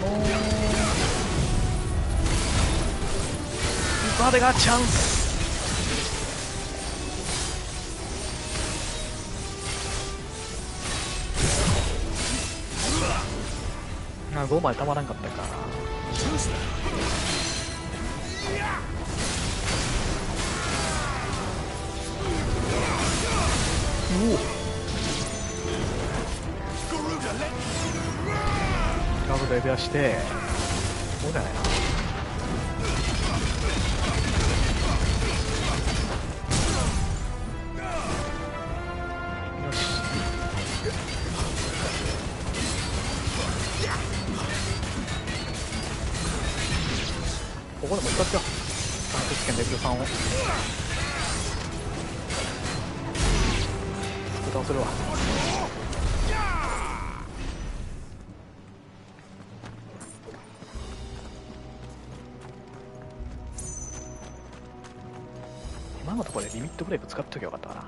までがチャンス。5枚たまらんかったか。おおガブで出してそうじゃないな。ここでも使っちゃおう。3鉄拳レベル3を倒せるわ。今のところでリミットブレイク使っときゃよかったかな。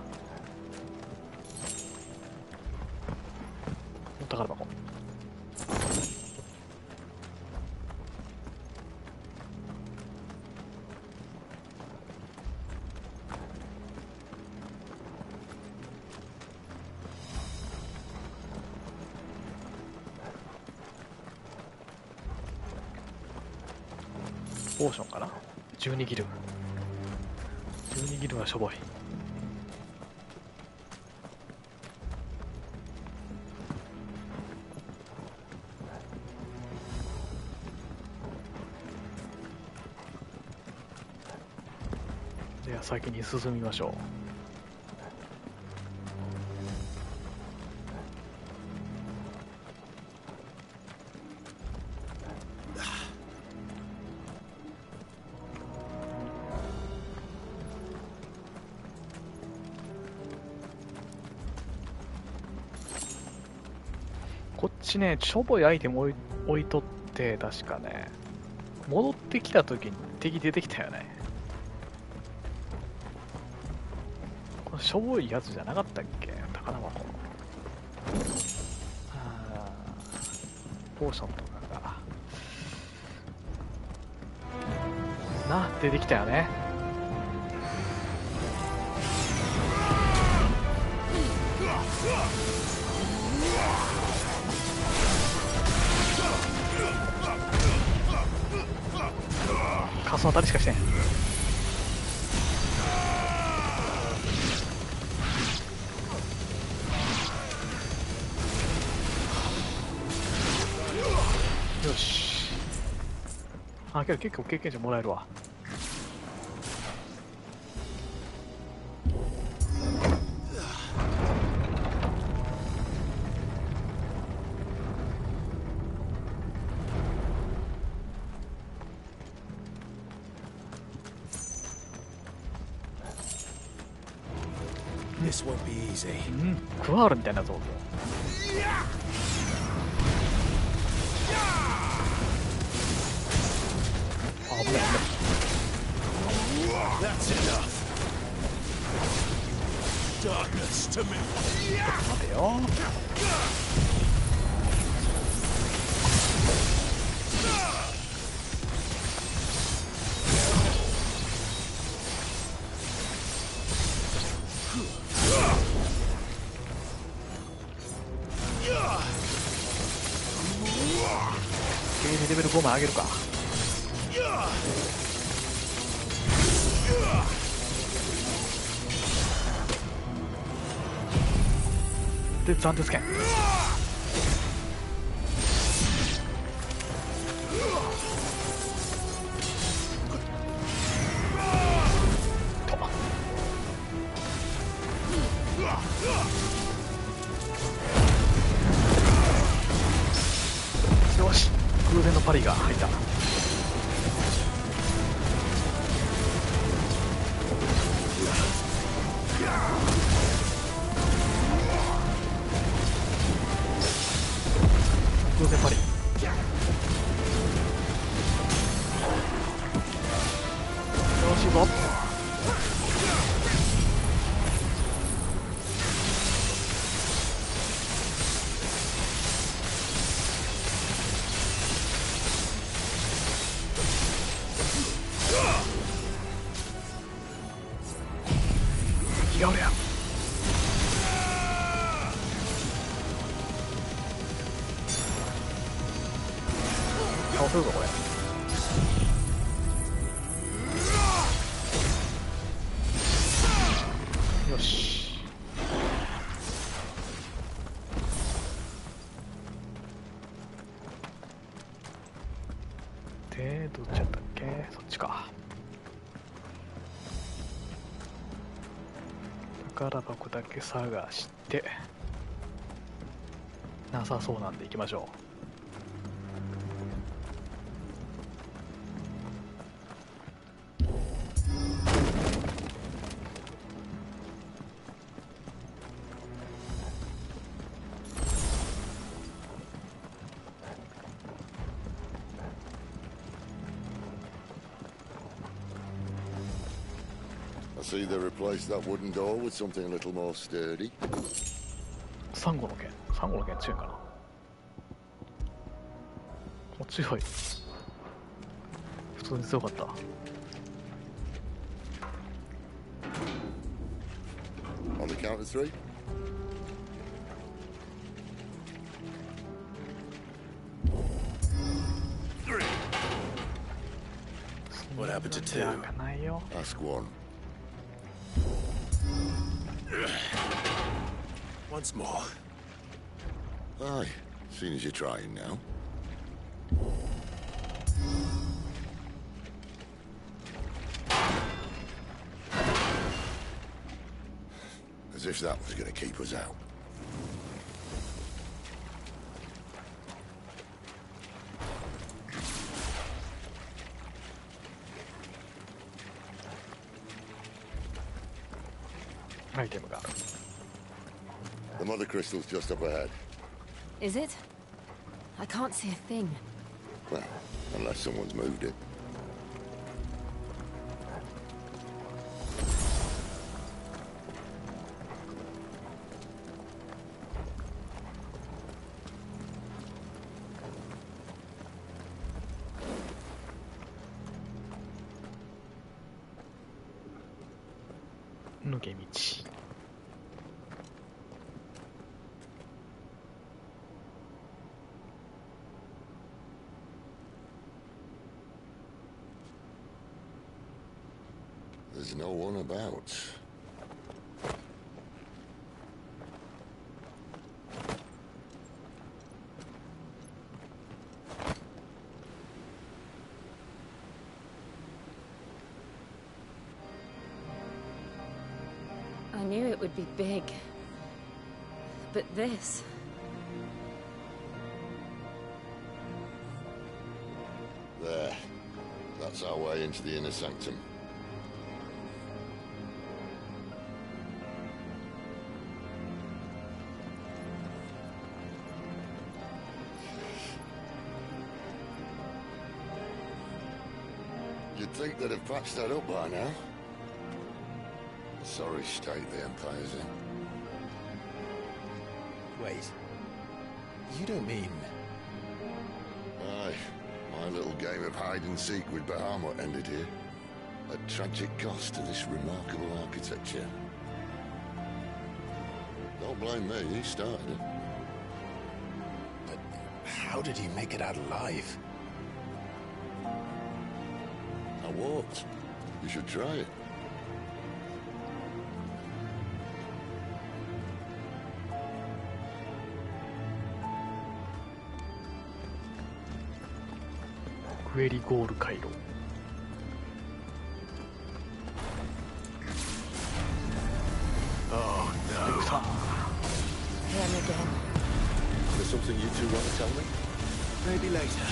お宝箱。ポーションかな。12ギル。12ギルはしょぼい。では先に進みましょう。こっちね、しょぼいアイテム置いとって、確かね、戻ってきた時に敵出てきたよね。このしょぼいやつじゃなかったっけ、宝箱。ポーションとかが出てきたよね。カスの当たりしかしてん。よし。けど結構経験値もらえるわ。クワールみたいなぞ。あ、危ない危ない。待てよ。レベル5枚上げるか。で暫定スキャン。よし、偶然のパリが入った。偶然パリ。よしぞ。違うや。倒せるぞこれ。よし。でどっちやったっけ。そっちか。宝箱だけ探してなさそうなんで行きましょう。See, they replaced that wooden door with something a little more sturdy. サンゴの剣。サンゴの剣強いかな。お、強い。普通に強かった。On the count of three. 3、2、1。What happened to two? Ask one. Once more. Aye, seeing as you're trying now. As if that was going to keep us out. The mother crystal's just up ahead. Is it? I can't see a thing. Well, unless someone's moved it. There's no one about. I knew it would be big. But this... There. That's our way into the inner sanctum. You'd think they'd have patched that up by now. Sorry state the Empire's in. Wait. You don't mean... Aye. My little game of hide-and-seek with Bahamut ended here. At tragic cost to this remarkable architecture. Don't blame me, he started it. But how did he make it out alive? I walked. You should try it.クエリゴール回路。Oh no. Him again. There's something you two want to tell me? Maybe later.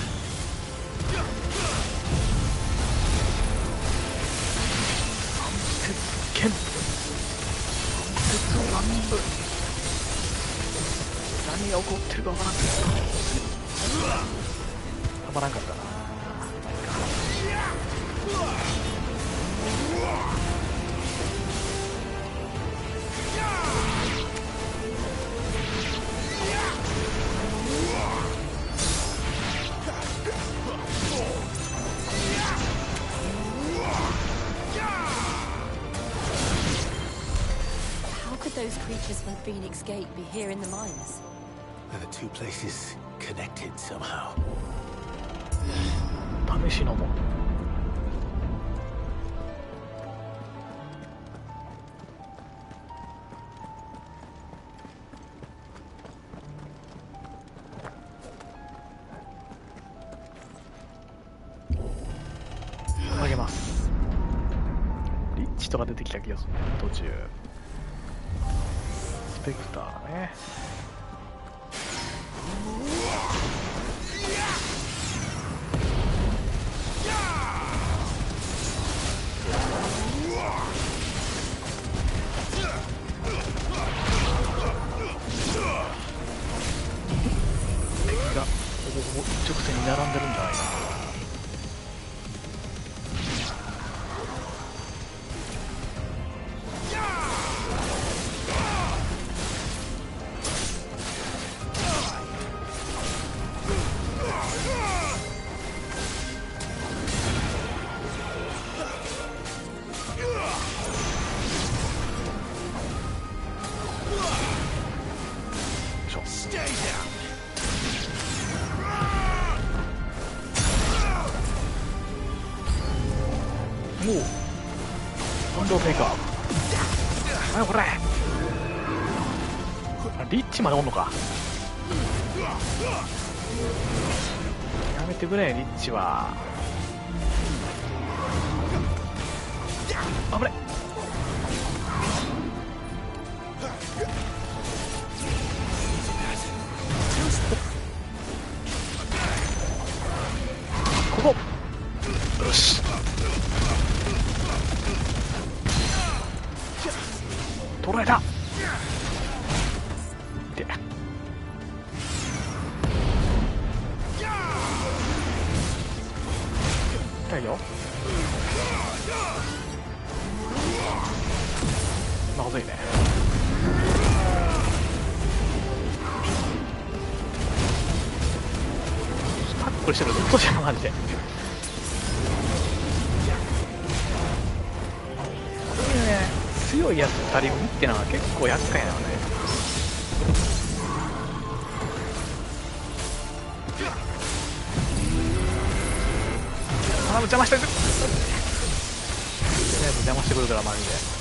Those creatures from Phoenix Gate be here in the mines? Are the two places connected somehow? 試しのも投げます。リッチとか出てきた気がする途中。スペクターね。敵がほぼ一直線に並んでるんじゃないかな。もう運動低下。何これ。リッチまでおんのか。やめてくれリッチは。あぶれ。ここ。よし。捕らえた。で。痛いよ。まずいね。タックルしてるずっとじゃんマジで。強いやつ2人組ってのは結構厄介なのね。あ、邪魔してる。とりあえず邪魔してくるからマジで。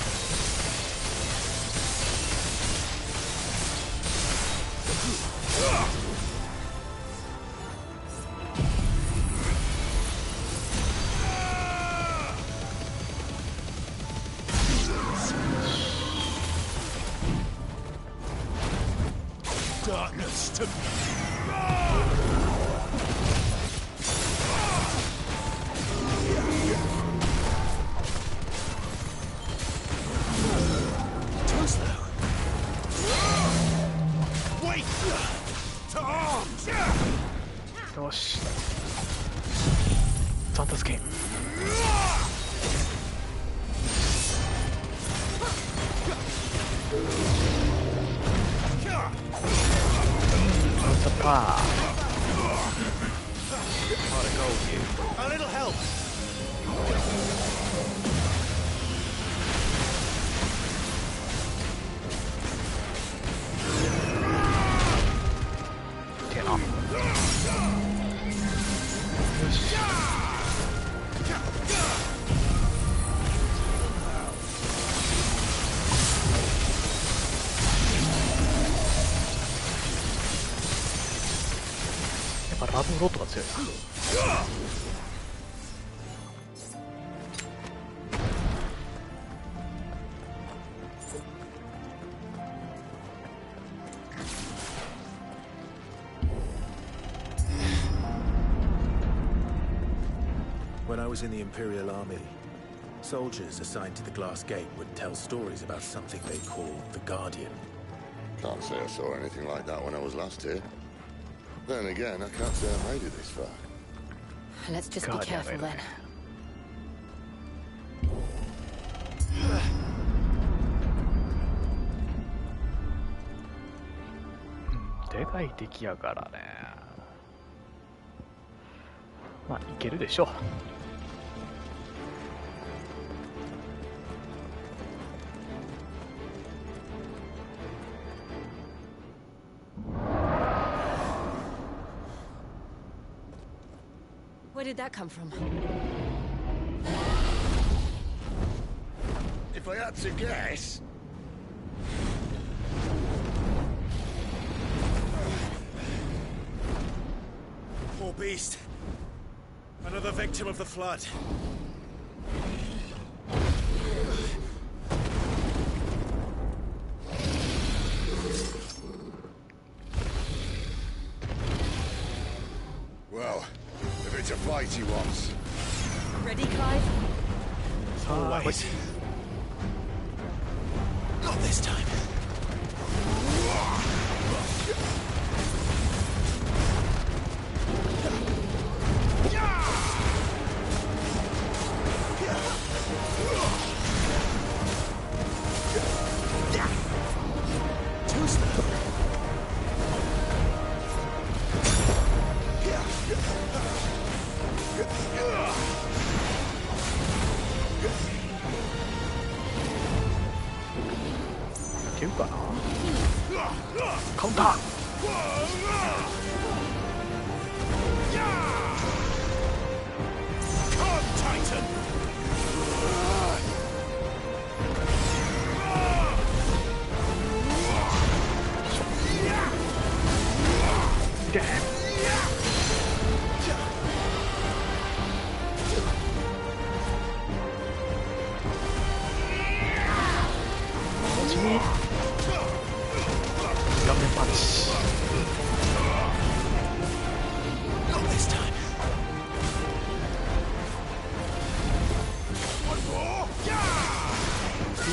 よし。ちゃんとスキン。A little help. やっぱラブロットが強いな。When I was in the Imperial Army, soldiers assigned to the Glass Gate would tell stories about something they called the Guardian. Can't say I saw anything like that when I was last here. Then again, I can't say I made it this far. Let's just be careful then. でかい敵やからね。まあいけるでしょう。Where did that come from? If I had to guess... Poor beast. Another victim of the flood. Well, if it's a fight he wants. Ready, Clive? Always. Not this time.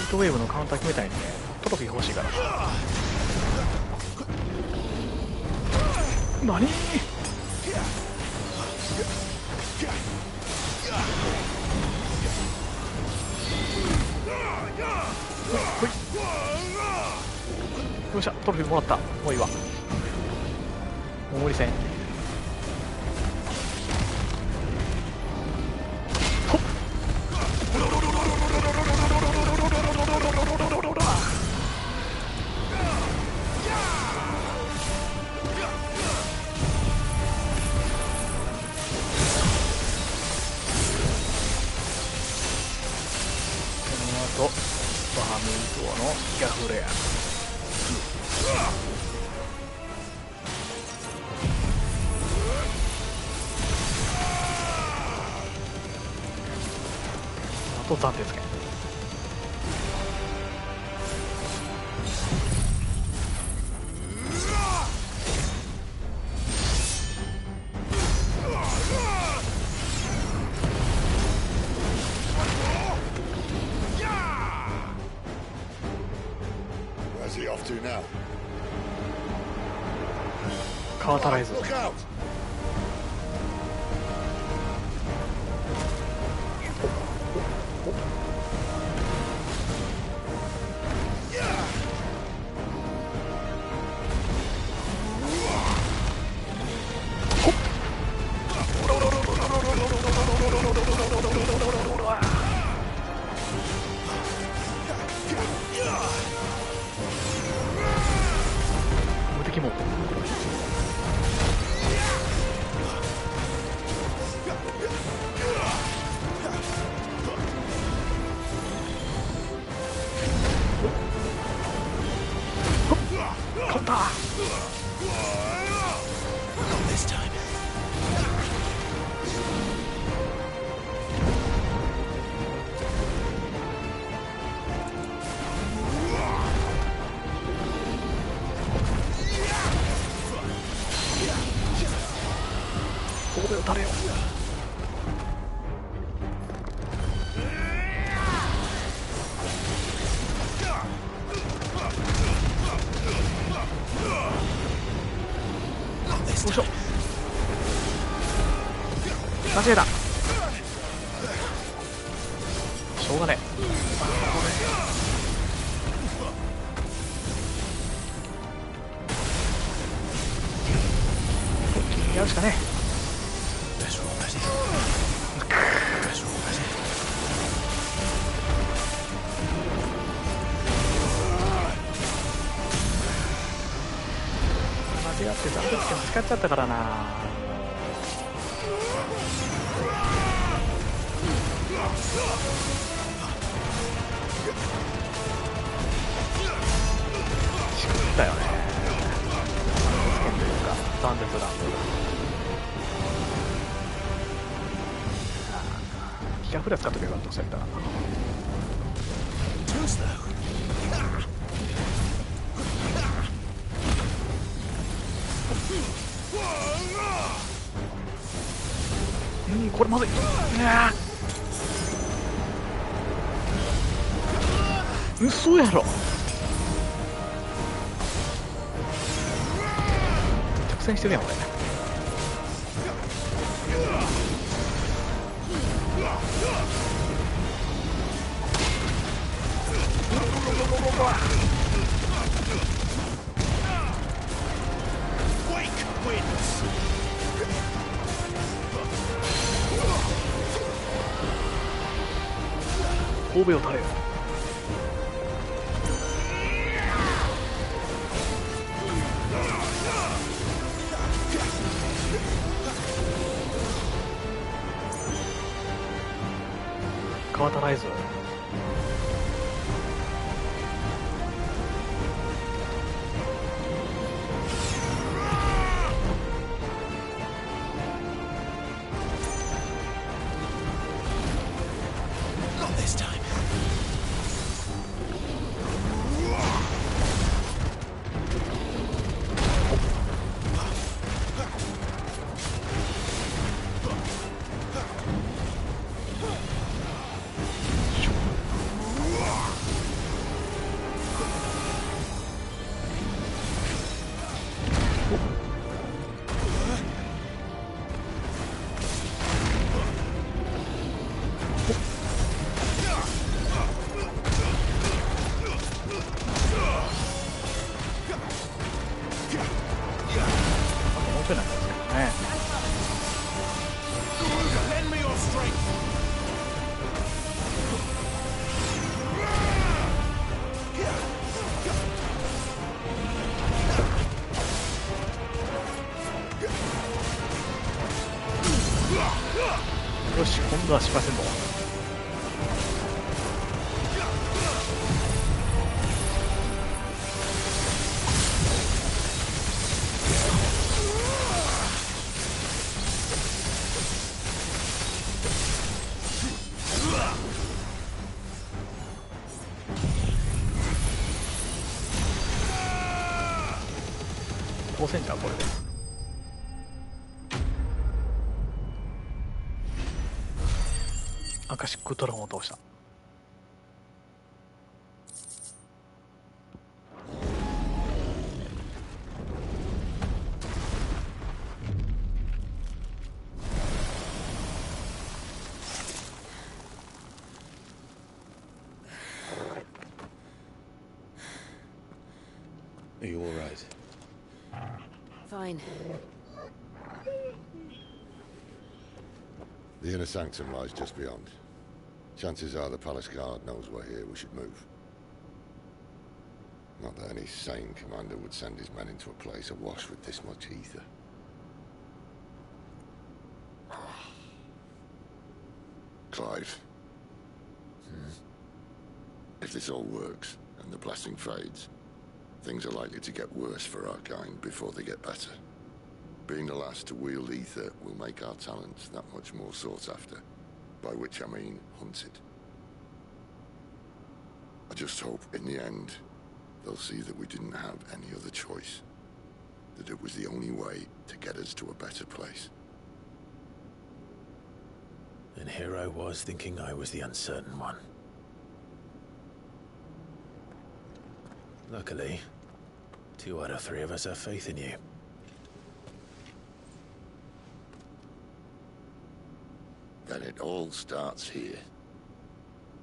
トウェーブのカウンター決めたいんで、トロフィー欲しいから。何？よっしゃ、トロフィーもらった。もういいわ。もう無理せん。と暫定付け。カータライズ。無敵もカウンター。ここで撃たれよう。よいしょ。間違えた。しょうがねえ。やるしかねえ。間違ってたんですけど使っちゃったからな。しくったよね。つけんというか断絶だ。ギガフラ使っとけばよかった。そうやったらこれまずい。嘘やろ。着戦してるやん俺。神戸を垂れる。カータライズ。し、今度は失敗するの。当選じゃんこれで。アカシックドラゴンを倒した。Are you all right? Fine. The inner sanctum lies just beyond. Chances are the palace guard knows we're here. We should move. Not that any sane commander would send his men into a place awash with this much ether. Clive. If this all works, and the blessing fades, things are likely to get worse for our kind before they get better. Being the last to wield ether will make our talents that much more sought after, by which I mean hunted. I just hope, in the end, they'll see that we didn't have any other choice. That it was the only way to get us to a better place. And here I was thinking I was the uncertain one. Luckily, 2 out of 3 of us have faith in you. Then it all starts here.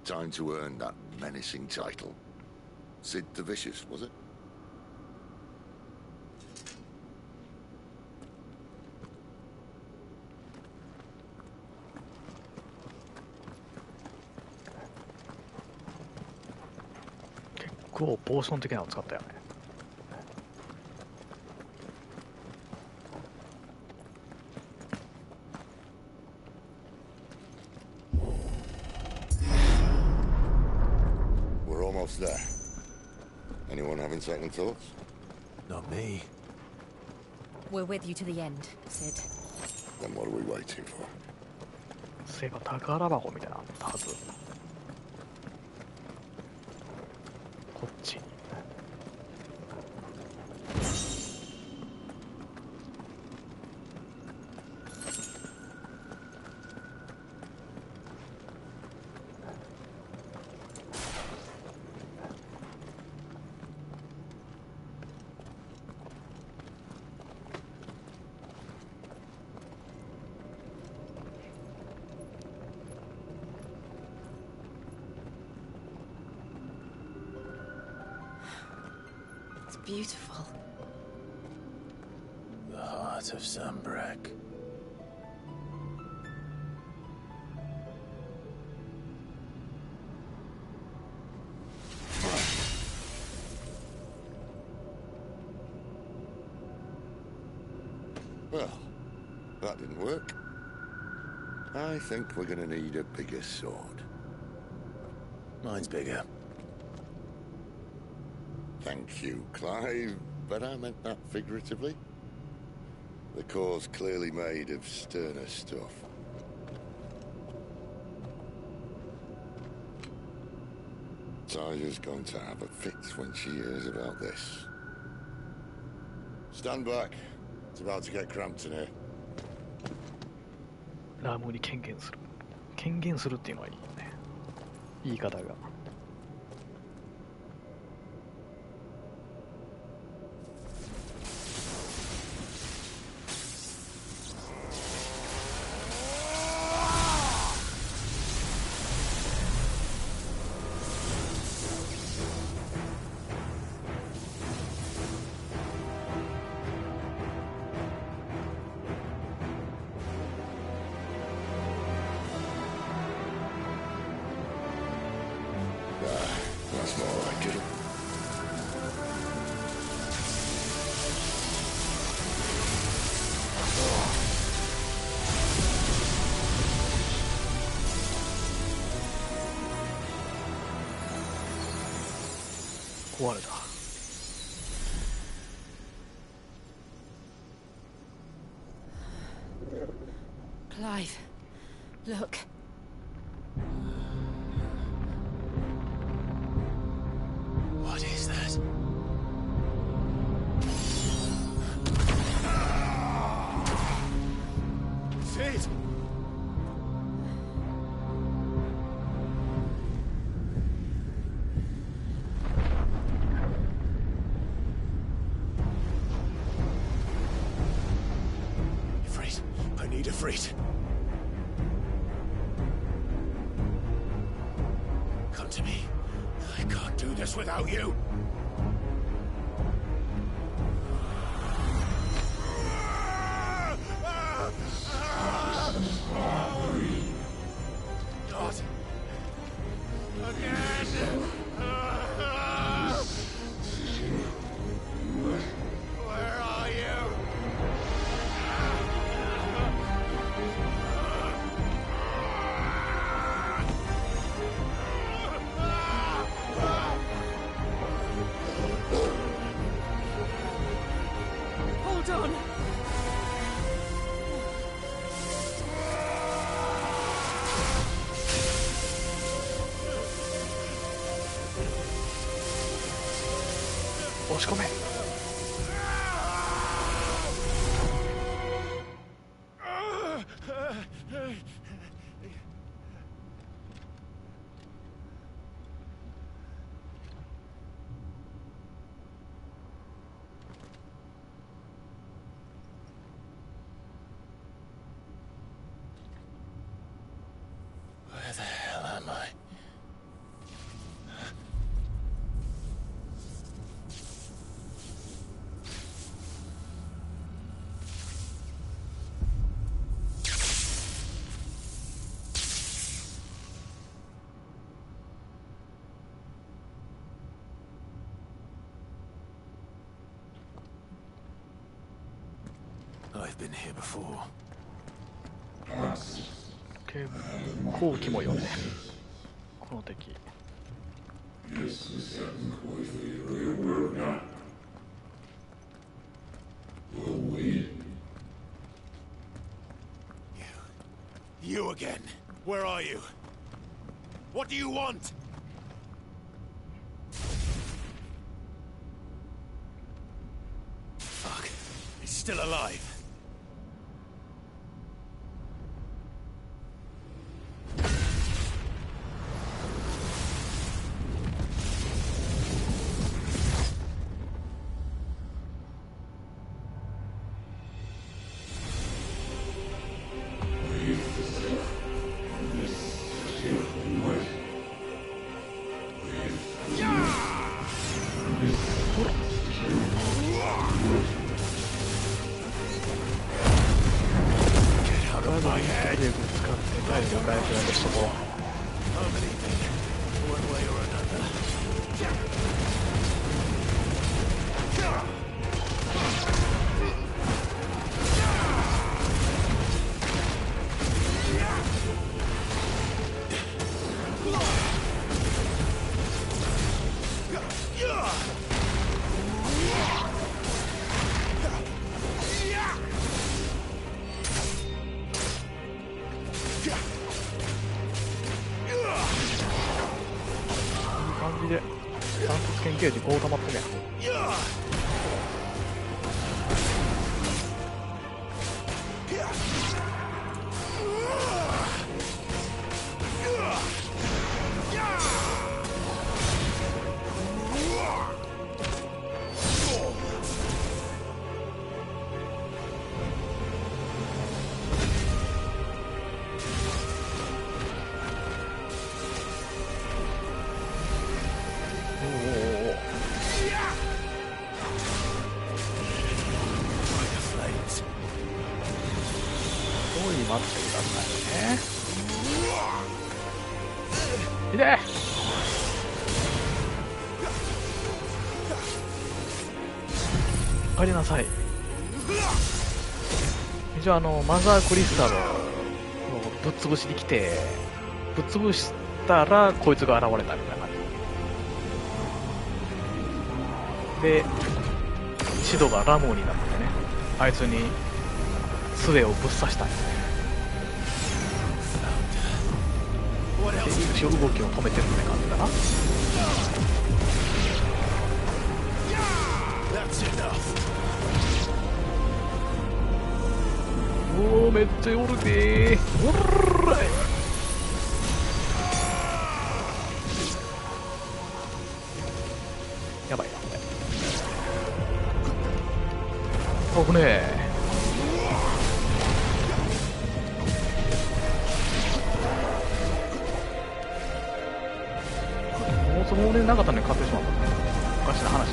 Time to earn that menacing title. Sid the Vicious, was it?結構ポーション的なのを使ったよね。We're almost there. Anyone having second thoughts? Not me. We're with you to the end, Sid. Then what are we waiting for? そういえば宝箱みたいなのあったはず。こっち。It's beautiful. The heart of Zambrek. Well, that didn't work. I think we're gonna need a bigger sword. Mine's bigger. Thank you, Clive, but I meant that figuratively. The core's clearly made of sterner stuff. Taja's going to have a fit when she hears about this. Stand back. It's about to get cramped in here. ラムに権限する。権限するっていうのはいいよね。言い方が。こはあれだ。Clive, look. What is that? Sid! Ifrit, I need Ifrit. Come to me. I can't do this without you. Not again. Where are you? Hold on. Let's go, man. Where the hell am I? I've been here before. 結構キモいよね、この敵。You again. Where are you? What do you want? Fuck. He's still alive.ゲージ5溜まってるやん。帰りなさい。一応マザークリスタルをぶっ潰しに来て、ぶっ潰したらこいつが現れたみたいな感じ。でシドがラムーになってね、あいつに杖をぶっ刺したんよね。で一応動きを止めてるって感じだな。おお、めっちゃおるでー。おらい。やばいなこれ。危ねえ。もうその俺なかったのに買ってしまった。おかしな話だ。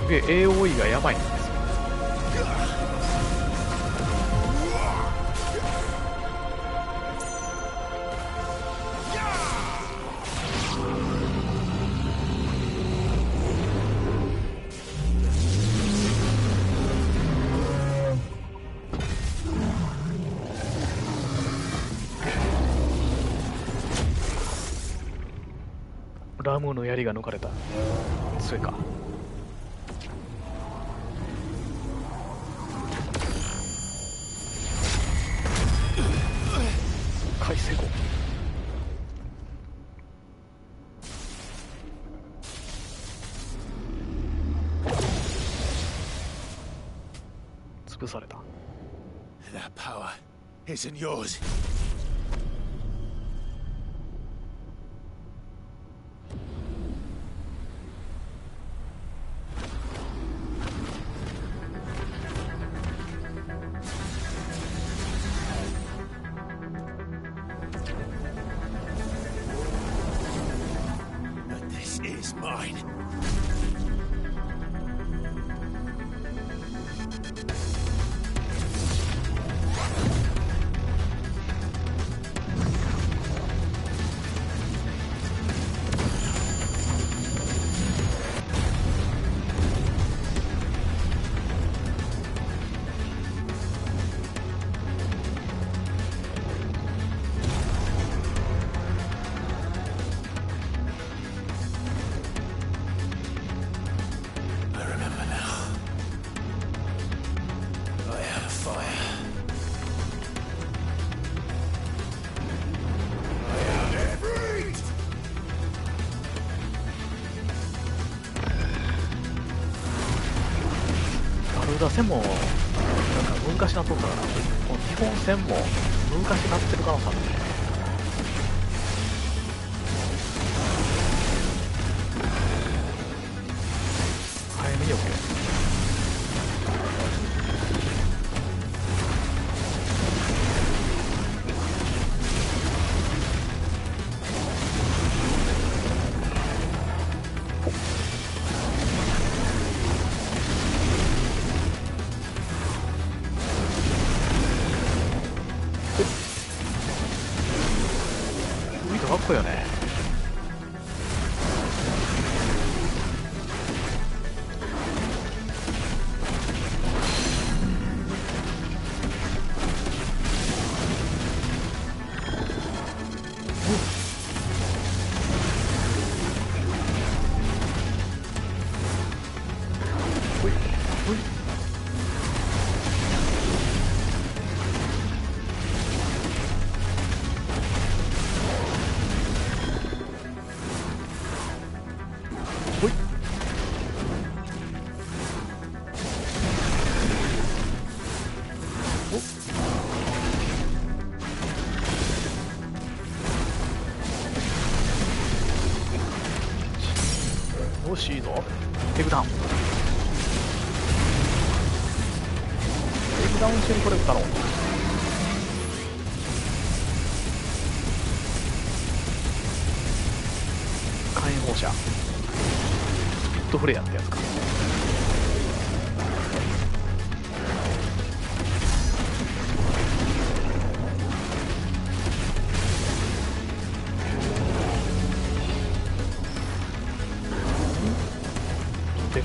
すげえ AOE がやばいんですよ。ラムーの槍が抜かれた。それか。開成功。潰された。That power isn't yours. Mine.線もなんか難しなっとったから、この基本線も難しなってる可能性あるね。早めに OK。かっこいいよね。よし、いいぞ。テイクダウン。テイクダウン中にこれ撃ったろう。火炎放射。フットフレアってやつか。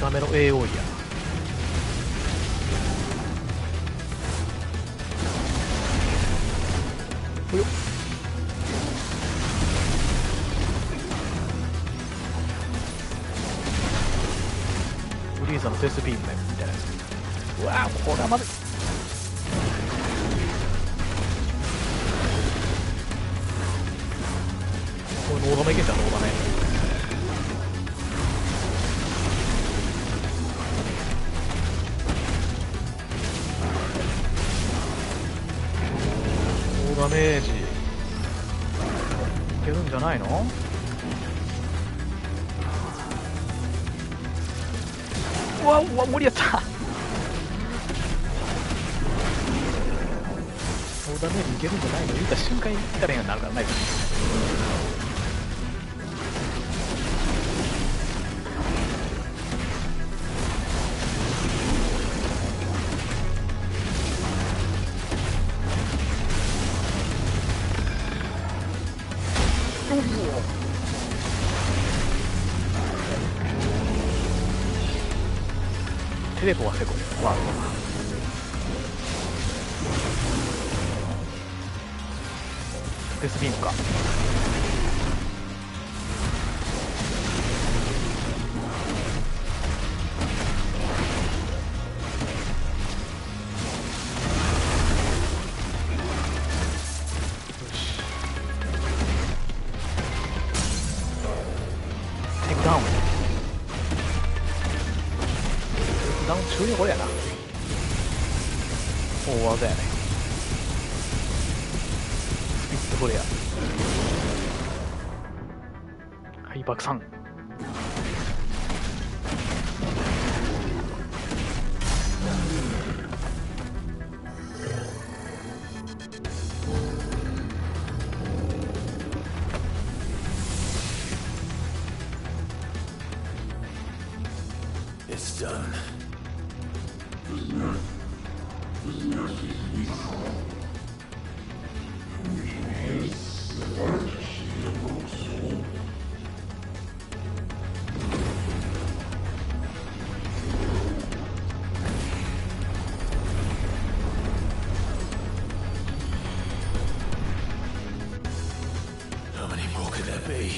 ダメの AO や。およっ。フリーザのデスビームみたいなやつ。うわぁ、これはまずい。これノーダメいけんじゃん、ノーダメ。ノーダメージいけるんじゃないの？うわうわ、無理やった。ノーダメージいけるんじゃないの？言った瞬間にいったらへんようになるからないです。テレポはセコワールドだ。デスビームか。テイクダウン。ダウン中にこれやな。大技やね。スピットフレア。はい、爆散。It's done. How many more could there be?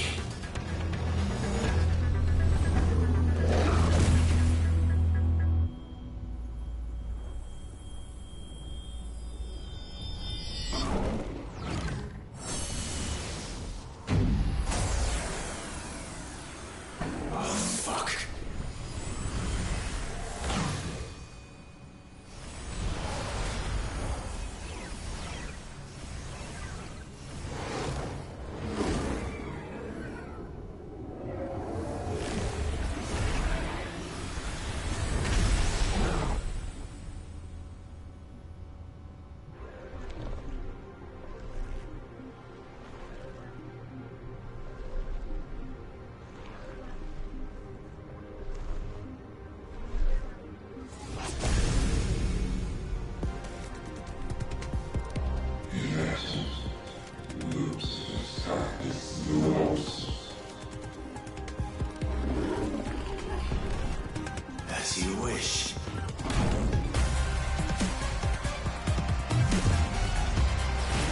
As you wish.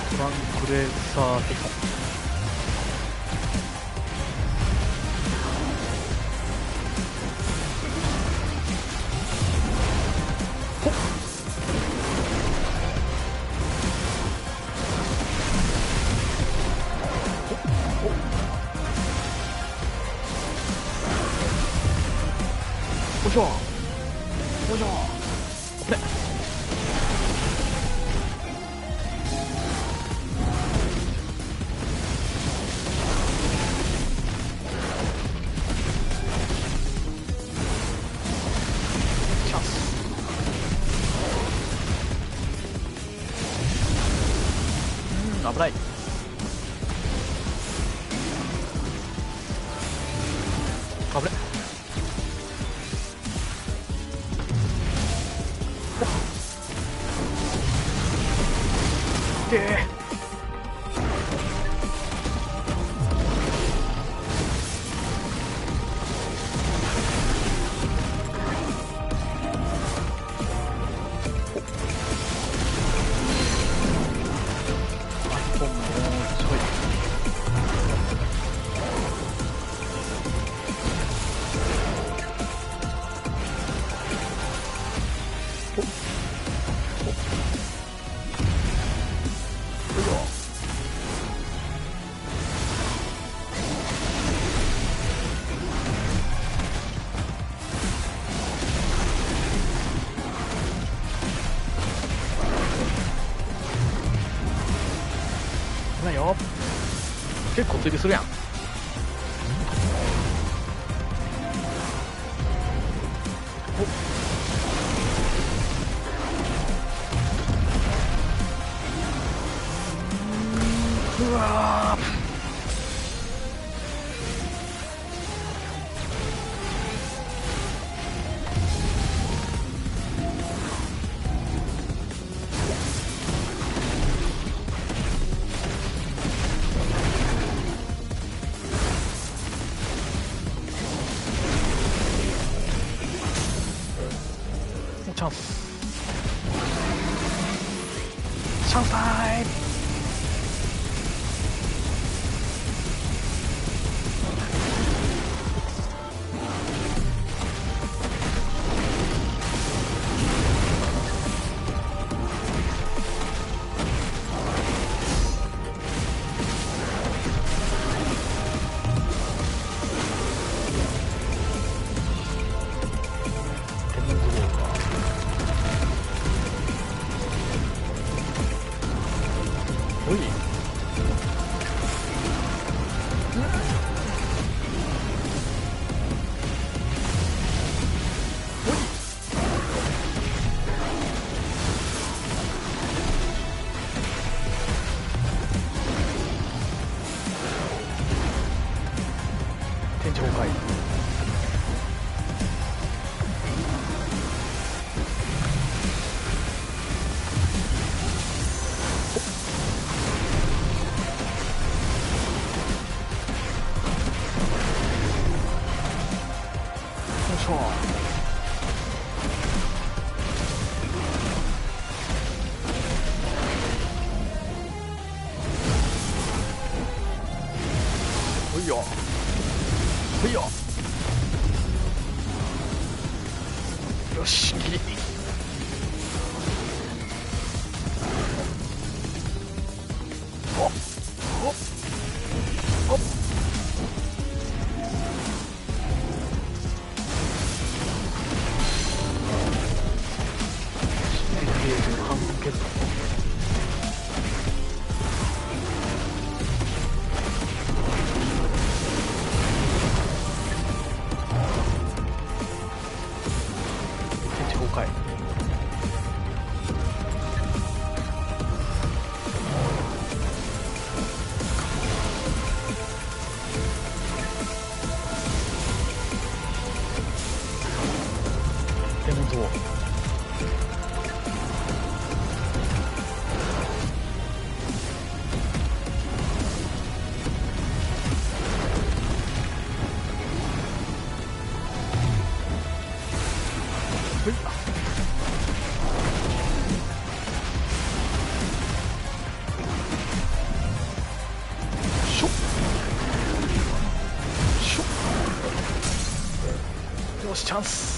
トランクレーサーテコン。ほっ。よいしょ。よいしょ。これ。チャンス。危ない。危ない。でないよ。結構追尾するやん。うわー、チャンス。チャンスタイム。天地崩壊。よいしょ。ほいよほいよ。よし、ギリ。おっおっおっ。半分削った。デモンゾー。ほい。しょしょ。よし、チャンス。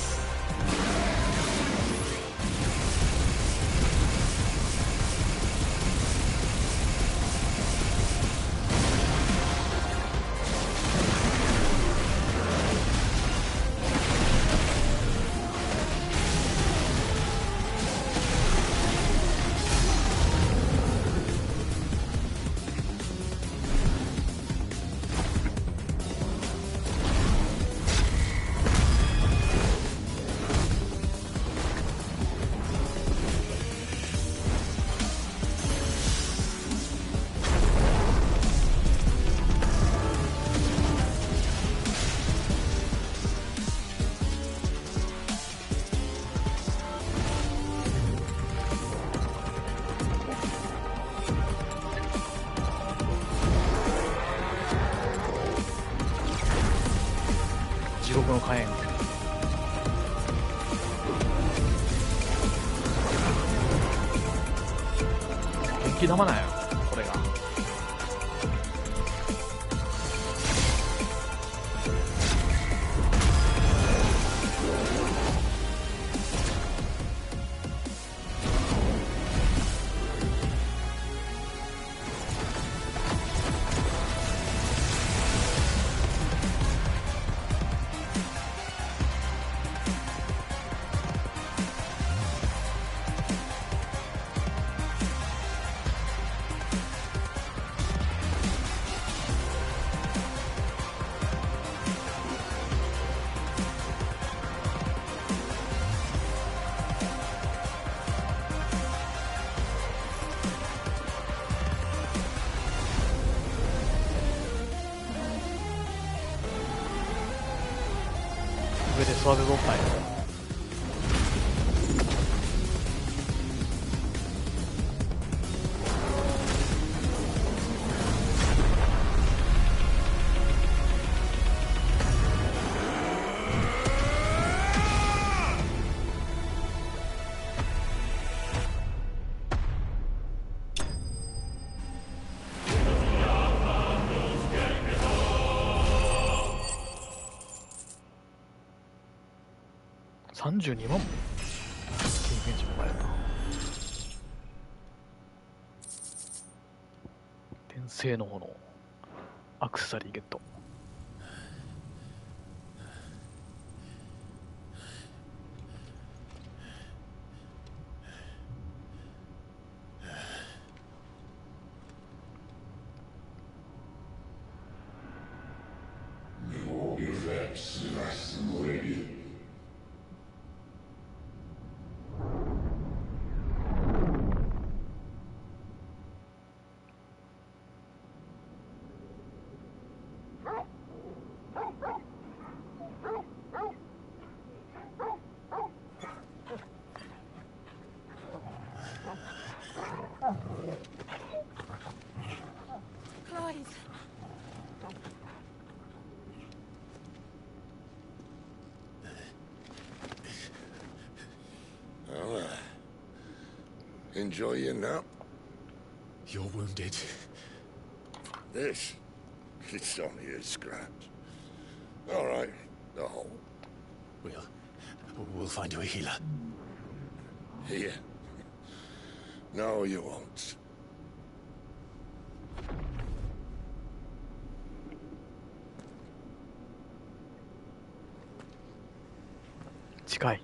地獄の火炎。元気玉なんやこれが。で育てとったんや。32万も経験値もらえた。転生の炎、アクセサリーゲット。Enjoy your nap. You're wounded. This? It's only a scratch. All right. No. We'll find you a healer. Here? No, you won't. Cikai.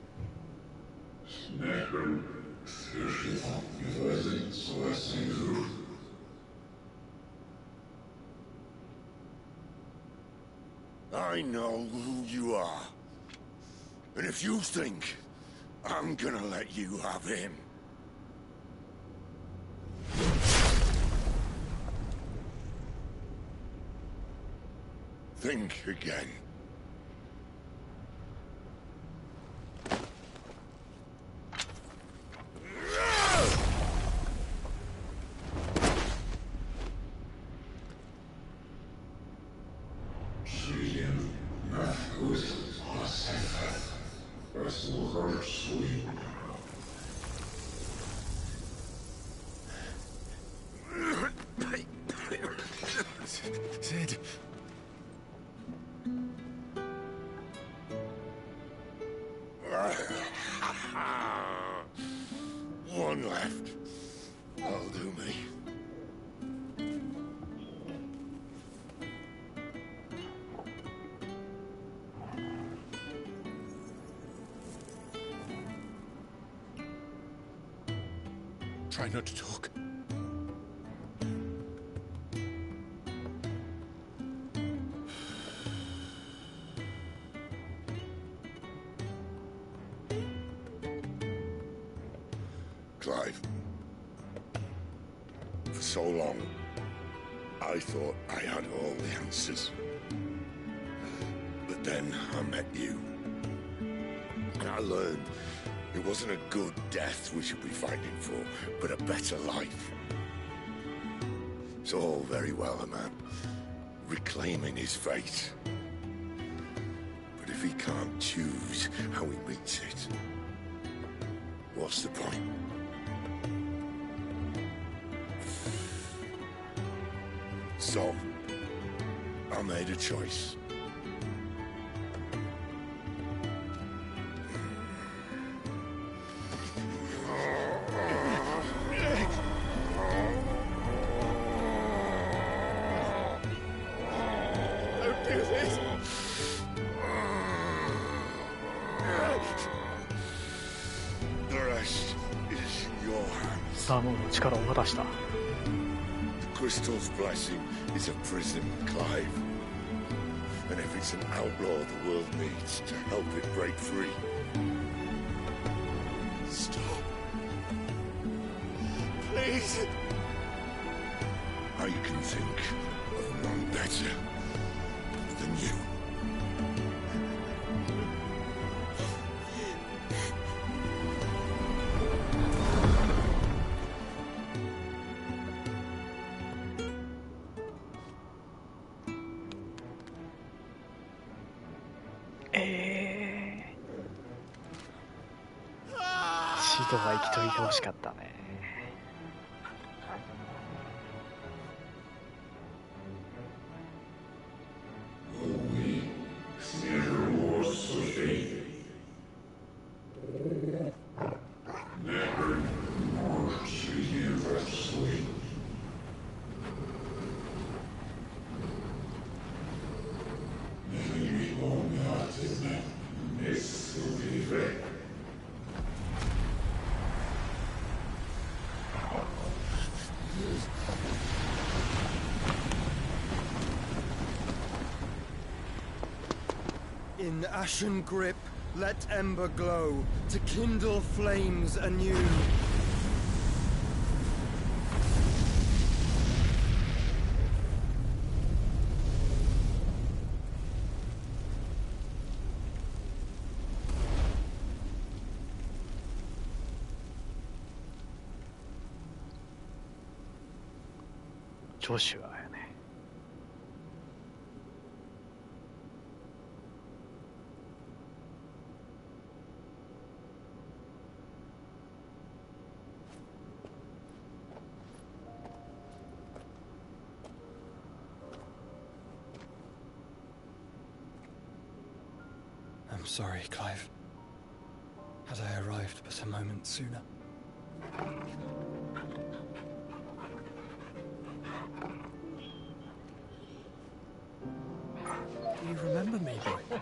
I know who you are. And if you think I'm gonna let you have him... think again. Sid. One left. That'll do me. Try not to talk. Clive. For so long, I thought I had all the answers. But then I met you. And I learned it wasn't a good death we should be fighting for, but a better life. It's all very well, a man reclaiming his fate. But if he can't choose how he meets it, what's the point? So, I made a choice. Don't do this! The rest is in your hands. スタームーンの力を渡した。 The crystal's blessing is a prison, Clive. And if it's an outlaw the world needs to help it break free. Stop. Please. I can think of none better than you. 度は生きといてほしかったね。In ashen grip, let ember glow, to kindle flames anew. Joshua.I'm sorry, Clive. Had I arrived but a moment sooner. Do you remember me, boy?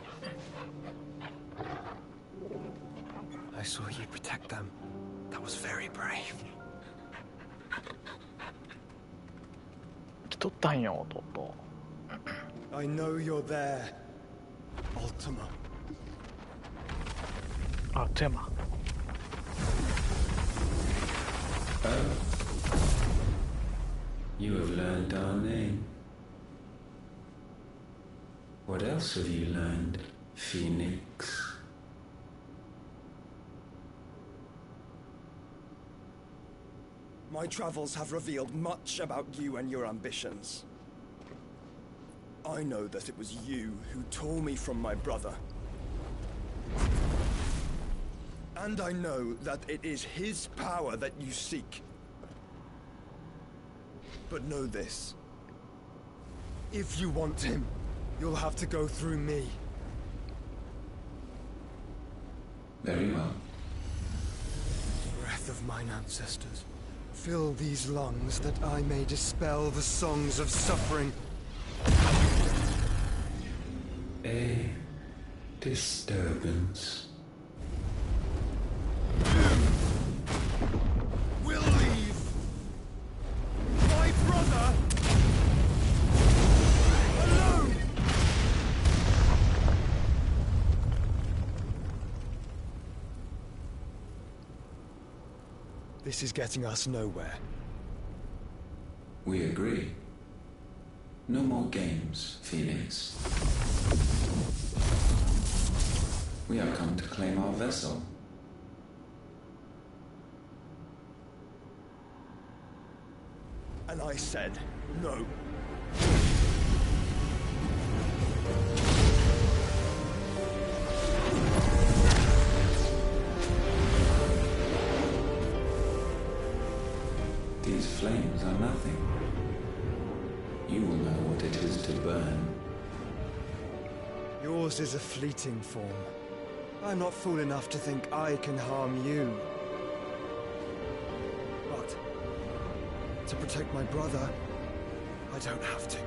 I saw you protect them. That was very brave. 来とったんよ、弟。I know you're there, Ultima. あ、富山。You have learned our name. What else have you learned, Phoenix? My travels have revealed much about you and your ambitions. I know that it was you who tore me from my brother. And I know that it is his power that you seek. But know this. If you want him, you'll have to go through me. Very well. Breath of mine ancestors, fill these lungs that I may dispel the songs of suffering. A disturbance. We'll leave. My brother alone. This is getting us nowhere. We agree. No more games, Phoenix. We have come to claim our vessel. And I said no. These flames are nothing. You will know what it is to burn. Yours is a fleeting form. I'm not fool enough to think I can harm you. But to protect my brother, I don't have to.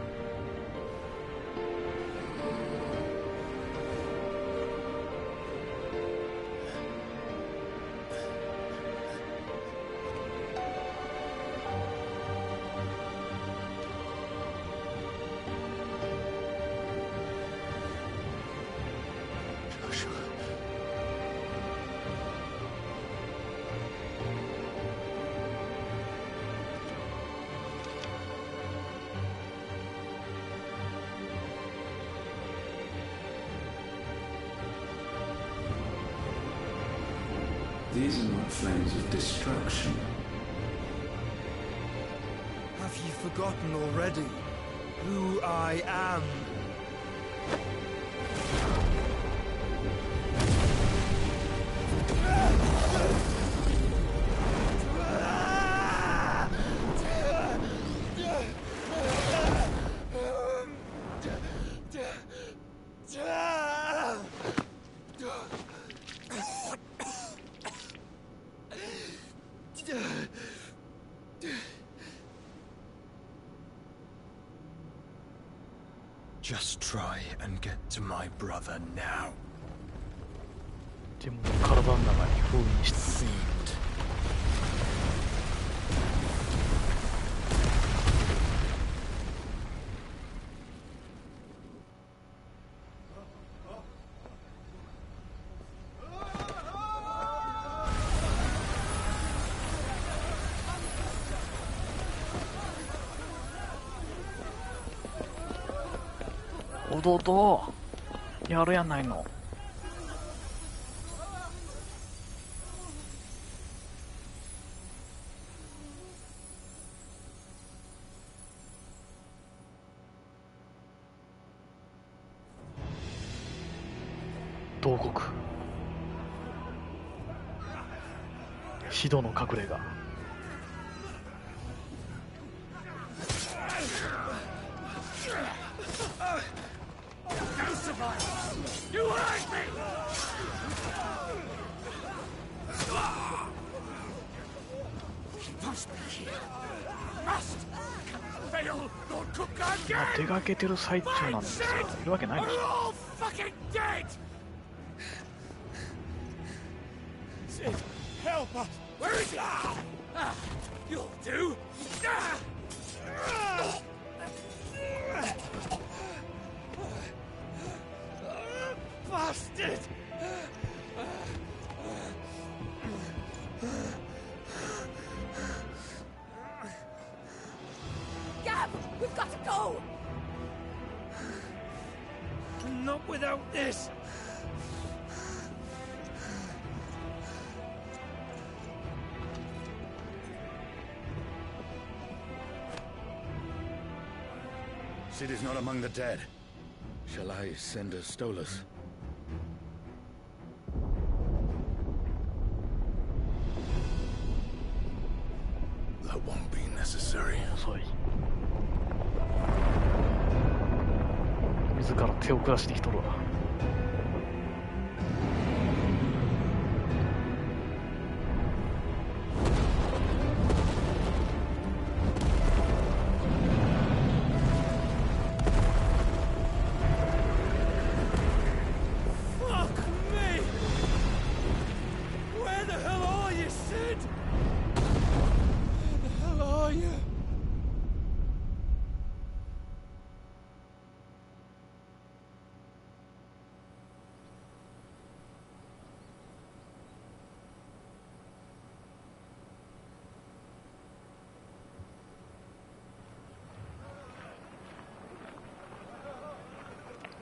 These are not flames of destruction. Have you forgotten already who I am? Just try and get to my brother now. でも体の中に封印した。弟やるやないの。洞国シドの隠れ家。You hurt me! Must be here. Must fail Lord Cook again. 出かけてる最中なんですよ。いるわけないでしょ。 We're all fucking dead. Sid, help us. Where is he? You'll do. Bastard! Gab, we've got to go! Not without this! Sid is not among the dead. Shall I send a Stolas? That won't be necessary. 遅い。自ら手を下してきとるわ。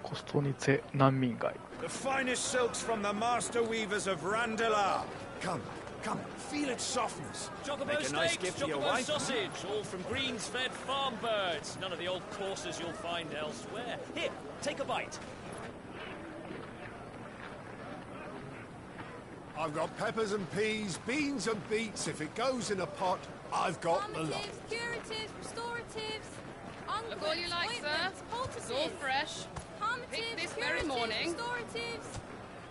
コストニツェ難民街。 The finest silks from the master weavers of Randalar. Come, come, feel its softness. Chocobo Make a nice steaks, gift for your chocobo wife. sausage, all from greens-fed farm birds. None of the old courses you'll find elsewhere. Here, take a bite. I've got peppers and peas, beans and beets. If it goes in a pot, I've got the lot. Curatives, restoratives, Look all you like, sir. It's all fresh. Picked this very morning. Restoratives,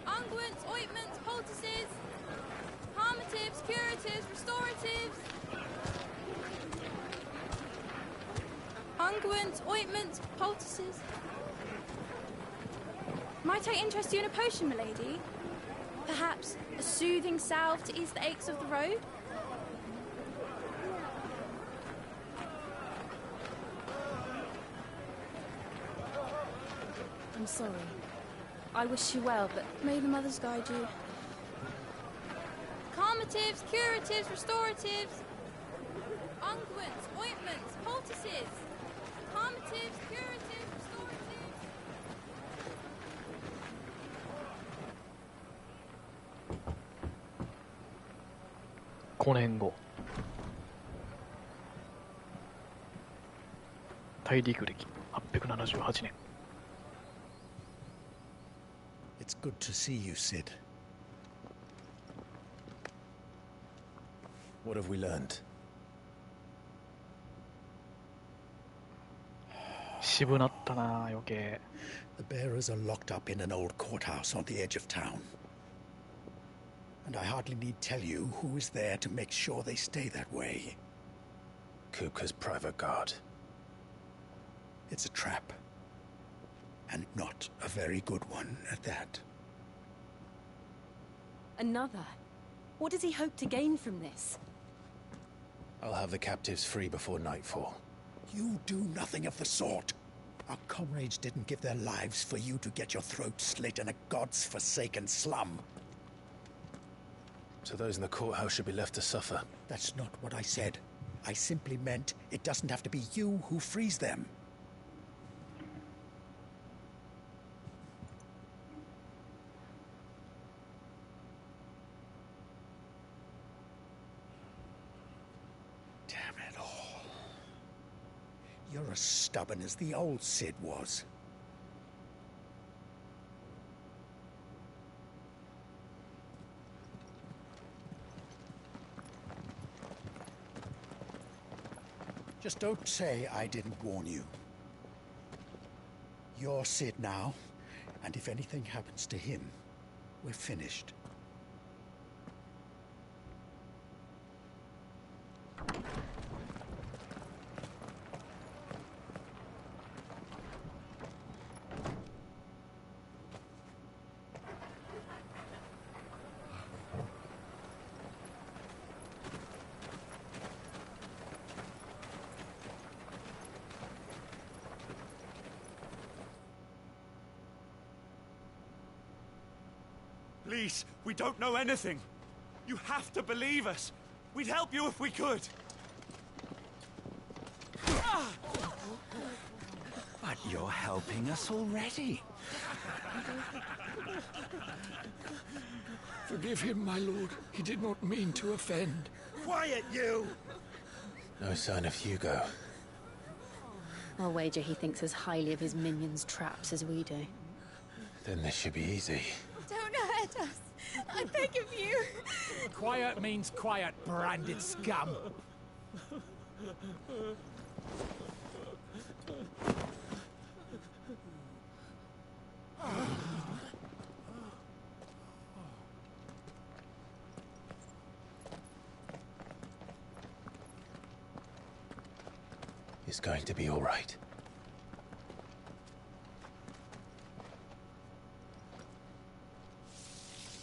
unguents, ointments, poultices, harmatives, curatives, restoratives, unguents, ointments, poultices. Might I interest you in a potion, milady? Perhaps a soothing salve to ease the aches of the road? I'm sorry. I wish you well, but may the mothers guide you. Calmatives, curatives, restoratives, unguents, ointments, poultices, calmatives, curatives, restoratives. 5年後。大陸歴878年。 It's good to see you, Sid. What have we learned? 渋なったな、余計。 The bearers are locked up in an old courthouse on the edge of town. And I hardly need tell you who is there to make sure they stay that way. Kupka's private guard. It's a trap. And not a very good one at that. Another? What does he hope to gain from this? I'll have the captives free before nightfall. You do nothing of the sort. Our comrades didn't give their lives for you to get your throat slit in a god's forsaken slum. So those in the courthouse should be left to suffer. That's not what I said. I simply meant it doesn't have to be you who frees them. Damn it all. You're as stubborn as the old Cid was. Just don't say I didn't warn you. You're Cid now, and if anything happens to him, we're finished. Please, we don't know anything. You have to believe us. We'd help you if we could. But you're helping us already. Forgive him, my lord. He did not mean to offend. Quiet, you! No sign of Hugo. I'll wager he thinks as highly of his minions' traps as we do. Then this should be easy. Don't hurt us! I beg of you! Quiet means quiet, branded scum! It's going to be all right.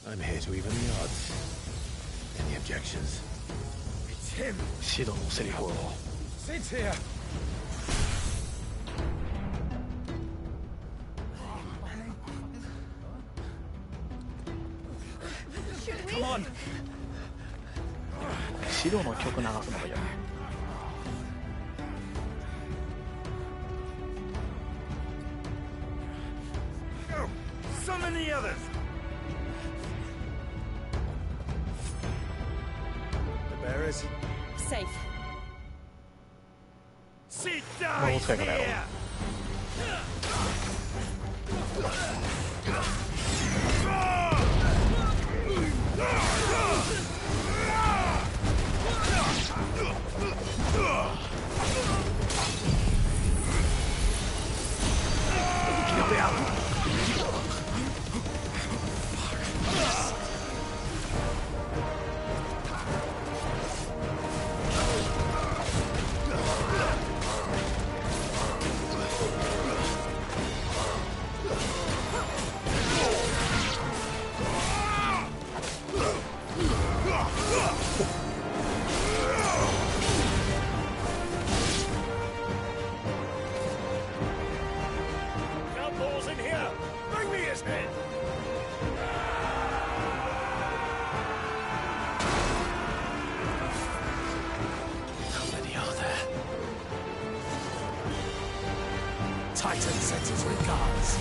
I'm here to even the odds. Any objections? It's him! Shidoのセリフを Sid's here! Come on! シドの曲流すのが嫌だ。 Summon the others! The bearers? Safe. Cid dies here! Balls in here! Bring me his head! How many are there? Titan sends his regards.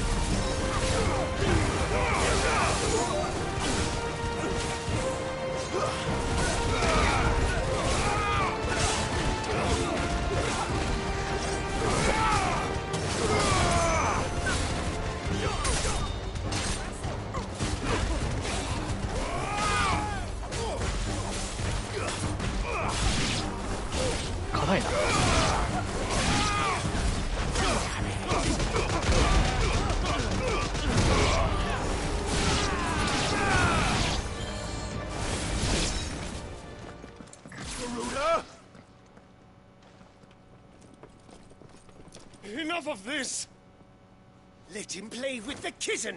Enough of this! Let him play with the kitten.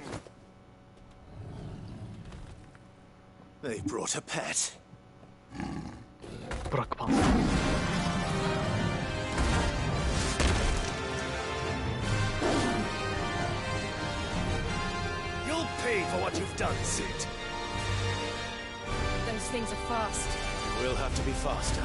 They brought a pet. Black Panther. You'll pay for what you've done, Sid. Those things are fast. We'll have to be faster.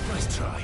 Nice try.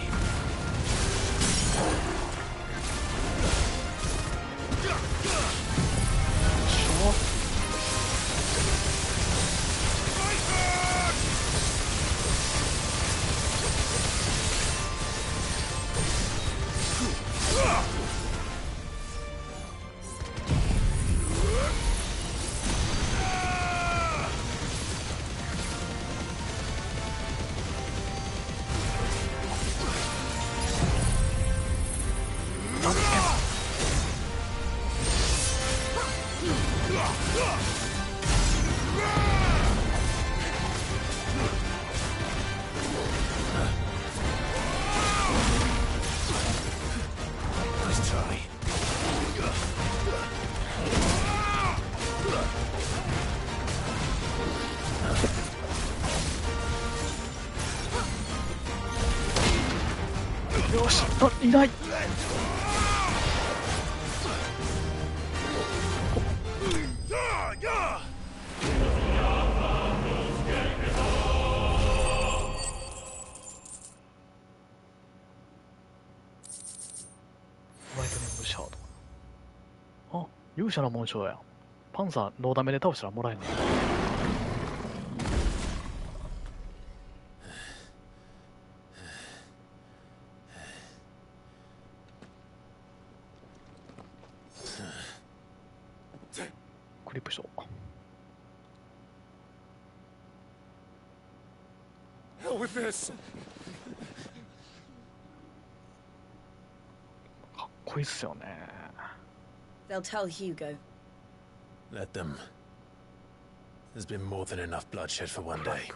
Nice try.よし、あ、いない。ライトニングシャード。あ、勇者の紋章や。パンサーノーダメで倒したらもらえんねん。クリップショー。Hell with this. かっこいいっすよね。They'll tell Hugo. Let them. There's been more than enough bloodshed for one day.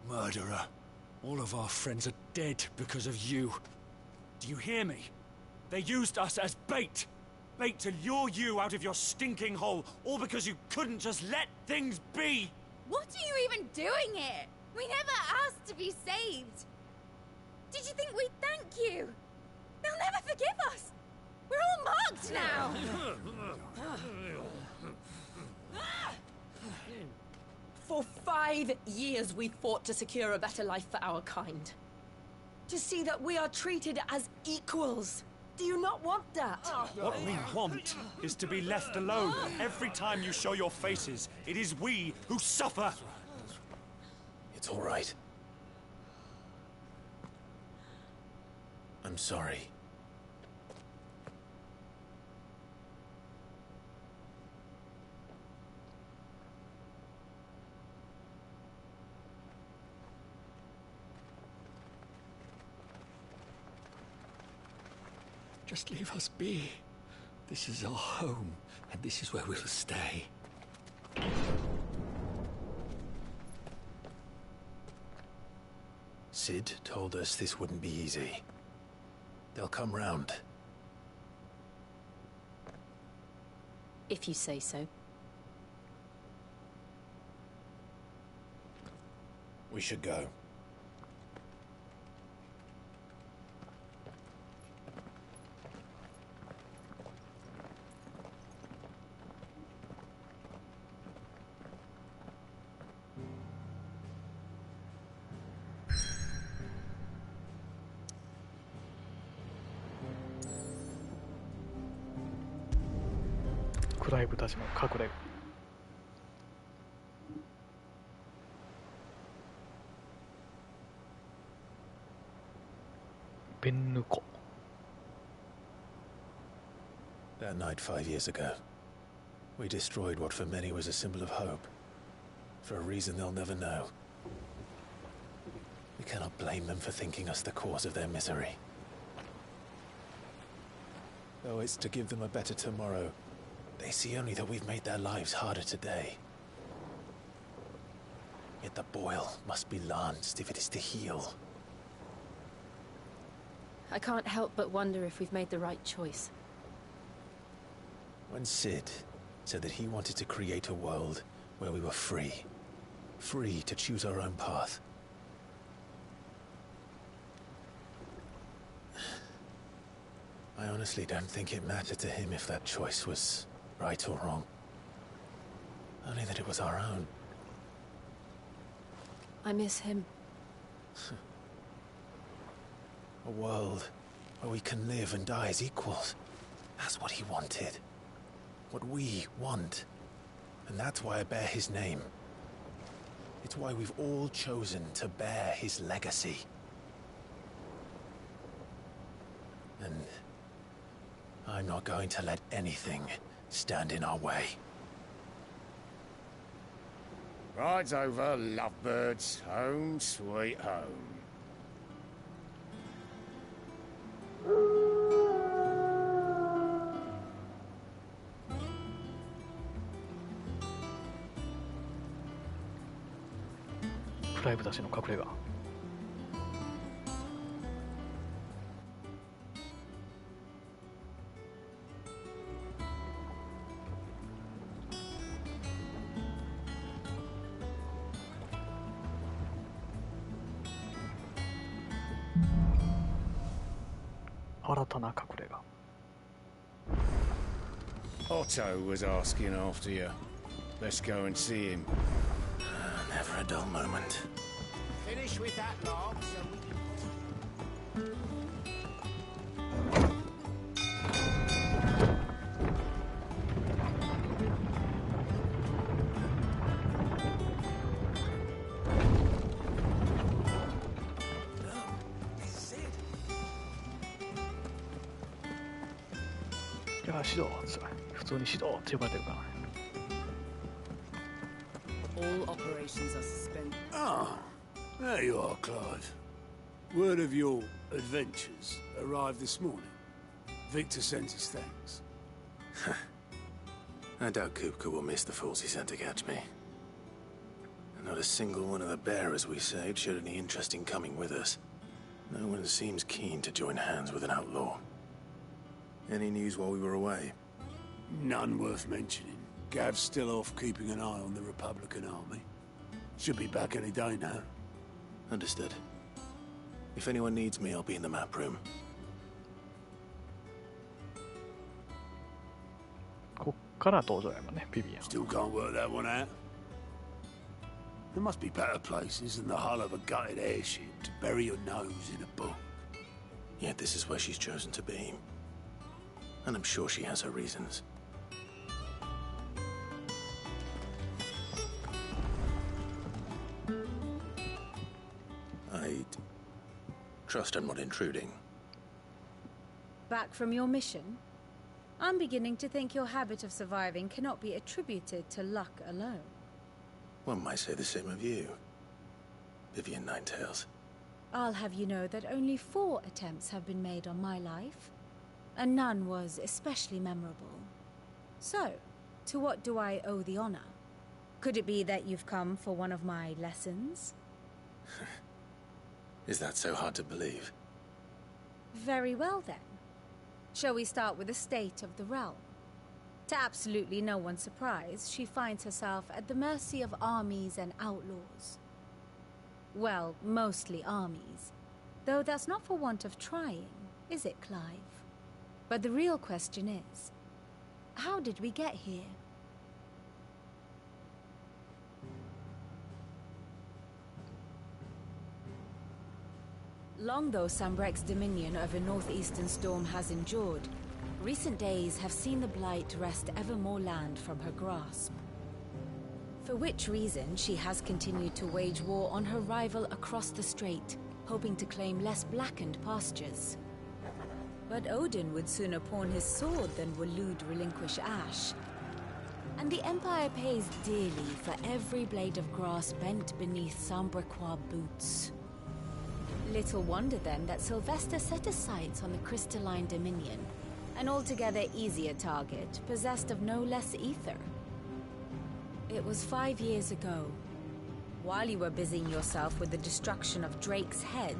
Murderer. All of our friends are dead because of you. Do you hear me? They used us as bait. Bait to lure you out of your stinking hole, all because you couldn't just let things be. What are you even doing here? We never asked to be saved. Did you think we'd thank you? They'll never forgive us. We're all marked now. For 5 years we fought to secure a better life for our kind. To see that we are treated as equals. Do you not want that? What we want is to be left alone. Every time you show your faces, it is we who suffer. It's all right. I'm sorry. Just leave us be. This is our home, and this is where we'll stay. Sid told us this wouldn't be easy. They'll come round. If you say so. We should go. プライブたちの隠れ家。ベンヌ湖。 That night 5 years ago, we destroyed what for many was a symbol of hope. For a reason they'll never know. We cannot blame them for thinking us the cause of their misery. Though it's to give them a better tomorrow, they see only that we've made their lives harder today. Yet the boil must be lanced if it is to heal. I can't help but wonder if we've made the right choice. When Sid said that he wanted to create a world where we were free. Free to choose our own path. I honestly don't think it mattered to him if that choice was right or wrong. Only that it was our own. I miss him. A world where we can live and die as equals. That's what he wanted. What we want. And that's why I bear his name. It's why we've all chosen to bear his legacy. And I'm not going to let anything stand in our way. Rides over, lovebirds, home sweet home.プライブたちの隠れ家。新たな隠れ家。 Otto was asking after you. Let's go and see him. Never a dull moment. Finish with that log so we can...いや、指導普通に指導って呼ばれてるからね。 All operations are suspended. Ah, there you are, Clive. Word of your adventures arrived this morning. Victor sent his thanks. I doubt Kupka will miss the fools he sent to catch me. And not a single one of the bearers we saved showed any interest in coming with us. No one seems keen to join hands with an outlaw. Any news while we were away? None worth mentioning. Gav's still off keeping an eye on the Republican army. Should be back any day now. Understood. If anyone needs me, I'll be in the map room. こっから登場やもんね、ビビアン。 Still can't work that one out. There must be better places than the hull of a gutted airship to bury your nose in a book. Yet this is where she's chosen to be. And I'm sure she has her reasons. I'd trust I'm not intruding. Back from your mission? I'm beginning to think your habit of surviving cannot be attributed to luck alone. One might say the same of you, Vivian Ninetails. I'll have you know that only 4 attempts have been made on my life, and none was especially memorable. So, to what do I owe the honor? Could it be that you've come for one of my lessons? Is that so hard to believe? Very well then. Shall we start with the state of the realm? To absolutely no one's surprise, she finds herself at the mercy of armies and outlaws. Well, mostly armies. Though that's not for want of trying, is it, Clive? But the real question is, how did we get here? Long though Sambrek's dominion over northeastern Storm has endured, Recent days have seen the Blight wrest ever more land from her grasp. For which reason she has continued to wage war on her rival across the strait, hoping to claim less blackened pastures. But Odin would sooner pawn his sword than Waloed relinquish Ash. And the Empire pays dearly for every blade of grass bent beneath Zambrequois boots. Little wonder then that Sylvester set his sights on the Crystalline Dominion, an altogether easier target, possessed of no less ether. It was 5 years ago, while you were busying yourself with the destruction of Drake's head,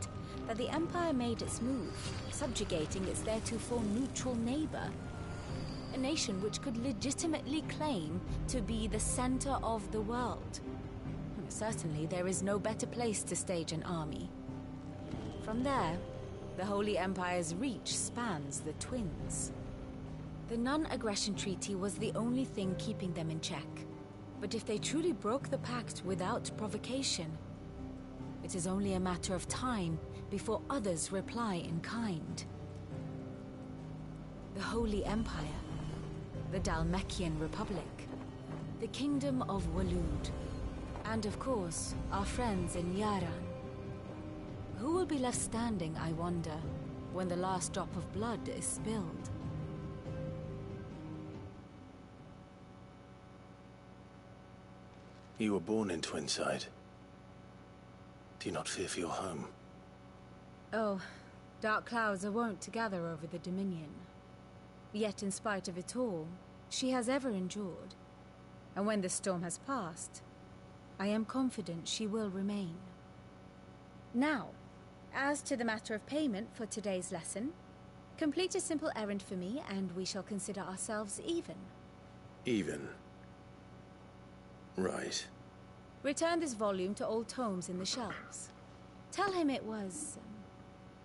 that the Empire made its move, subjugating its theretofore neutral neighbor, a nation which could legitimately claim to be the center of the world. Certainly, there is no better place to stage an army. From there, the Holy Empire's reach spans the Twins. The non-aggression treaty was the only thing keeping them in check. But if they truly broke the pact without provocation, it is only a matter of time before others reply in kind. The Holy Empire, the Dhalmekian Republic, the Kingdom of Waloed, and of course, our friends in Yaran. Who will be left standing, I wonder, when the last drop of blood is spilled? You were born in Twinside. Do you not fear for your home? Oh, dark clouds are wont to gather over the Dominion. Yet in spite of it all, she has ever endured. And when the storm has passed, I am confident she will remain. Now, as to the matter of payment for today's lesson, complete a simple errand for me and we shall consider ourselves even. Even? Right. Return this volume to old tomes in the shelves. Tell him it was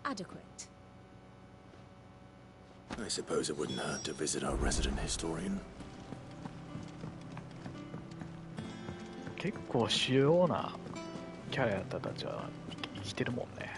adequate. I suppose it wouldn't hurt to visit our resident historian. 結構主要なキャラやったたちは生きてるもんね。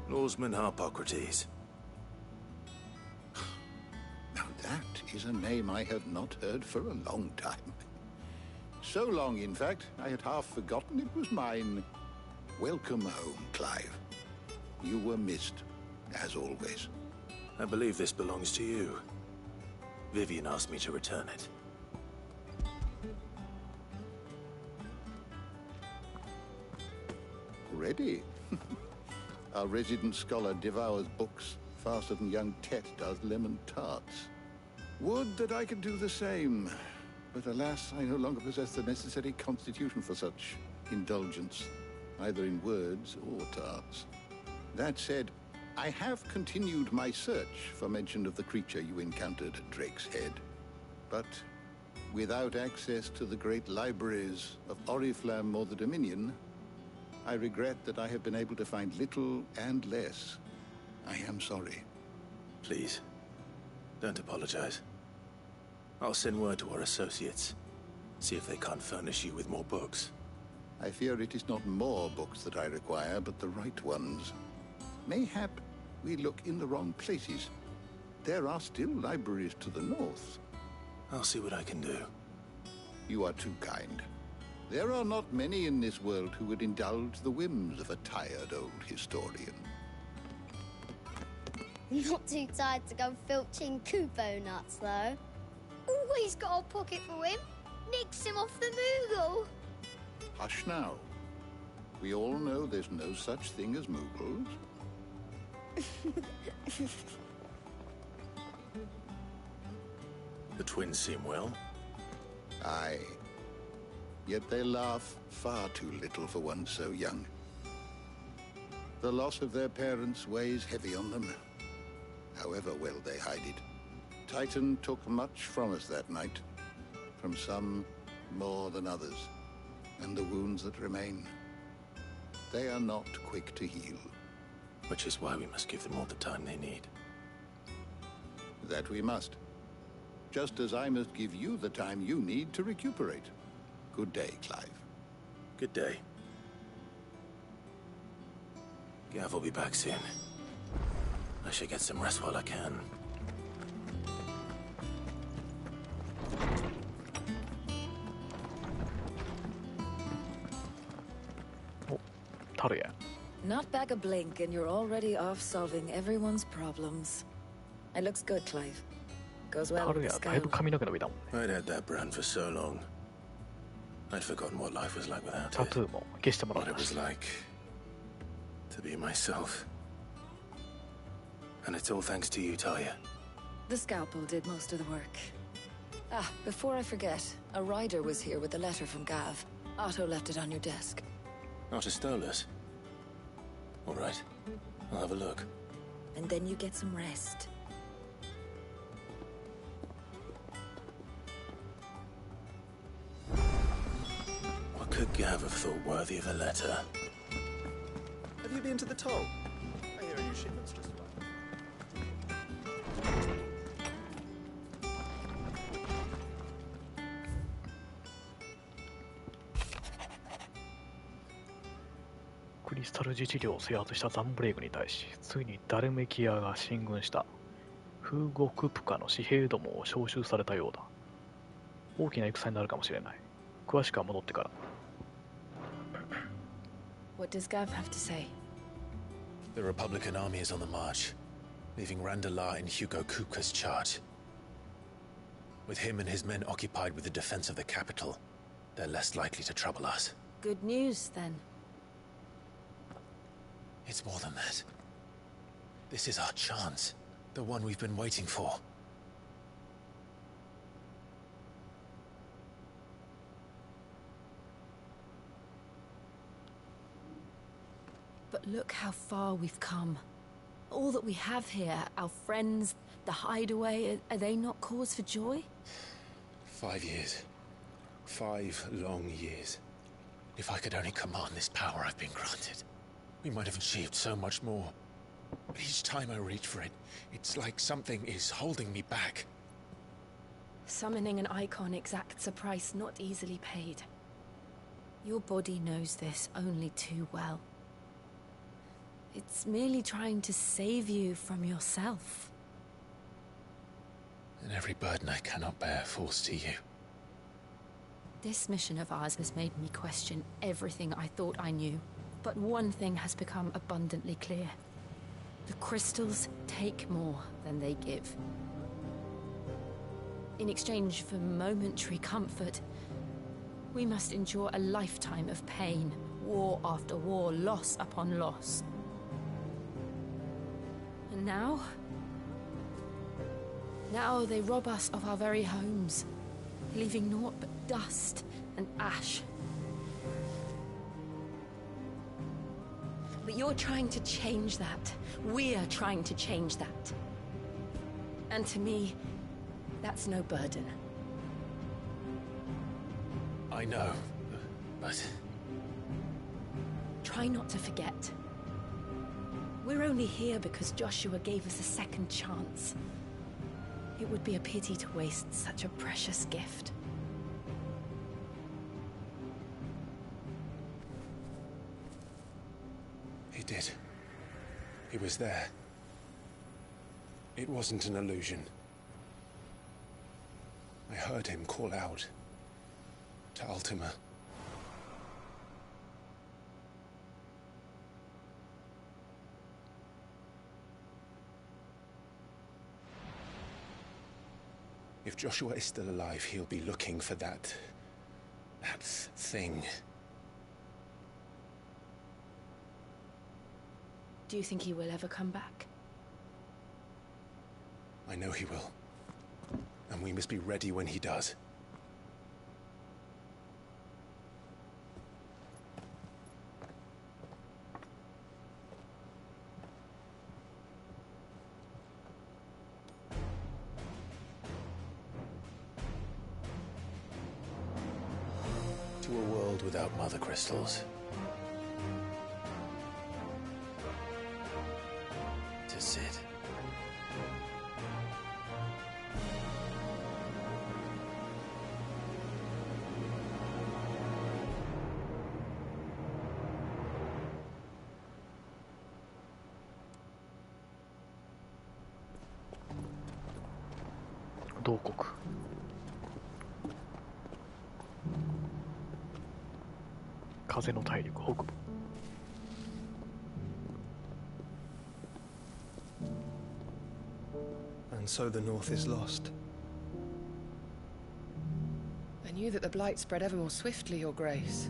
Lawsman Harpocrates. Now that is a name I have not heard for a long time. So long, in fact, I had half forgotten it was mine. Welcome home, Clive. You were missed, as always. I believe this belongs to you. Vivian asked me to return it. Ready? Our resident scholar devours books faster than young Tet does lemon tarts. Would that I could do the same. But alas, I no longer possess the necessary constitution for such indulgence, either in words or tarts. That said, I have continued my search for mention of the creature you encountered at Drake's Head. But without access to the great libraries of Oriflamme or the Dominion, I regret that I have been able to find little and less. I am sorry. Please, don't apologize. I'll send word to our associates. See if they can't furnish you with more books. I fear it is not more books that I require, but the right ones. Mayhap we look in the wrong places. There are still libraries to the north. I'll see what I can do. You are too kind. There are not many in this world who would indulge the whims of a tired old historian. Not too tired to go filching Kupo nuts, though. Always got a pocket for him. Nicks him off the Moogle. Hush now. We all know there's no such thing as Moogles. The twins seem well. Aye. Yet they laugh far too little for one so young. The loss of their parents weighs heavy on them, however well they hide it. Titan took much from us that night, from some more than others, and the wounds that remain, they are not quick to heal. Which is why we must give them all the time they need. That we must. Just as I must give you the time you need to recuperate. Good day, Clive. Good day. Gav will be back soon. I should get some rest while I can. Not back a blink and you're already off solving everyone's problems. It looks good, Clive. Goes well with the scale. I'd had that brand for so long. I'd forgotten what life was like without it. What it was like to be myself. And it's all thanks to you, Talia. The scalpel did most of the work. Ah, before I forget, a rider was here with a letter from Gav. Otto left it on your desk. Otto stole us. All right, I'll have a look. And then you get some rest. What could Gav have thought worthy of a letter? Have you been to the toll? I hear a new shipment's just arrived. クリスタル自治領を制圧したザンブレイクに対し、ついにダルメキアが進軍した。フーゴクプカの紙幣どもを召集されたようだ。大きな戦になるかもしれない。詳しくは戻ってから。What does Gav have to say? The Republican army is on the march, leaving Randalar in Hugo Kupka's charge. With him and his men occupied with the defense of the capital, they're less likely to trouble us. Good news, then. It's more than that. This is our chance. The one we've been waiting for. But look how far we've come. All that we have here, our friends, the hideaway, are they not cause for joy? 5 years. 5 long years. If I could only command this power I've been granted, we might have achieved so much more. But each time I reach for it, it's like something is holding me back. Summoning an icon exacts a price not easily paid. Your body knows this only too well. It's merely trying to save you from yourself. And every burden I cannot bear falls to you. This mission of ours has made me question everything I thought I knew. But one thing has become abundantly clear. The crystals take more than they give. In exchange for momentary comfort, we must endure a lifetime of pain, war after war, loss upon loss. And now they rob us of our very homes, leaving naught but dust and ash. But you're trying to change that. We're trying to change that. And to me, that's no burden. I know, but... Try not to forget. We're only here because Joshua gave us a second chance. It would be a pity to waste such a precious gift. He did. He was there. It wasn't an illusion. I heard him call out to Ultima. If Joshua is still alive, he'll be looking for that thing. Do you think he will ever come back? I know he will. And we must be ready when he does. To a world without mother crystals. 同国。風の大陸北部。And so the north is lost. I knew that the blight spread ever more swiftly, Your Grace.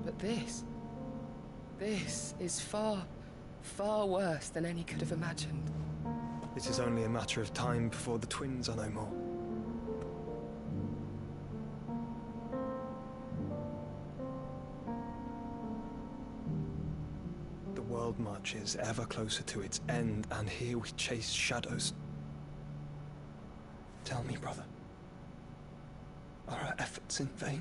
But this is far, far worse than any could have imagined. It is only a matter of time before the twins are no more. The world marches ever closer to its end, and here we chase shadows. Tell me, brother, are our efforts in vain?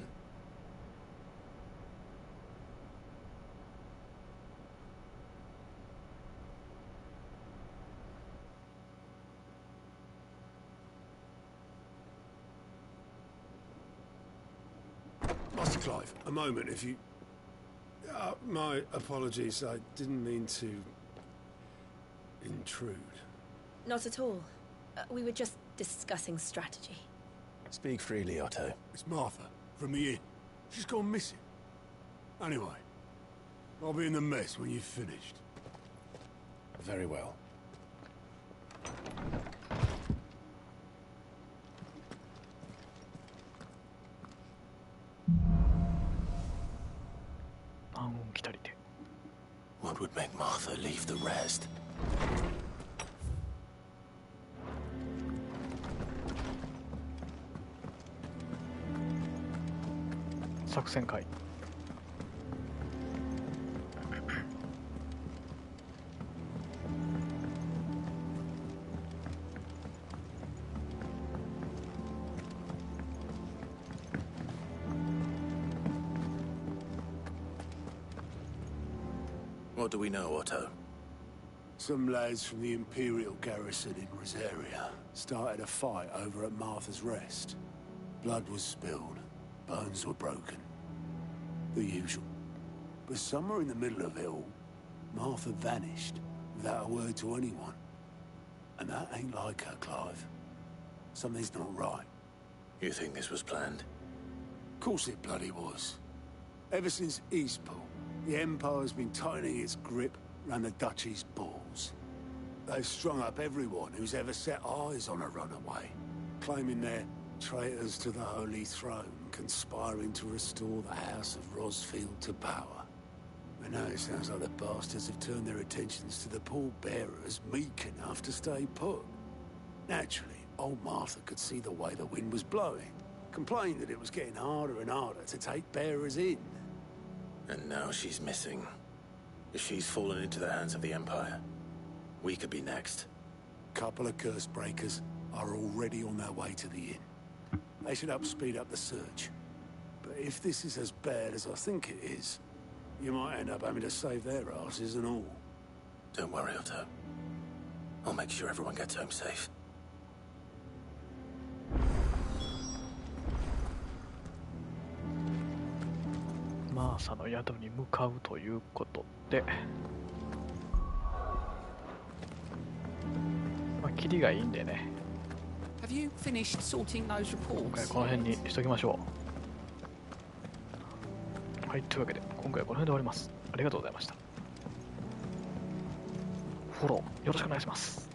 Master Clive, a moment, if you... my apologies, I didn't mean to... intrude. Not at all. We were just discussing strategy. Speak freely, Otto. It's Martha, from the inn. She's gone missing. Anyway, I'll be in the mess when you've finished. Very well. What would make Martha leave the rest? What do we know, Otto? Some lads from the Imperial garrison in Rosaria started a fight over at Martha's Rest. Blood was spilled, bones were broken. The usual. But somewhere in the middle of it all, Martha vanished without a word to anyone. And that ain't like her, Clive. Something's not right. You think this was planned? Of course it bloody was. Ever since Eastpool, the Empire's been tightening its grip round the Duchy's balls. They've strung up everyone who's ever set eyes on a runaway, claiming they're traitors to the Holy Throne, conspiring to restore the House of Rosfield to power. And now it sounds like the bastards have turned their attentions to the pallbearers meek enough to stay put. Naturally, old Martha could see the way the wind was blowing, complained that it was getting harder and harder to take bearers in. And now she's missing. If she's fallen into the hands of the Empire, we could be next. Couple of curse breakers are already on their way to the inn. They should speed up the search. But if this is as bad as I think it is, you might end up having to save their asses and all. Don't worry, Otto. I'll make sure everyone gets home safe.マーサの宿に向かうということで、まあキリがいいんでね。今回この辺にしときましょう。はい、というわけで今回はこの辺で終わります。ありがとうございました。フォローよろしくお願いします。